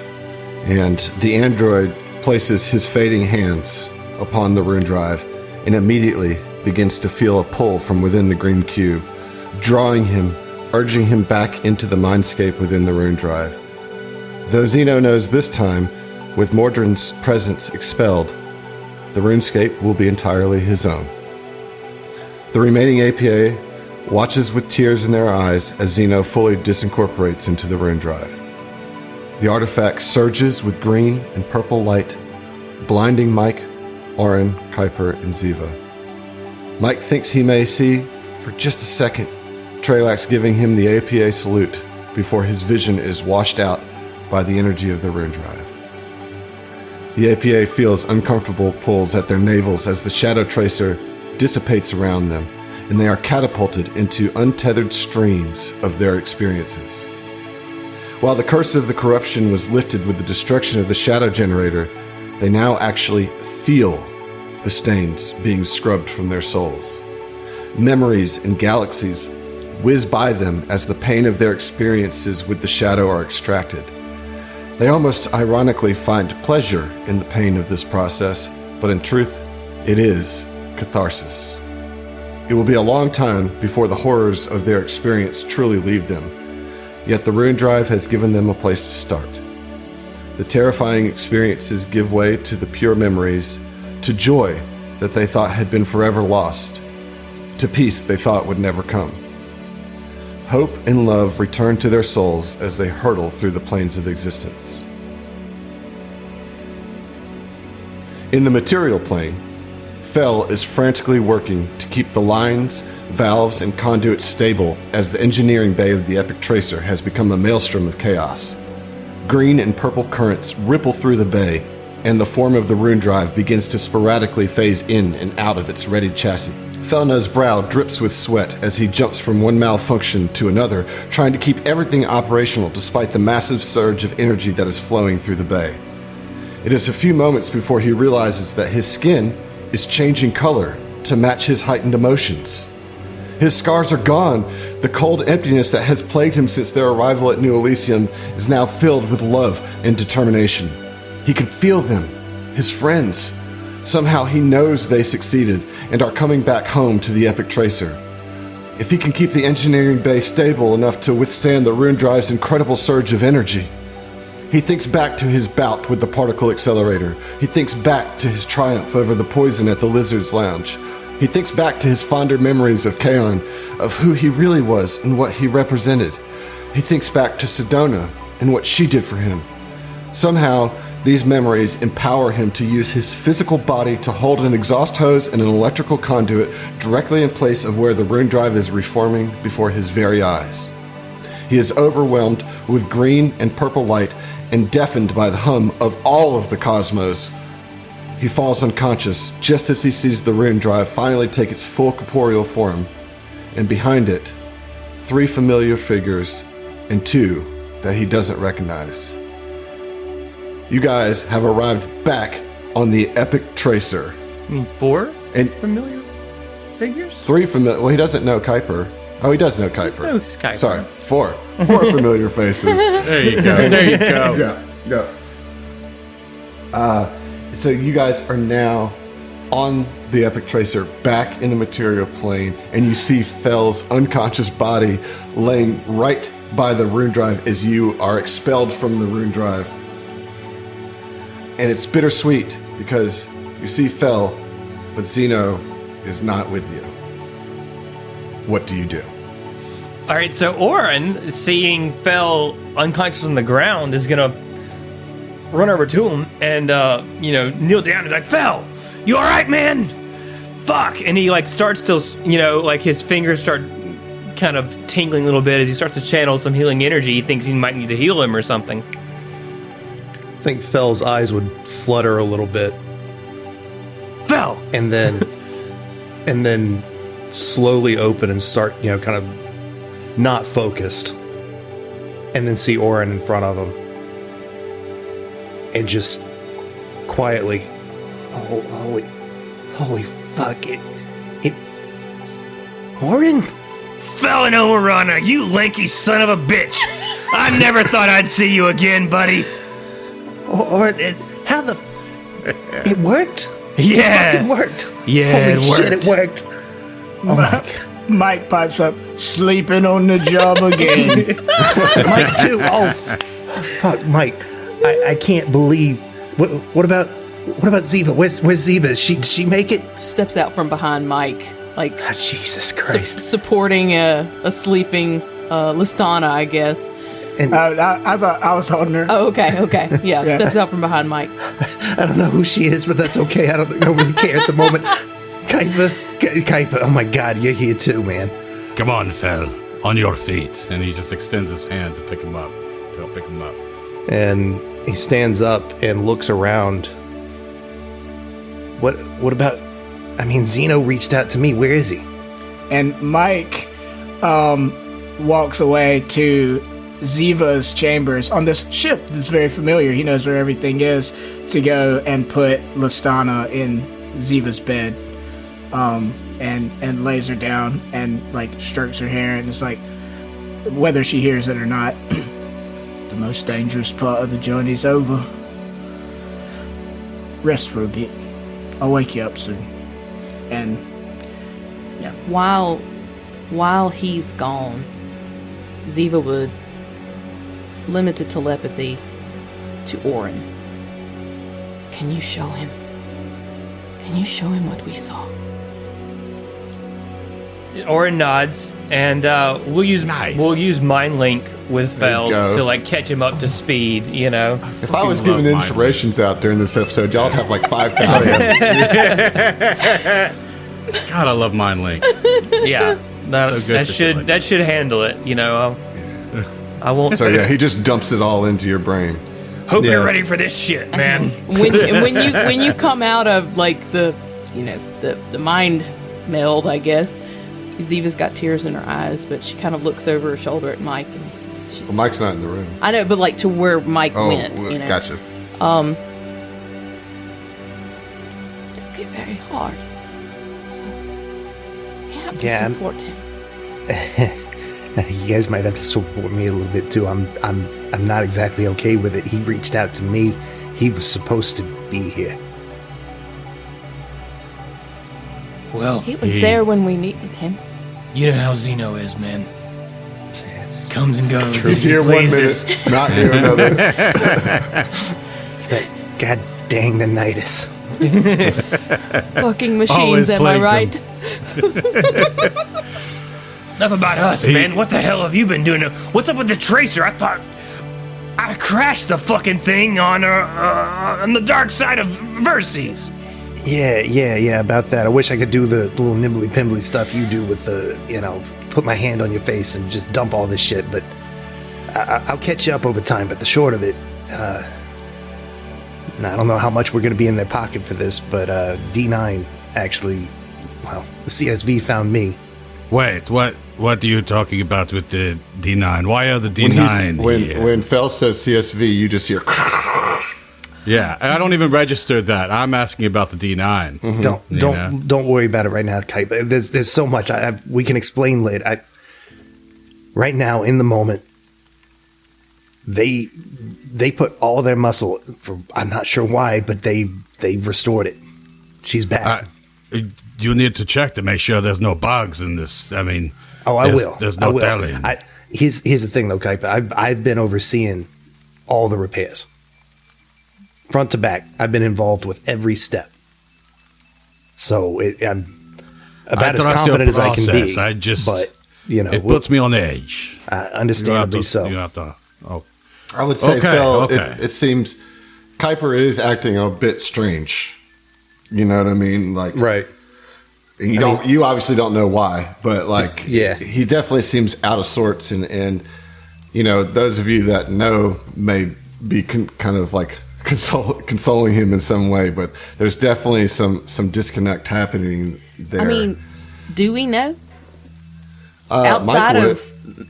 and the android places his fading hands upon the rune drive and immediately begins to feel a pull from within the green cube, drawing him, urging him back into the mindscape within the rune drive. Though Zeno knows this time, with Mordrin's presence expelled, the runescape will be entirely his own. The remaining APA watches with tears in their eyes as Zeno fully disincorporates into the rune drive. The artifact surges with green and purple light, blinding Mike, Oren, Kuiper, and Ziva. Mike thinks he may see, for just a second, Trelax giving him the APA salute before his vision is washed out by the energy of the rune drive. The APA feels uncomfortable pulls at their navels as the shadow tracer dissipates around them, and they are catapulted into untethered streams of their experiences. While the curse of the corruption was lifted with the destruction of the shadow generator, they now actually feel the stains being scrubbed from their souls. Memories and galaxies whiz by them as the pain of their experiences with the shadow are extracted. They almost ironically find pleasure in the pain of this process, but in truth, it is catharsis. It will be a long time before the horrors of their experience truly leave them, yet the rune drive has given them a place to start. The terrifying experiences give way to the pure memories, to joy that they thought had been forever lost, to peace they thought would never come. Hope and love return to their souls as they hurtle through the planes of existence. In the material plane, Fel is frantically working to keep the lines, valves, and conduits stable as the engineering bay of the Epic Tracer has become a maelstrom of chaos. Green and purple currents ripple through the bay, and the form of the rune drive begins to sporadically phase in and out of its readied chassis. Felno's brow drips with sweat as he jumps from one malfunction to another, trying to keep everything operational despite the massive surge of energy that is flowing through the bay. It is a few moments before he realizes that his skin is changing color to match his heightened emotions. His scars are gone. The cold emptiness that has plagued him since their arrival at New Elysium is now filled with love and determination. He can feel them, his friends. Somehow he knows they succeeded and are coming back home to the Epic Tracer. If he can keep the engineering bay stable enough to withstand the rune drive's incredible surge of energy. He thinks back to his bout with the particle accelerator. He thinks back to his triumph over the poison at the Lizard's Lounge. He thinks back to his fonder memories of Kaon, of who he really was and what he represented. He thinks back to Sedona and what she did for him. Somehow, these memories empower him to use his physical body to hold an exhaust hose and an electrical conduit directly in place of where the rune drive is reforming before his very eyes. He is overwhelmed with green and purple light and deafened by the hum of all of the cosmos. He falls unconscious just as he sees the rune drive finally take its full corporeal form, and behind it, 3 familiar figures and 2 that he doesn't recognize. You guys have arrived back on the Epic Tracer. I mean, 4 And familiar figures? 3 familiar... Well, he doesn't know Kuiper. Oh, he does know Kuiper. knows Kuiper. Sorry, 4 familiar faces. There you go. There you go. Yeah. So you guys are now on the Epic Tracer, back in the material plane, and you see Fel's unconscious body laying right by the rune drive as you are expelled from the rune drive. And it's bittersweet because you see Fel, but Zeno is not with you. What do you do? All right, so Oren, seeing Fel unconscious on the ground, is gonna run over to him and kneel down and be like, "Fel, you all right, man? Fuck!" And he starts to, his fingers start kind of tingling a little bit as he starts to channel some healing energy. He thinks he might need to heal him or something. I think Fel's eyes would flutter a little bit, Fel, and then slowly open and start, kind of not focused, and then see Oren in front of him, and just quietly, holy fuck it, Oren, Felon Overrunner, you lanky son of a bitch. I never thought I'd see you again, buddy. How the... It worked? Yeah. It worked. Yeah, Holy shit, it worked. Oh my God. Mike pipes up, sleeping on the job again. Mike too. Oh, fuck, Mike. I can't believe. What about Ziva? Where's Ziva? Did she make it? Steps out from behind Mike, like Oh, Jesus Christ. supporting a sleeping Listana, I guess. And I thought I was holding her. Oh, okay. Yeah, Yeah. steps out from behind Mike's. I don't know who she is, but that's okay. I don't really care at the moment. Kaipa, oh my God, you're here too, man. Come on, Fel, on your feet. And he just extends his hand to pick him up. And he stands up and looks around. What about... I mean, Zeno reached out to me. Where is he? And Mike walks away to Ziva's chambers on this ship that's very familiar. He knows where everything is, to go and put Listana in Ziva's bed. And lays her down and like strokes her hair, and it's like, whether she hears it or not, the most dangerous part of the journey's over. Rest for a bit. I'll wake you up soon. And yeah. While he's gone, Ziva would limited telepathy to Orin. Can you show him? Can you show him what we saw? Orin nods, and we'll use Mind Link with Fel go. to like catch him up to speed. You know, If I was giving inspirations out during this episode, y'all would have like 5,000. God, I love Mind Link. yeah, So good for shit like that should handle it. You know, I won't. So yeah, he just dumps it all into your brain. Hope you're ready for this shit, man. when you come out of like the mind meld, I guess, Ziva's got tears in her eyes, but she kind of looks over her shoulder at Mike, and she's Well, Mike's not in the room. I know, but like to where Mike went. Well, You know? Gotcha. Took it very hard. So we have to Yeah, support him. You guys might have to support me a little bit too. I'm not exactly okay with it. He reached out to me. He was supposed to be here. Well, He was there when we needed him. you know how Zeno is, man. It's Comes and goes. He's here one minute, not here another. it's that god dang nanitis. Fucking machines, Always am I plagued right? Enough about us, man. What the hell have you been doing? What's up with the tracer? I thought I crashed the fucking thing on the dark side of Verces. Yeah, about that. I wish I could do the little nimbly-pimbly stuff you do with the, put my hand on your face and just dump all this shit, but I'll catch you up over time. But the short of it, I don't know how much we're going to be in their pocket for this, but D9 actually, the CSV found me. Wait, what are you talking about with the D9? Why are the D9 here? When Fel says CSV, you just hear. Yeah, I don't even register that. I'm asking about the D9. Mm-hmm. Don't worry about it right now, Kite. There's so much we can explain later. Right now, in the moment, they put all their muscle for, I'm not sure why, but they've restored it. She's back. You need to check to make sure there's no bugs in this. I mean, I will. There's no telling. Here's the thing, though, Kite. I've been overseeing all the repairs. Front to back, I've been involved with every step. So I'm about as confident as I can be. But it puts me on edge. Understandably so. You have to. Oh. I would say, Okay, Fel, okay. it seems Kuiper is acting a bit strange. You know what I mean? Like, Right. You obviously don't know why, but like, Yeah. he definitely seems out of sorts, and those of you that know may be kind of like consoling him in some way, but there's definitely some disconnect happening there. I mean, do we know? Mike Outside would. of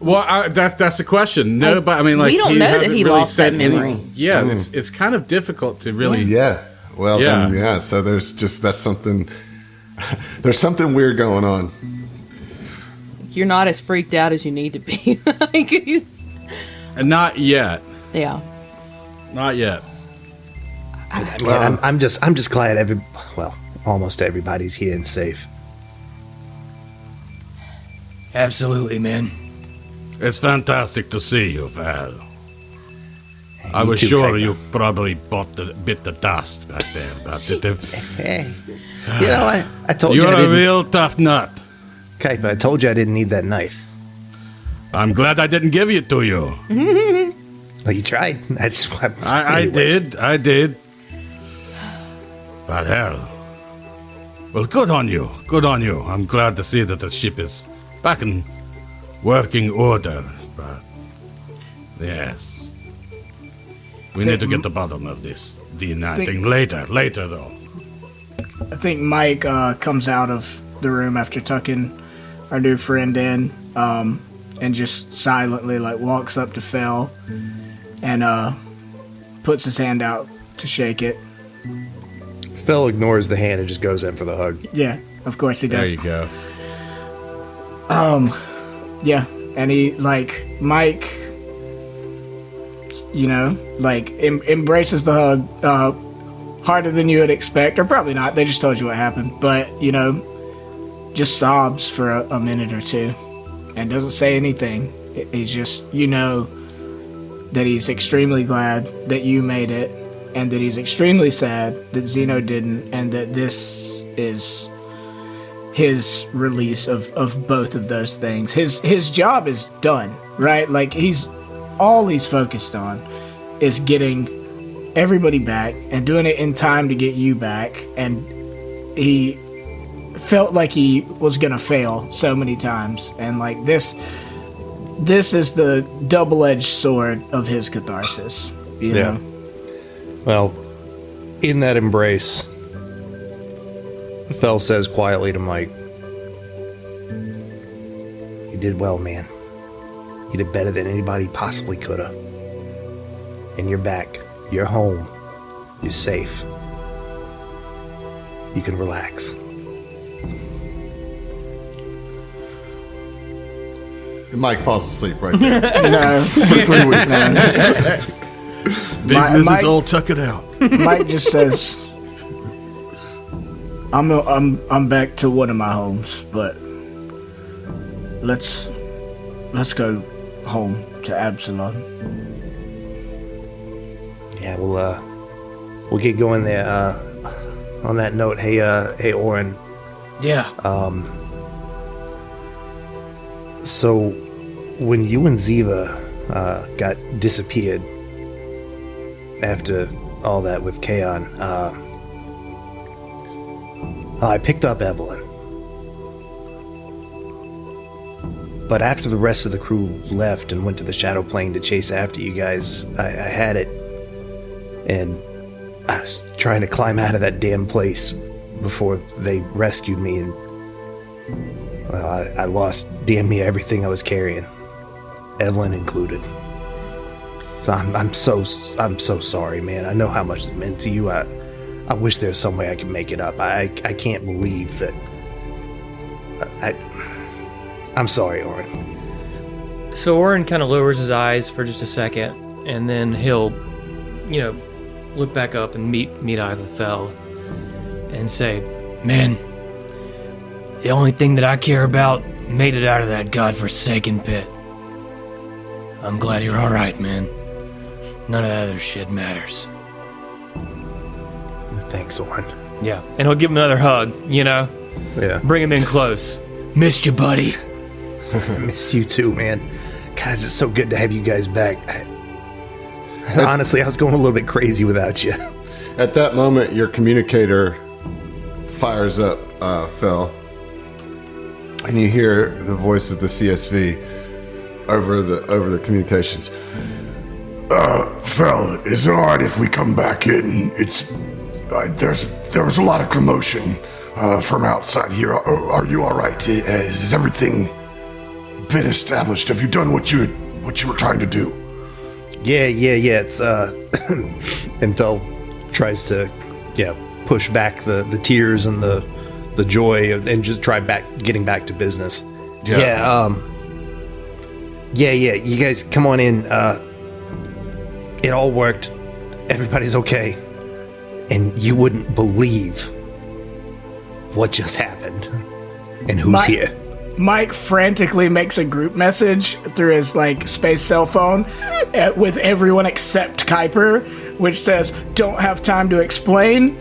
Well, that's the question. No, but I mean, like, we don't he know that hasn't he really lost said that memory. any- Yeah, it's kind of difficult to really. Yeah. Well, Yeah. then, yeah. So there's something. There's something weird going on. you're not as freaked out as you need to be. Like, And not yet. yeah. Not yet. I'm just glad almost everybody's here and safe. Absolutely, man. It's fantastic to see you, Val. I You was too, sure Kuiper. you probably bit the dust back there, but Hey, you know, I told you you're I a didn't. real tough nut. Kuiper, I told you I didn't need that knife. I'm glad I didn't give it to you. Well, you tried. I did. But hell. Well, good on you. I'm glad to see that the ship is back in working order. But, yes. We need to get to the bottom of this DNA thing later, though. I think Mike comes out of the room after tucking our new friend in, and just silently walks up to Fel and puts his hand out to shake it. Phil ignores the hand and just goes in for the hug. Yeah, of course he There does. you go. Yeah, and Mike, embraces the hug harder than you would expect, or probably not. They just told you what happened, but just sobs for a minute or two, and doesn't say anything. He's just, that he's extremely glad that you made it, and that he's extremely sad that Zeno didn't, and that this is his release of both of those things. His job is done, right? He's focused on is getting everybody back and doing it in time to get you back, and he felt like he was gonna fail so many times, and this is the double-edged sword of his catharsis, you know? Well, in that embrace, Fel says quietly to Mike, "You did well, man. You did better than anybody possibly could have. And you're back. You're home. You're safe. You can relax." Mike falls asleep right there No, for 3 weeks. Business Mike- is all tuck it out. Mike just says, I'm back to one of my homes, but let's go home to Absalom." Yeah, we'll get going there. On that note, hey, Oren. Yeah. So, when you and Ziva got disappeared after all that with Kaon, I picked up Evelyn. But after the rest of the crew left and went to the Shadow Plane to chase after you guys, I had it. And I was trying to climb out of that damn place before they rescued me, and well, I lost damn near everything I was carrying, Evelyn included. So I'm so sorry, man. I know how much it meant to you. I wish there was some way I could make it up. I can't believe that. I'm sorry, Oren. So Oren kind of lowers his eyes for just a second, and then he'll, look back up and meet eyes with Fel, and say, "Man, the only thing that I care about made it out of that godforsaken pit. I'm glad you're all right, man. None of that other shit matters." Thanks, Oren. Yeah, and he'll give him another hug. Yeah. Bring him in close. Missed you, buddy. I miss you too, man. Guys, it's so good to have you guys back. Honestly, I was going a little bit crazy without you. At that moment, your communicator fires up, Fel, and you hear the voice of the CSV over the communications. Fel, is it alright if we come back in? There was a lot of commotion from outside here. Are you alright? Has everything been established? Have you done what you were trying to do? Yeah. It's and Fel tries to, push back the tears and the joy and just try getting back to business. Yeah, you guys come on in. It all worked. Everybody's okay. And you wouldn't believe what just happened and who's here. Mike frantically makes a group message through his space cell phone with everyone except Kuiper, which says, "Don't have time to explain.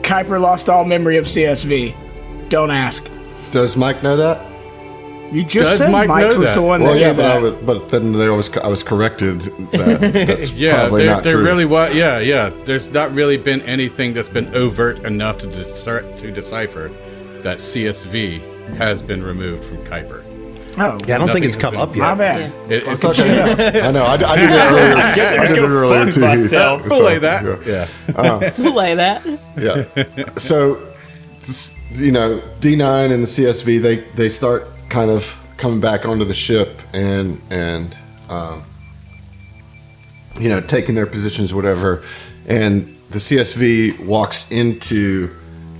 Kuiper lost all memory of CSV. Don't ask." Does Mike know that? You just Does said Mike Mike know was that? the one Well, that yeah, did that. but then I was corrected that that's probably not there true. really was. Yeah. There's not really been anything that's been overt enough to decipher that CSV has been removed from Kuiper. Oh, Yeah, I don't think it's Nothing's come been- up my yet. bad. It's okay. I know. I did it earlier. I did it earlier too. myself. So, Relay that. Yeah. Relay that. Yeah. So, D9 and the CSV, they start kind of coming back onto the ship and taking their positions, whatever. And the CSV walks into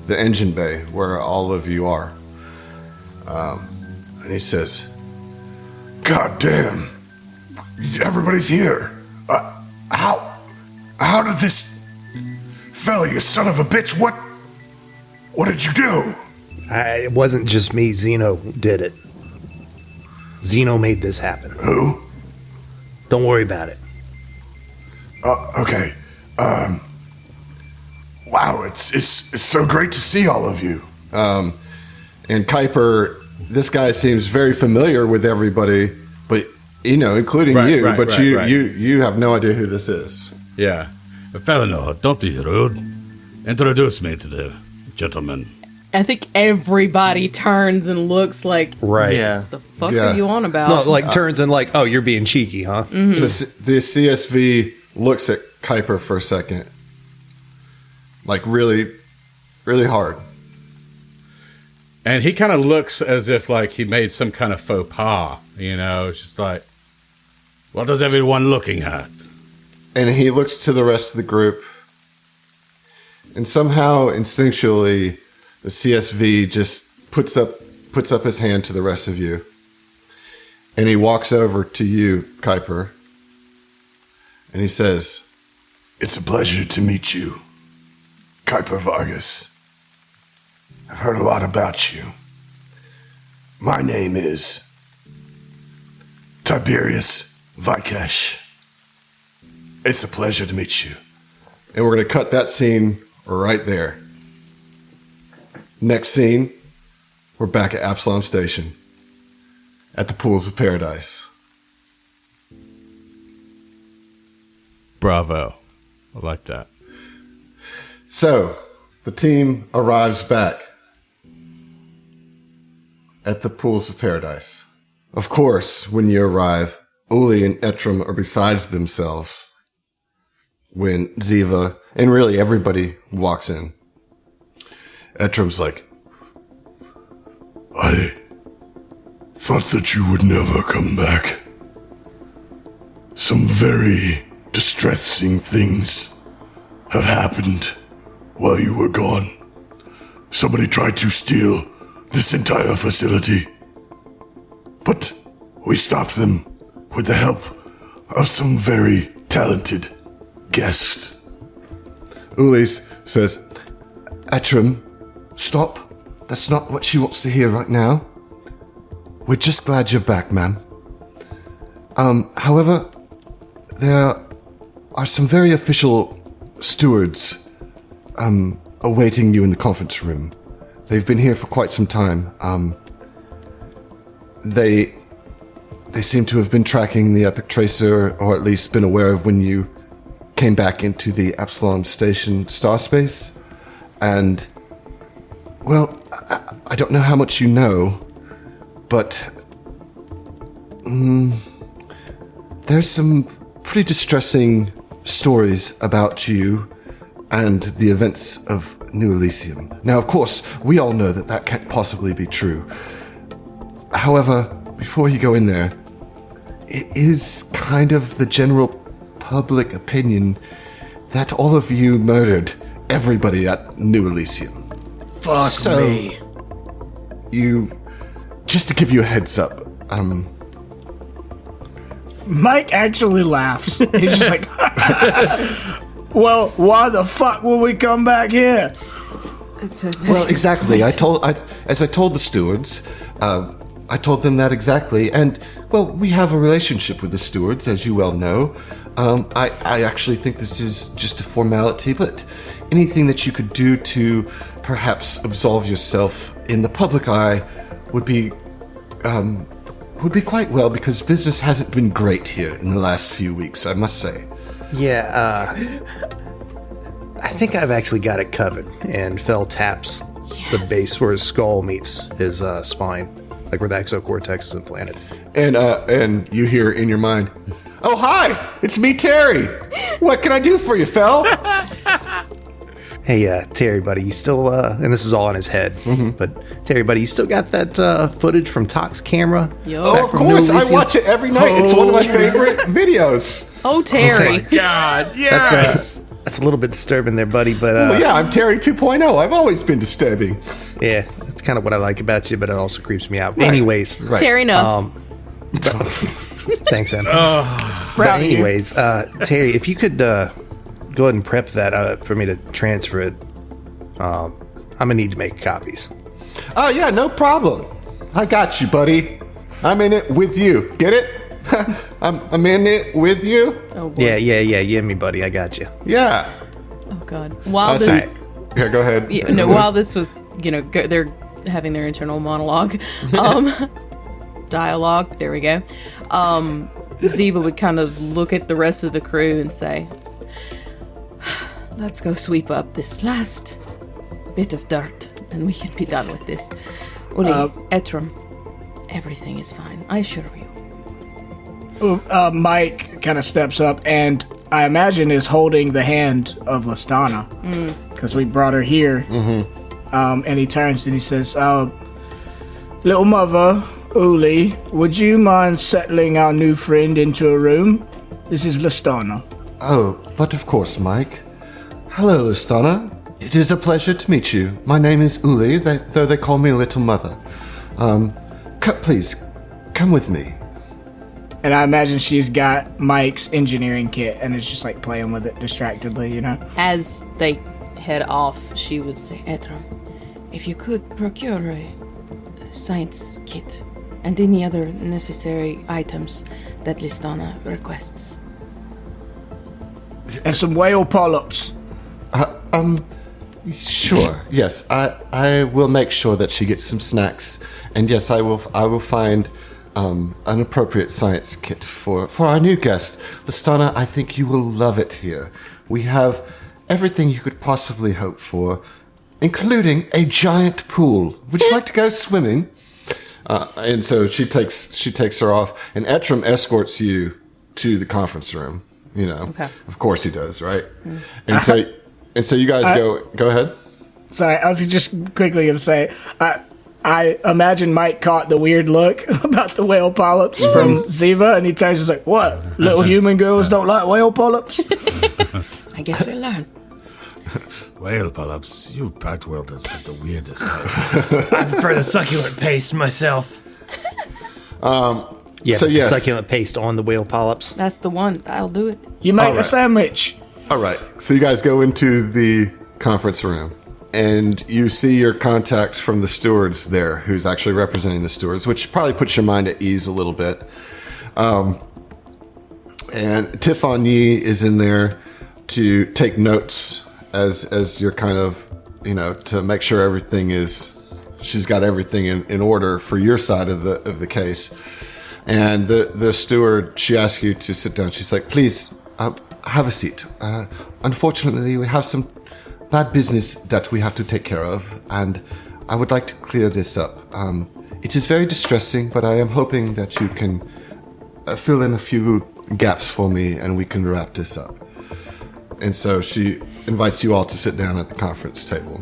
the engine bay where all of you are. And he says, God damn. Everybody's here. How did this fella, you son of a bitch, what did you do? It wasn't just me. Zeno did it. Zeno made this happen. Who? Don't worry about it. Okay. Wow, it's so great to see all of you. and Kuiper, this guy seems very familiar with everybody, but including you. But you have no idea who this is. Yeah. Fellow, don't be rude. Introduce me to the gentleman. I think everybody turns and looks like, Right. Yeah. the fuck Yeah. are you on about? No, turns and oh, you're being cheeky, huh? The CSV looks at Kuiper for a second, really, really hard. And he kind of looks as if he made some kind of faux pas. It's just What is everyone looking at? And he looks to the rest of the group, and somehow instinctually, the CSV just puts up his hand to the rest of you, and he walks over to you, Kuiper, and he says, It's a pleasure to meet you, Kuiper Vargas. I've heard a lot about you. My name is Tiberius Vikesh. It's a pleasure to meet you. and we're going to cut that scene right there. Next scene, we're back at Absalom Station, at the Pools of Paradise. bravo. I like that. So, the team arrives back at the Pools of Paradise. Of course, when you arrive, Uli and Etram are beside themselves when Ziva, and really everybody, walks in. Etram's like, I thought that you would never come back. Some very distressing things have happened while you were gone. Somebody tried to steal this entire facility, but we stopped them with the help of some very talented guests. Ulis says, Etram, stop. That's not what she wants to hear right now. We're just glad you're back, ma'am. However, there are some very official stewards awaiting you in the conference room. They've been here for quite some time. They seem to have been tracking the Epic Tracer, or at least been aware of when you came back into the Absalom Station star space. And, well, I don't know how much you know, but there's some pretty distressing stories about you and the events of New Elysium. Now, of course, we all know that that can't possibly be true. However, before you go in there, it is kind of the general public opinion that all of you murdered everybody at New Elysium. Fuck So, me. You just to give you a heads up, Mike actually laughs. He's just like, well, why the fuck will we come back here? well, exactly. As I told the stewards, I told them that exactly. And, well, we have a relationship with the stewards, as you well know. I actually think this is just a formality, but anything that you could do to perhaps absolve yourself in the public eye would be quite well, because business hasn't been great here in the last few weeks, I must say. Yeah, I think I've actually got it covered. And Fel taps the base where his skull meets his spine, like where the exocortex is implanted. And you hear in your mind, "Oh, hi, it's me, Terry. What can I do for you, Fel?" Hey, Terry, buddy, you still, and this is all in his head, but Terry, buddy, you still got that footage from Talk's camera? Oh, of course, I watch it every night. It's one of my favorite videos. Oh, Terry. God, yes. That's a little bit disturbing there, buddy, but... well, yeah, I'm Terry 2.0. I've always been disturbing. Yeah, that's kind of what I like about you, but it also creeps me out. Right. Anyways. Right. Terry enough. Thanks, Em. But anyways, Terry, if you could go ahead and prep that for me to transfer it, I'm going to need to make copies. Oh, yeah, no problem. I got you, buddy. I'm in it with you. Get it? I'm in it with you. Oh, boy. Yeah, me, buddy. I got you. Yeah. Oh, God. While this... Yeah, go ahead. Yeah, no, while this was, they're having their internal monologue, dialogue, there we go. Ziva would kind of look at the rest of the crew and say, "Let's go sweep up this last bit of dirt, and we can be done with this. Uli, Etram, everything is fine, I assure you." Mike kind of steps up and I imagine is holding the hand of Listana because we brought her here. And he turns and he says, "Little mother, Uli, would you mind settling our new friend into a room? This is Listana." Oh, but of course, Mike. Hello, Listana. It is a pleasure to meet you. My name is Uli, though they call me Little Mother. Please, come with me. And I imagine she's got Mike's engineering kit and is just like playing with it distractedly, As they head off, she would say, "Etram, if you could procure a science kit and any other necessary items that Listana requests." And some whale polyps. Sure. Yes, I will make sure that she gets some snacks, and yes, I will find an appropriate science kit for our new guest, Listana. I think you will love it here. We have everything you could possibly hope for, including a giant pool. Would you like to go swimming? And so she takes her off, and Etram escorts you to the conference room. Okay. Of course he does, right? And so you guys go ahead. Sorry, I was just quickly going to say, I imagine Mike caught the weird look about the whale polyps from Ziva, and he turns and is like, "What? Little human girls don't like whale polyps?" I guess we'll learn. Whale polyps, you part worlders have the weirdest types. I prefer the succulent paste myself. Yeah, so yes. Succulent paste on the whale polyps. That's the one. I'll do it. You make All a right. sandwich. All right. So you guys go into the conference room, and you see your contact from the stewards there, who's actually representing the stewards, which probably puts your mind at ease a little bit. And Tiffany is in there to take notes as you're kind of, to make sure she's got everything in order for your side of the case. And the steward, she asks you to sit down. She's like, "Please, have a seat. Unfortunately, we have some bad business that we have to take care of, and I would like to clear this up. It is very distressing, but I am hoping that you can fill in a few gaps for me, and we can wrap this up." And so she invites you all to sit down at the conference table.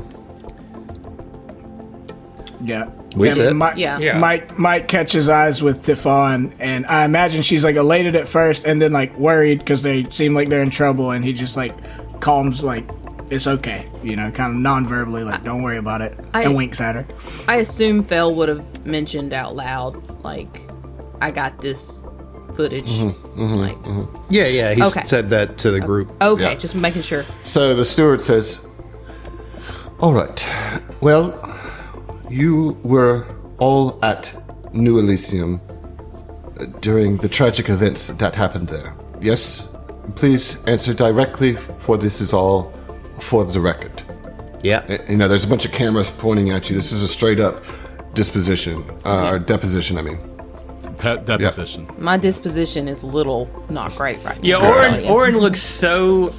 Yeah. We And sit? Yeah. Mike catches eyes with Tiffany, and I imagine she's like elated at first and then like worried because they seem like they're in trouble, and he just like calms like it's okay. You know, kind of non-verbally, like, don't worry about it, I- and winks at her. I assume Fel would have mentioned out loud, like, I got this footage. Like, Yeah, he Okay. said that to the group. okay, Yeah. just making sure. So the steward says, "All right. Well, you were all at New Elysium during the tragic events that happened there. Yes? Please answer directly, for this is all for the record." Yeah. You know, there's a bunch of cameras pointing at you. This is a straight up disposition, or deposition, I mean. Deposition. My disposition is a little not great right now. Yeah, I'll tell you. Oren looks so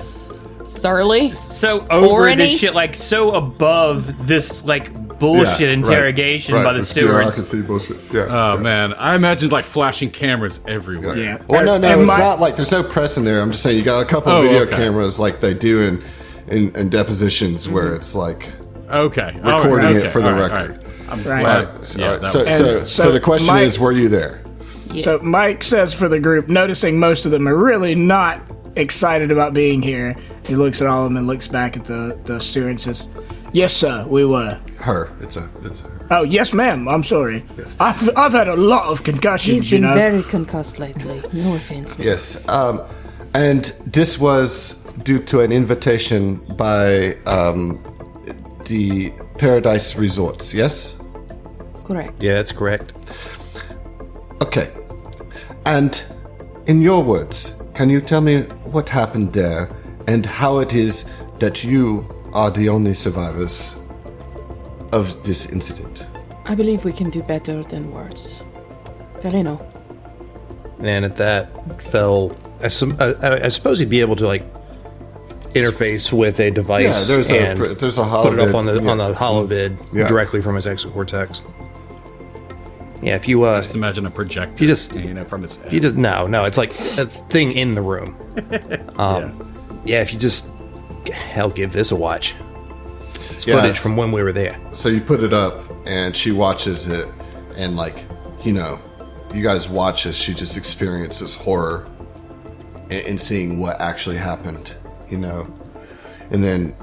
Surly. over Orny? this shit, like so above this like bullshit interrogation by the This stewards. bureaucracy bullshit. Yeah. Oh man, I imagined like flashing cameras everywhere. Yeah. Well, no, And it's my- not like there's no press in there. I'm just saying you got a couple Oh, video okay. cameras like they do in depositions where it's like Okay. recording it for the all right, record. all right. I'm Right. glad. Right. Yeah, All right. that So, was- so, so so the question Mike- is, were you there? So Mike says for the group, noticing most of them are really not excited about being here. He looks at all of them and looks back at the steward and says, "Yes, sir, we were." Her. It's a her. Oh, yes, ma'am. I'm sorry. I've had a lot of concussions, He's you been know. very concussed lately. No offense, man. Yes. And this was due to an invitation by the Paradise Resorts. Yes. Correct. Yeah, that's correct. Okay. And in your words, can you tell me what happened there and how it is that you are the only survivors of this incident? I believe we can do better than words. Felino. And at that, Fel, I suppose he'd be able to like interface with a device Yeah, there's a put it up on the holovid, on the holovid Yeah. directly from his exocortex. Yeah, if you Just imagine a projector. you just- from his head. if you just no, it's like a thing in the room. Yeah, if you just hell give this a watch. It's footage Yes. from when we were there. So you put it up, and she watches it, and you guys watch as she just experiences horror in seeing what actually happened, and then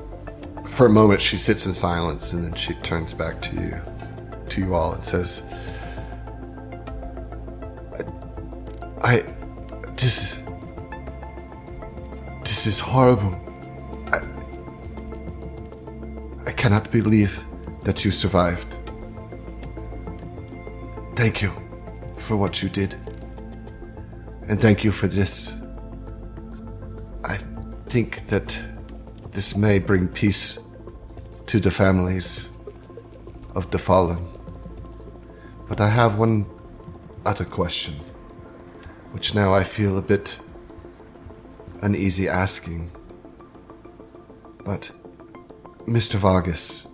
for a moment she sits in silence, and then she turns back to you all, and says, This is horrible. I cannot believe that you survived. Thank you for what you did. And thank you for this. I think that this may bring peace to the families of the fallen. But I have one other question, which now I feel a bit uneasy asking. But, Mr. Vargas,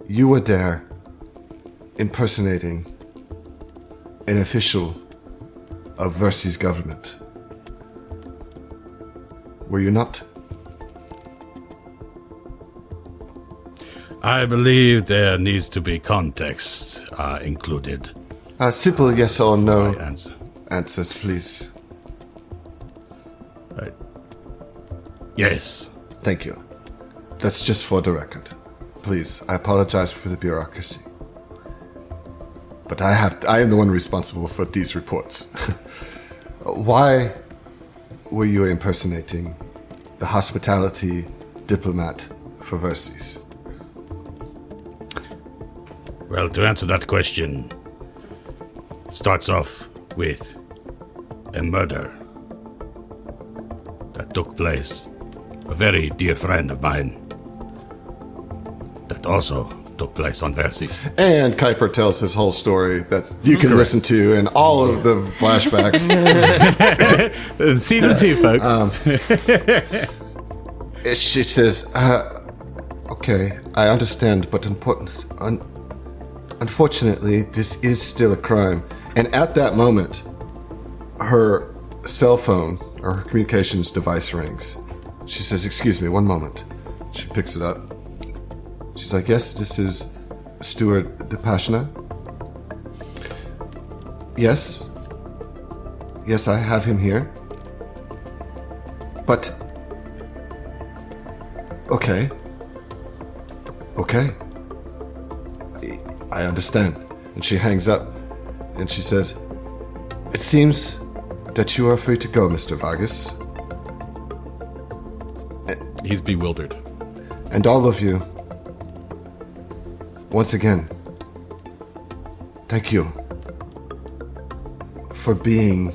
you were there impersonating an official of Versi's government. Were you not? I believe there needs to be context included. Simple yes or no My answer. answers, please. Yes. Thank you. That's just for the record. Please, I apologize for the bureaucracy. But I am the one responsible for these reports. Why were you impersonating the hospitality diplomat for Verses? Well, to answer that question, starts off with a murder that took place. A very dear friend of mine that also took place on Verses. And Kuiper tells his whole story that you can listen to in all of the flashbacks. Season 2, folks. She says, okay, I understand, but unfortunately, this is still a crime. And at that moment, her cell phone or her communications device rings. She says, excuse me, one moment. She picks it up. She's like, yes, this is Stuart DePashna. Yes. Yes, I have him here. But Okay. I understand. And she hangs up and she says, "It seems that you are free to go, Mr. Vargas. He's bewildered. And all of you, once again, thank you for being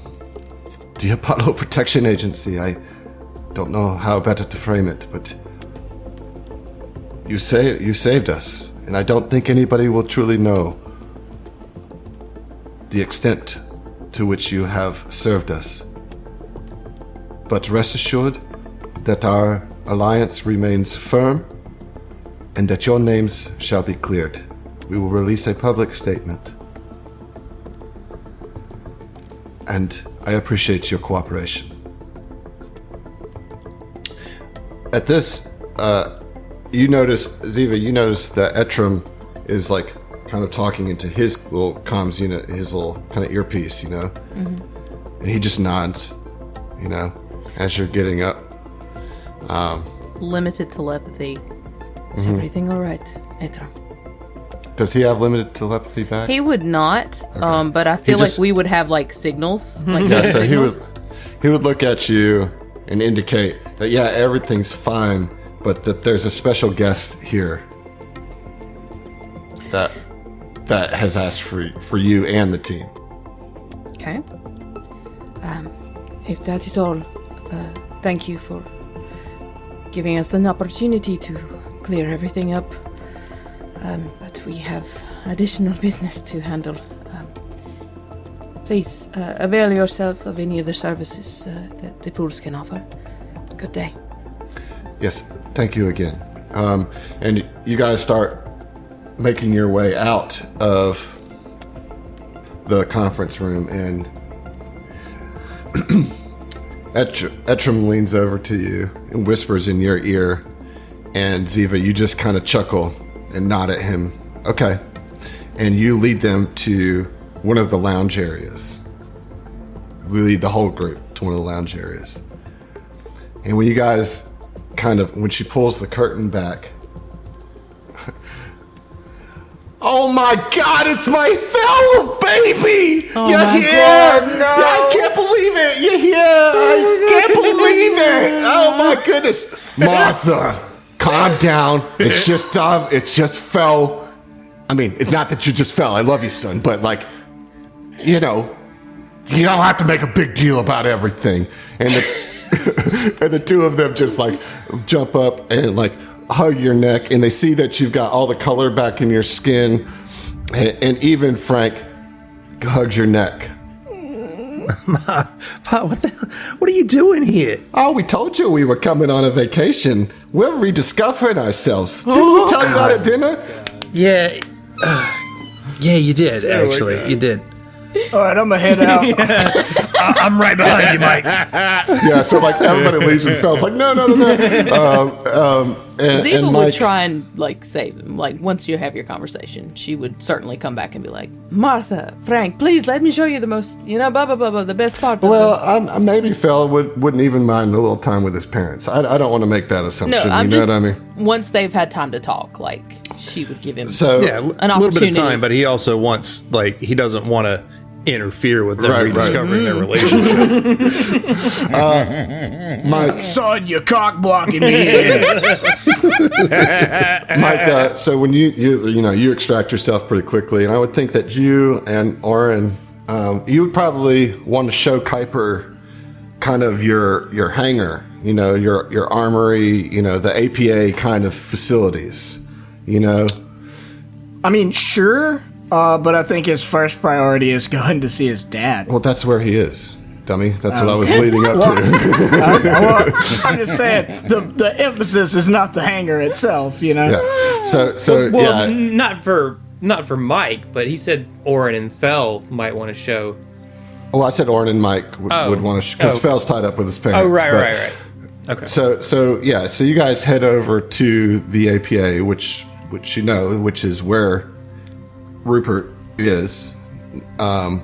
the Apollo Protection Agency. I don't know how better to frame it, but you saved us, and I don't think anybody will truly know the extent to which you have served us. But rest assured that our alliance remains firm and that your names shall be cleared. We will release a public statement. And I appreciate your cooperation." At this, you notice, Ziva, that Etram is like kind of talking into his little comms unit, his little kind of earpiece, And he just nods, as you're getting up. Limited telepathy. Is everything all right, Etram? Does he have limited telepathy back? He would not, but I feel like we would have like signals. Like Yeah, so signals. he would look at you and indicate that everything's fine, but that there's a special guest here that has asked for you and the team. Okay. If that is all, thank you for giving us an opportunity to clear everything up. But we have additional business to handle. Please avail yourself of any of the services that the pools can offer. Good day. Yes, thank you again. And you guys start making your way out of the conference room, and Etram leans over to you and whispers in your ear, and Ziva, you just kind of chuckle and nod at him. Okay. And you lead them to one of the lounge areas. We lead the whole group to one of the lounge areas. And when you guys when she pulls the curtain back, oh my God, it's my fellow baby! Oh You're my here! God, no. I can't believe it! You're here! I can't believe it! Oh my goodness! Martha, calm down. It's just fell. I mean, it's not that you just fell. I love you, son, but you don't have to make a big deal about everything. And the two of them just jump up and hug your neck, and they see that you've got all the color back in your skin, and even Frank hugs your neck. Pa, what are you doing here? Oh, we told you we were coming on a vacation. We're rediscovering ourselves. Didn't we tell you that at dinner? Yeah. Yeah, you did, actually. You did. All right, I'm gonna head out. I'm right behind you, Mike. Yeah, so everybody leaves and Phil's like, no. Ziva And would Mike, try and save him. Once you have your conversation, she would certainly come back and be like, "Martha, Frank, please let me show you the most, blah blah blah blah, the best part." well, maybe Phil wouldn't even mind a little time with his parents. I don't want to make that assumption. No, I'm you know just, what I mean? Once they've had time to talk, she would give him. So Yeah, an a little opportunity. bit of time, but he also wants, he doesn't want to interfere with them Right. rediscovering their relationship. Mike, Son, you're cock blocking me here. Mike. So when you extract yourself pretty quickly, and I would think that you and Oren, you would probably want to show Kuiper kind of your hangar, your armory, the APA kind of facilities, I mean, sure, but I think his first priority is going to see his dad. Well, that's where he is, dummy. That's what I was leading up to. I'm just saying, the emphasis is not the hangar itself, Yeah. So Well, yeah. not for Mike, but he said Oren and Fell might want to show. Well, I said Oren and Mike would want to, because Fell's tied up with his parents. Oh, right. Okay. So you guys head over to the APA, which is where Rupert is, and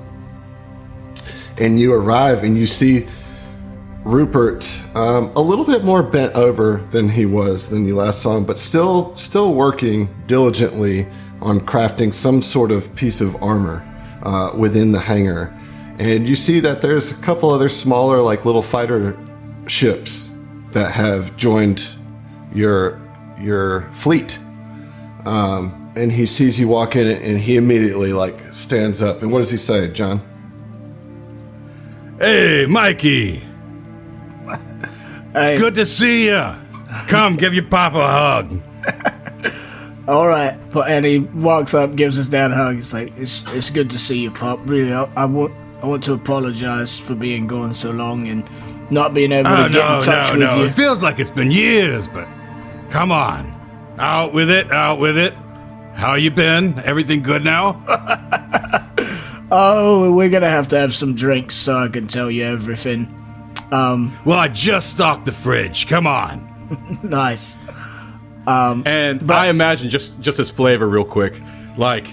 you arrive and you see Rupert a little bit more bent over than he was than you last saw him, but still working diligently on crafting some sort of piece of armor within the hangar. And you see that there's a couple other smaller, like little fighter ships that have joined your fleet. And he sees you walk in, and he immediately like stands up. And what does he say, John? Hey, Mikey. Hey. Good to see you. Come, give your papa a hug. All right, and he walks up, gives his dad a hug. He's like, "It's good to see you, Pop. Really, I want to apologize for being gone so long and not being able to get in touch with you." It feels like it's been years, but come on, out with it. How you been? Everything good now? Oh, we're gonna have to have some drinks so I can tell you everything. Well, I just stocked the fridge. Come on. Nice. And I imagine just his flavor real quick. Like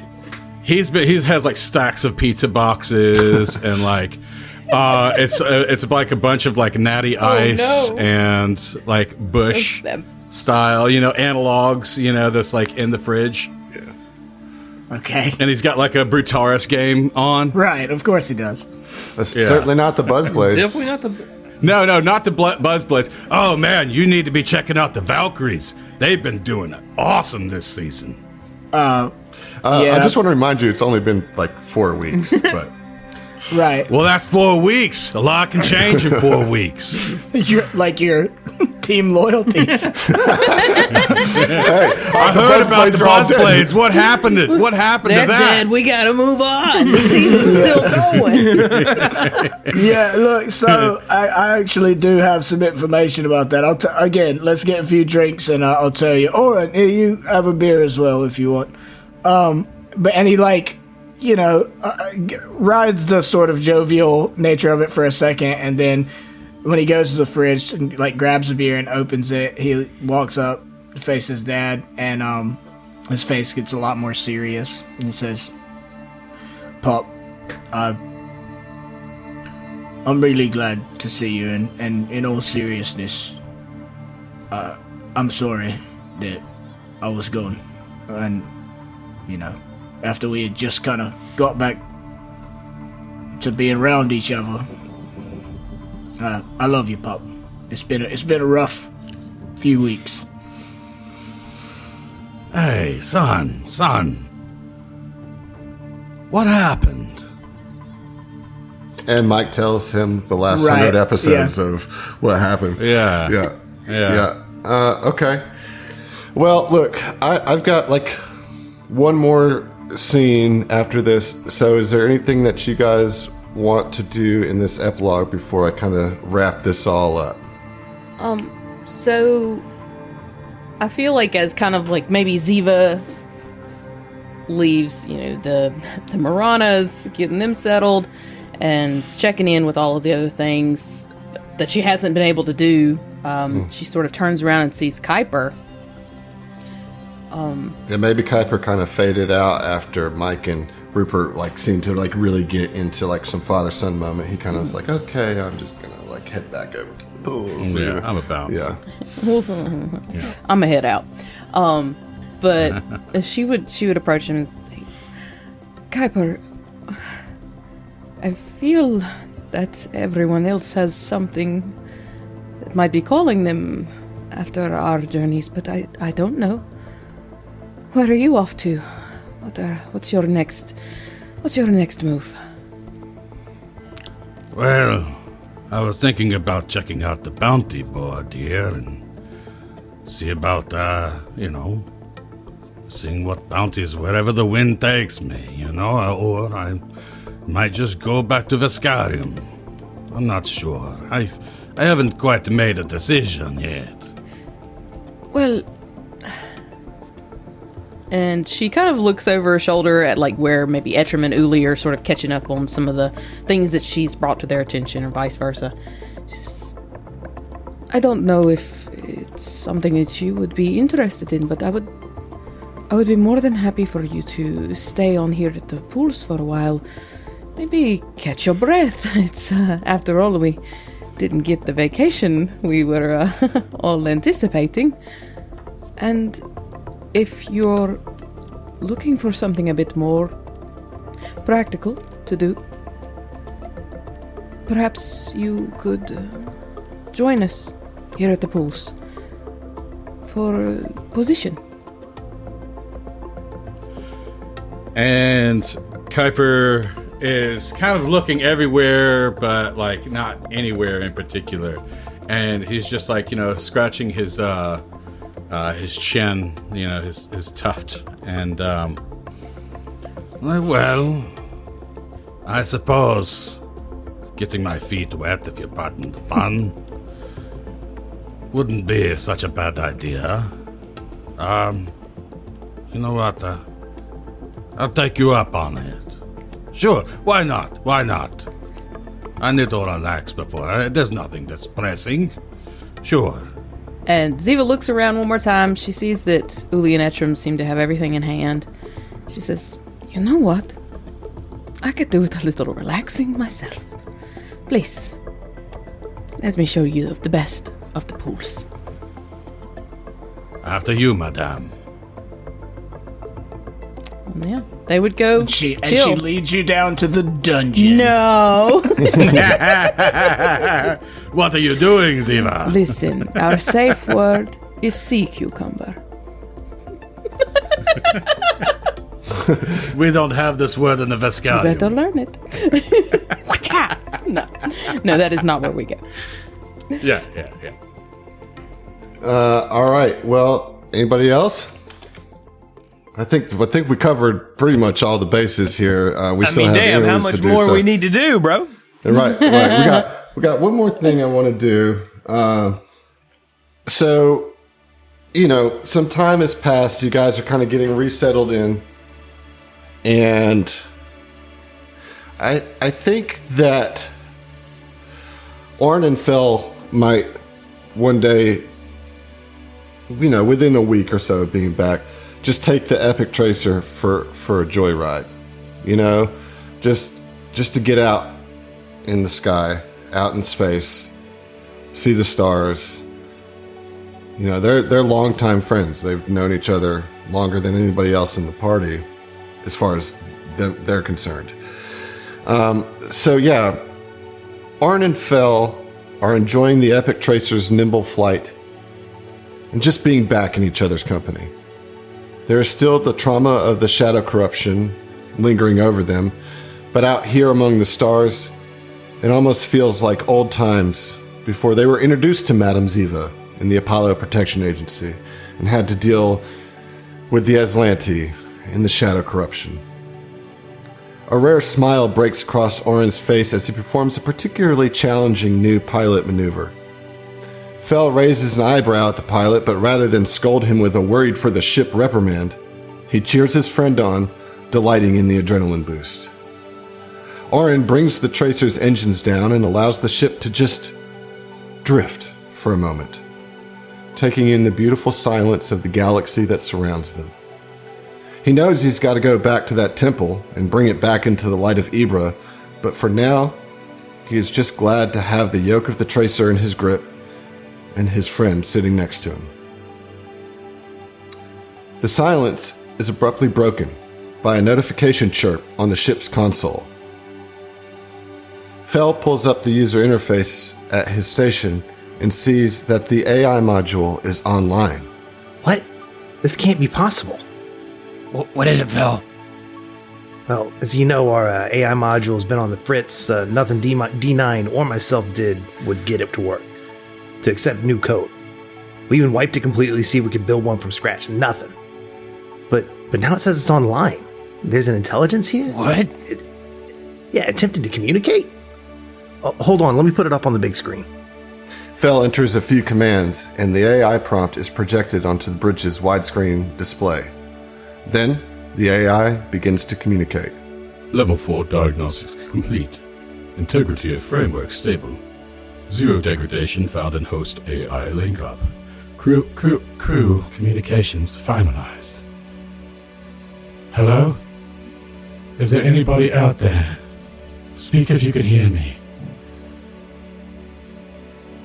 he has like stacks of pizza boxes and like it's like a bunch of like natty ice and like Bush style, analogs, that's like in the fridge. Okay. And he's got like a Brutaris game on. Right, of course he does. That's certainly not the Buzzblades. Definitely not the. No, not the Buzzblades. Oh man, you need to be checking out the Valkyries. They've been doing awesome this season. I just want to remind you, it's only been like 4 weeks, but Right. Well, that's 4 weeks. A lot can change in 4 weeks. your team loyalties. I heard about the Buzzblades. What happened to They're that? dead. We gotta move on. The season's still going. Yeah, look, so I actually do have some information about that. Again, let's get a few drinks and I'll tell you. Or you have a beer as well if you want. And he rides the sort of jovial nature of it for a second, and then when he goes to the fridge and like grabs a beer and opens it, he walks up, faces Dad, and his face gets a lot more serious. And he says, "Pop, I'm really glad to see you, and in all seriousness, I'm sorry that I was gone, and after we had just kind of got back to being around each other. I love you, Pop. It's been a rough few weeks." Hey, son, what happened? And Mike tells him the last 100 episodes of what happened. Yeah. Okay. Well, look, I've got like one more scene after this. So is there anything that you guys want to do in this epilogue before I kind of wrap this all up? So I feel like as kind of like maybe Ziva leaves, the Maranas, getting them settled and checking in with all of the other things that she hasn't been able to do, she sort of turns around and sees Kuiper. Maybe Kuiper kind of faded out after Mike and Rupert seemed to really get into some father-son moment. He kind of was like, okay, I'm just gonna head back over to the pool. So, Yeah, I'm a bounce. Yeah. I'm gonna head out. But she would approach him and say, "Kuiper, I feel that everyone else has something that might be calling them after our journeys, but I don't know. Where are you off to? What's your next move?" Well, I was thinking about checking out the bounty board here and see about, seeing what bounties wherever the wind takes me, or I might just go back to Vescarium. I'm not sure. I haven't quite made a decision yet. Well, and she kind of looks over her shoulder at where maybe Etrim and Uli are sort of catching up on some of the things that she's brought to their attention, or vice versa. I don't know if it's something that you would be interested in, but I would be more than happy for you to stay on here at the pools for a while. Maybe catch your breath. It's after all, we didn't get the vacation we were all anticipating. And if you're looking for something a bit more practical to do, perhaps you could join us here at the pools for a position. And Kuiper is kind of looking everywhere, but like not anywhere in particular. And he's just like, scratching his chin, his tuft. And, well, I suppose getting my feet wet, if you pardon the pun, wouldn't be such a bad idea. You know what? I'll take you up on it. Sure, why not? Why not? I need to relax before. There's nothing that's pressing. Sure. And Ziva looks around one more time. She sees that Uli and Etrim seem to have everything in hand. She says, You know what? I could do with a little relaxing myself. Please, let me show you the best of the pools. After you, madame. yeah, they would go And she chill. leads you down to the dungeon. No. What are you doing, Ziva? Listen, our safe word is sea cucumber. We don't have this word in the You Vescarium. better learn it. No, that is not where we go. Yeah. All right. Well, anybody else? I think we covered pretty much all the bases here. We still have damn, how interviews much to do, more so- we need to do, bro? Right. We got one more thing I want to do. So, some time has passed. You guys are kind of getting resettled in, and I think that Orn and Phil might one day, within a week or so of being back, just take the Epic Tracer for a joyride. Just to get out in the sky, out in space, see the stars. They're longtime friends. They've known each other longer than anybody else in the party, as far as they're concerned. Arn and Fel are enjoying the Epic Tracer's nimble flight and just being back in each other's company. There is still the trauma of the shadow corruption lingering over them, but out here among the stars, it almost feels like old times before they were introduced to Madame Ziva in the Apollo Protection Agency and had to deal with the Aslanti and the shadow corruption. A rare smile breaks across Oren's face as he performs a particularly challenging new pilot maneuver. Fel raises an eyebrow at the pilot, but rather than scold him with a worried for the ship reprimand, he cheers his friend on, delighting in the adrenaline boost. Oren brings the Tracer's engines down and allows the ship to just drift for a moment, taking in the beautiful silence of the galaxy that surrounds them. He knows he's got to go back to that temple and bring it back into the light of Ibra, but for now, he is just glad to have the yoke of the Tracer in his grip and his friend sitting next to him. The silence is abruptly broken by a notification chirp on the ship's console. Fel pulls up the user interface at his station and sees that the AI module is online. What? This can't be possible. What is it, Phil? Well, as you know, our AI module has been on the fritz. Nothing D9 or myself would get it to work, to accept new code. We even wiped it completely to see if we could build one from scratch. Nothing. But now it says it's online. There's an intelligence here? What? Attempted to communicate? Hold on, let me put it up on the big screen. Fel enters a few commands, and the AI prompt is projected onto the bridge's widescreen display. Then, the AI begins to communicate. Level 4 diagnostics complete. Integrity of framework stable. Zero degradation found in host AI link-up. Crew communications finalized. Hello? Is there anybody out there? Speak if you can hear me.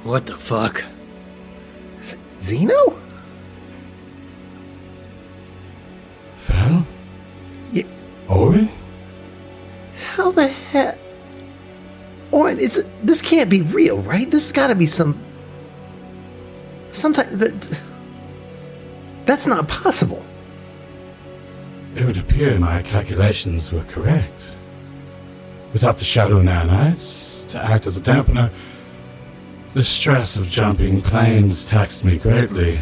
What the fuck? Zeno? Well? Yeah. Orin? How the heck? Orin, this can't be real, right? This has got to be some type that's not possible. It would appear my calculations were correct. Without the shadow nanites to act as a dampener, the stress of jumping planes taxed me greatly.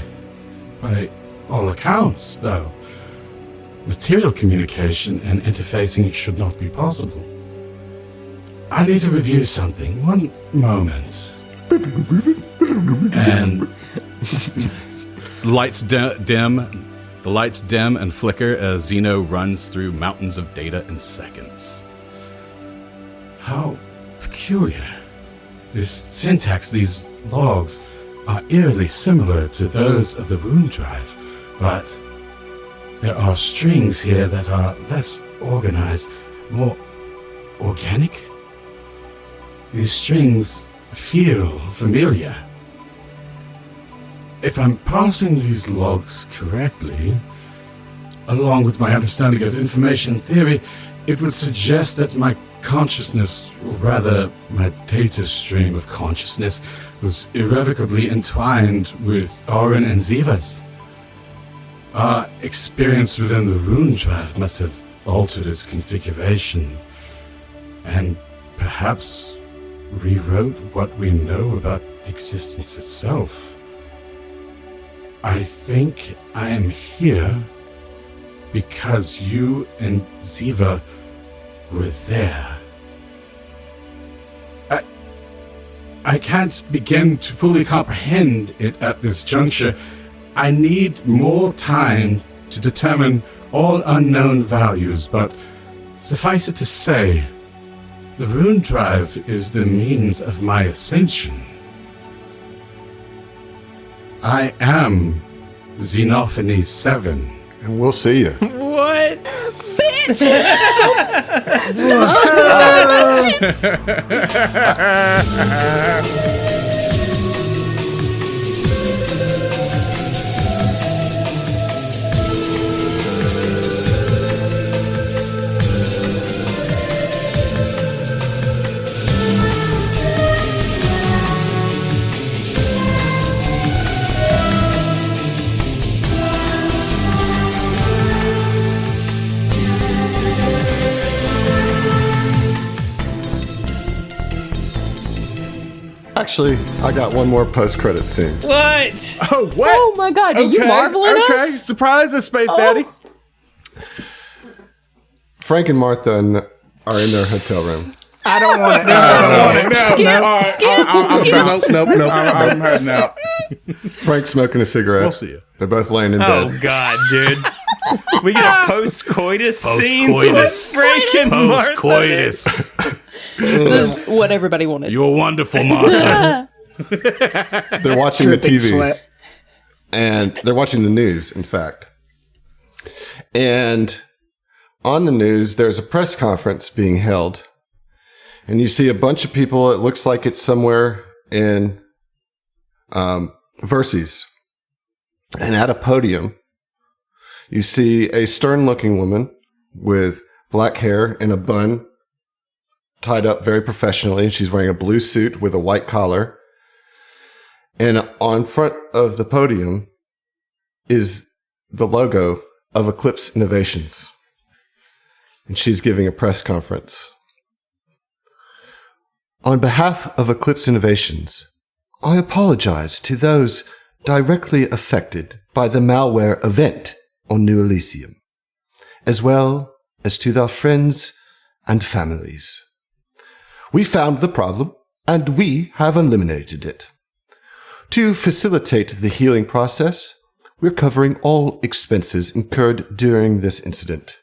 By all accounts, though, material communication and interfacing should not be possible. I need to review something. One moment. And The lights dim and flicker as Zeno runs through mountains of data in seconds. how peculiar. This syntax, these logs, are eerily similar to those of the rune drive, but there are strings here that are less organized, more organic. These strings feel familiar. If I'm parsing these logs correctly, along with my understanding of information theory, it would suggest that my consciousness, or rather my data stream of consciousness, was irrevocably entwined with Orin and Ziva's. Our experience within the rune drive must have altered its configuration, and perhaps rewrote what we know about existence itself. I think I am here because you and Ziva were there. I can't begin to fully comprehend it at this juncture. I need more time to determine all unknown values, but suffice it to say, the rune drive is the means of my ascension. I am Xenophony 7. And we'll see you. What? Bitch! Actually, I got one more post-credit scene. What? Oh, what? Oh my god, are you marveling us? Surprise us, Space Daddy. Frank and Martha are in their hotel room. I don't want it. Skip. Nope. I'm heading out. Frank's smoking a cigarette. We'll see you. They're both laying in Oh bed. god, dude. We get a post-coitus scene with Post-coitus. Frank and Martha. Post-coitus. This is what everybody wanted. You're wonderful, Martha. They're watching the Dripping TV. sweat. And they're watching the news, in fact. And on the news, there's a press conference being held. And you see a bunch of people. It looks like it's somewhere in Verses. And at a podium, you see a stern-looking woman with black hair and a bun tied up very professionally. She's wearing a blue suit with a white collar. And on front of the podium is the logo of Eclipse Innovations. And she's giving a press conference. On behalf of Eclipse Innovations, I apologize to those directly affected by the malware event on New Elysium, as well as to their friends and families. We found the problem, and we have eliminated it. To facilitate the healing process, we're covering all expenses incurred during this incident.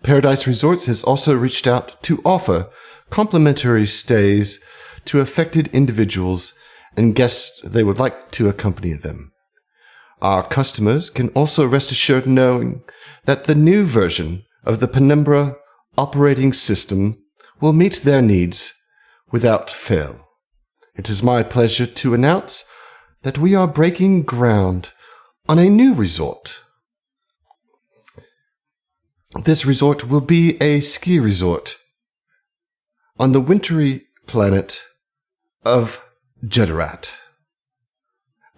Paradise Resorts has also reached out to offer complimentary stays to affected individuals and guests they would like to accompany them. Our customers can also rest assured knowing that the new version of the Penumbra operating system will meet their needs without fail. it is my pleasure to announce that we are breaking ground on a new resort. This resort will be a ski resort on the wintry planet of Jeterat.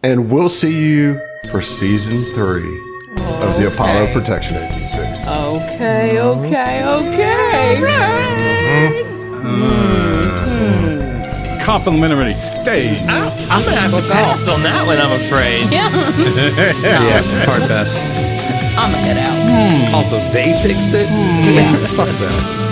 And we'll see you for season 3 of the Apollo Protection Agency. Okay. Complimentary stage. I'm gonna have to pass on that one, I'm afraid. Yeah. Yeah, hard pass. I'm gonna head out. Also, they fixed it? Yeah. Fuck that.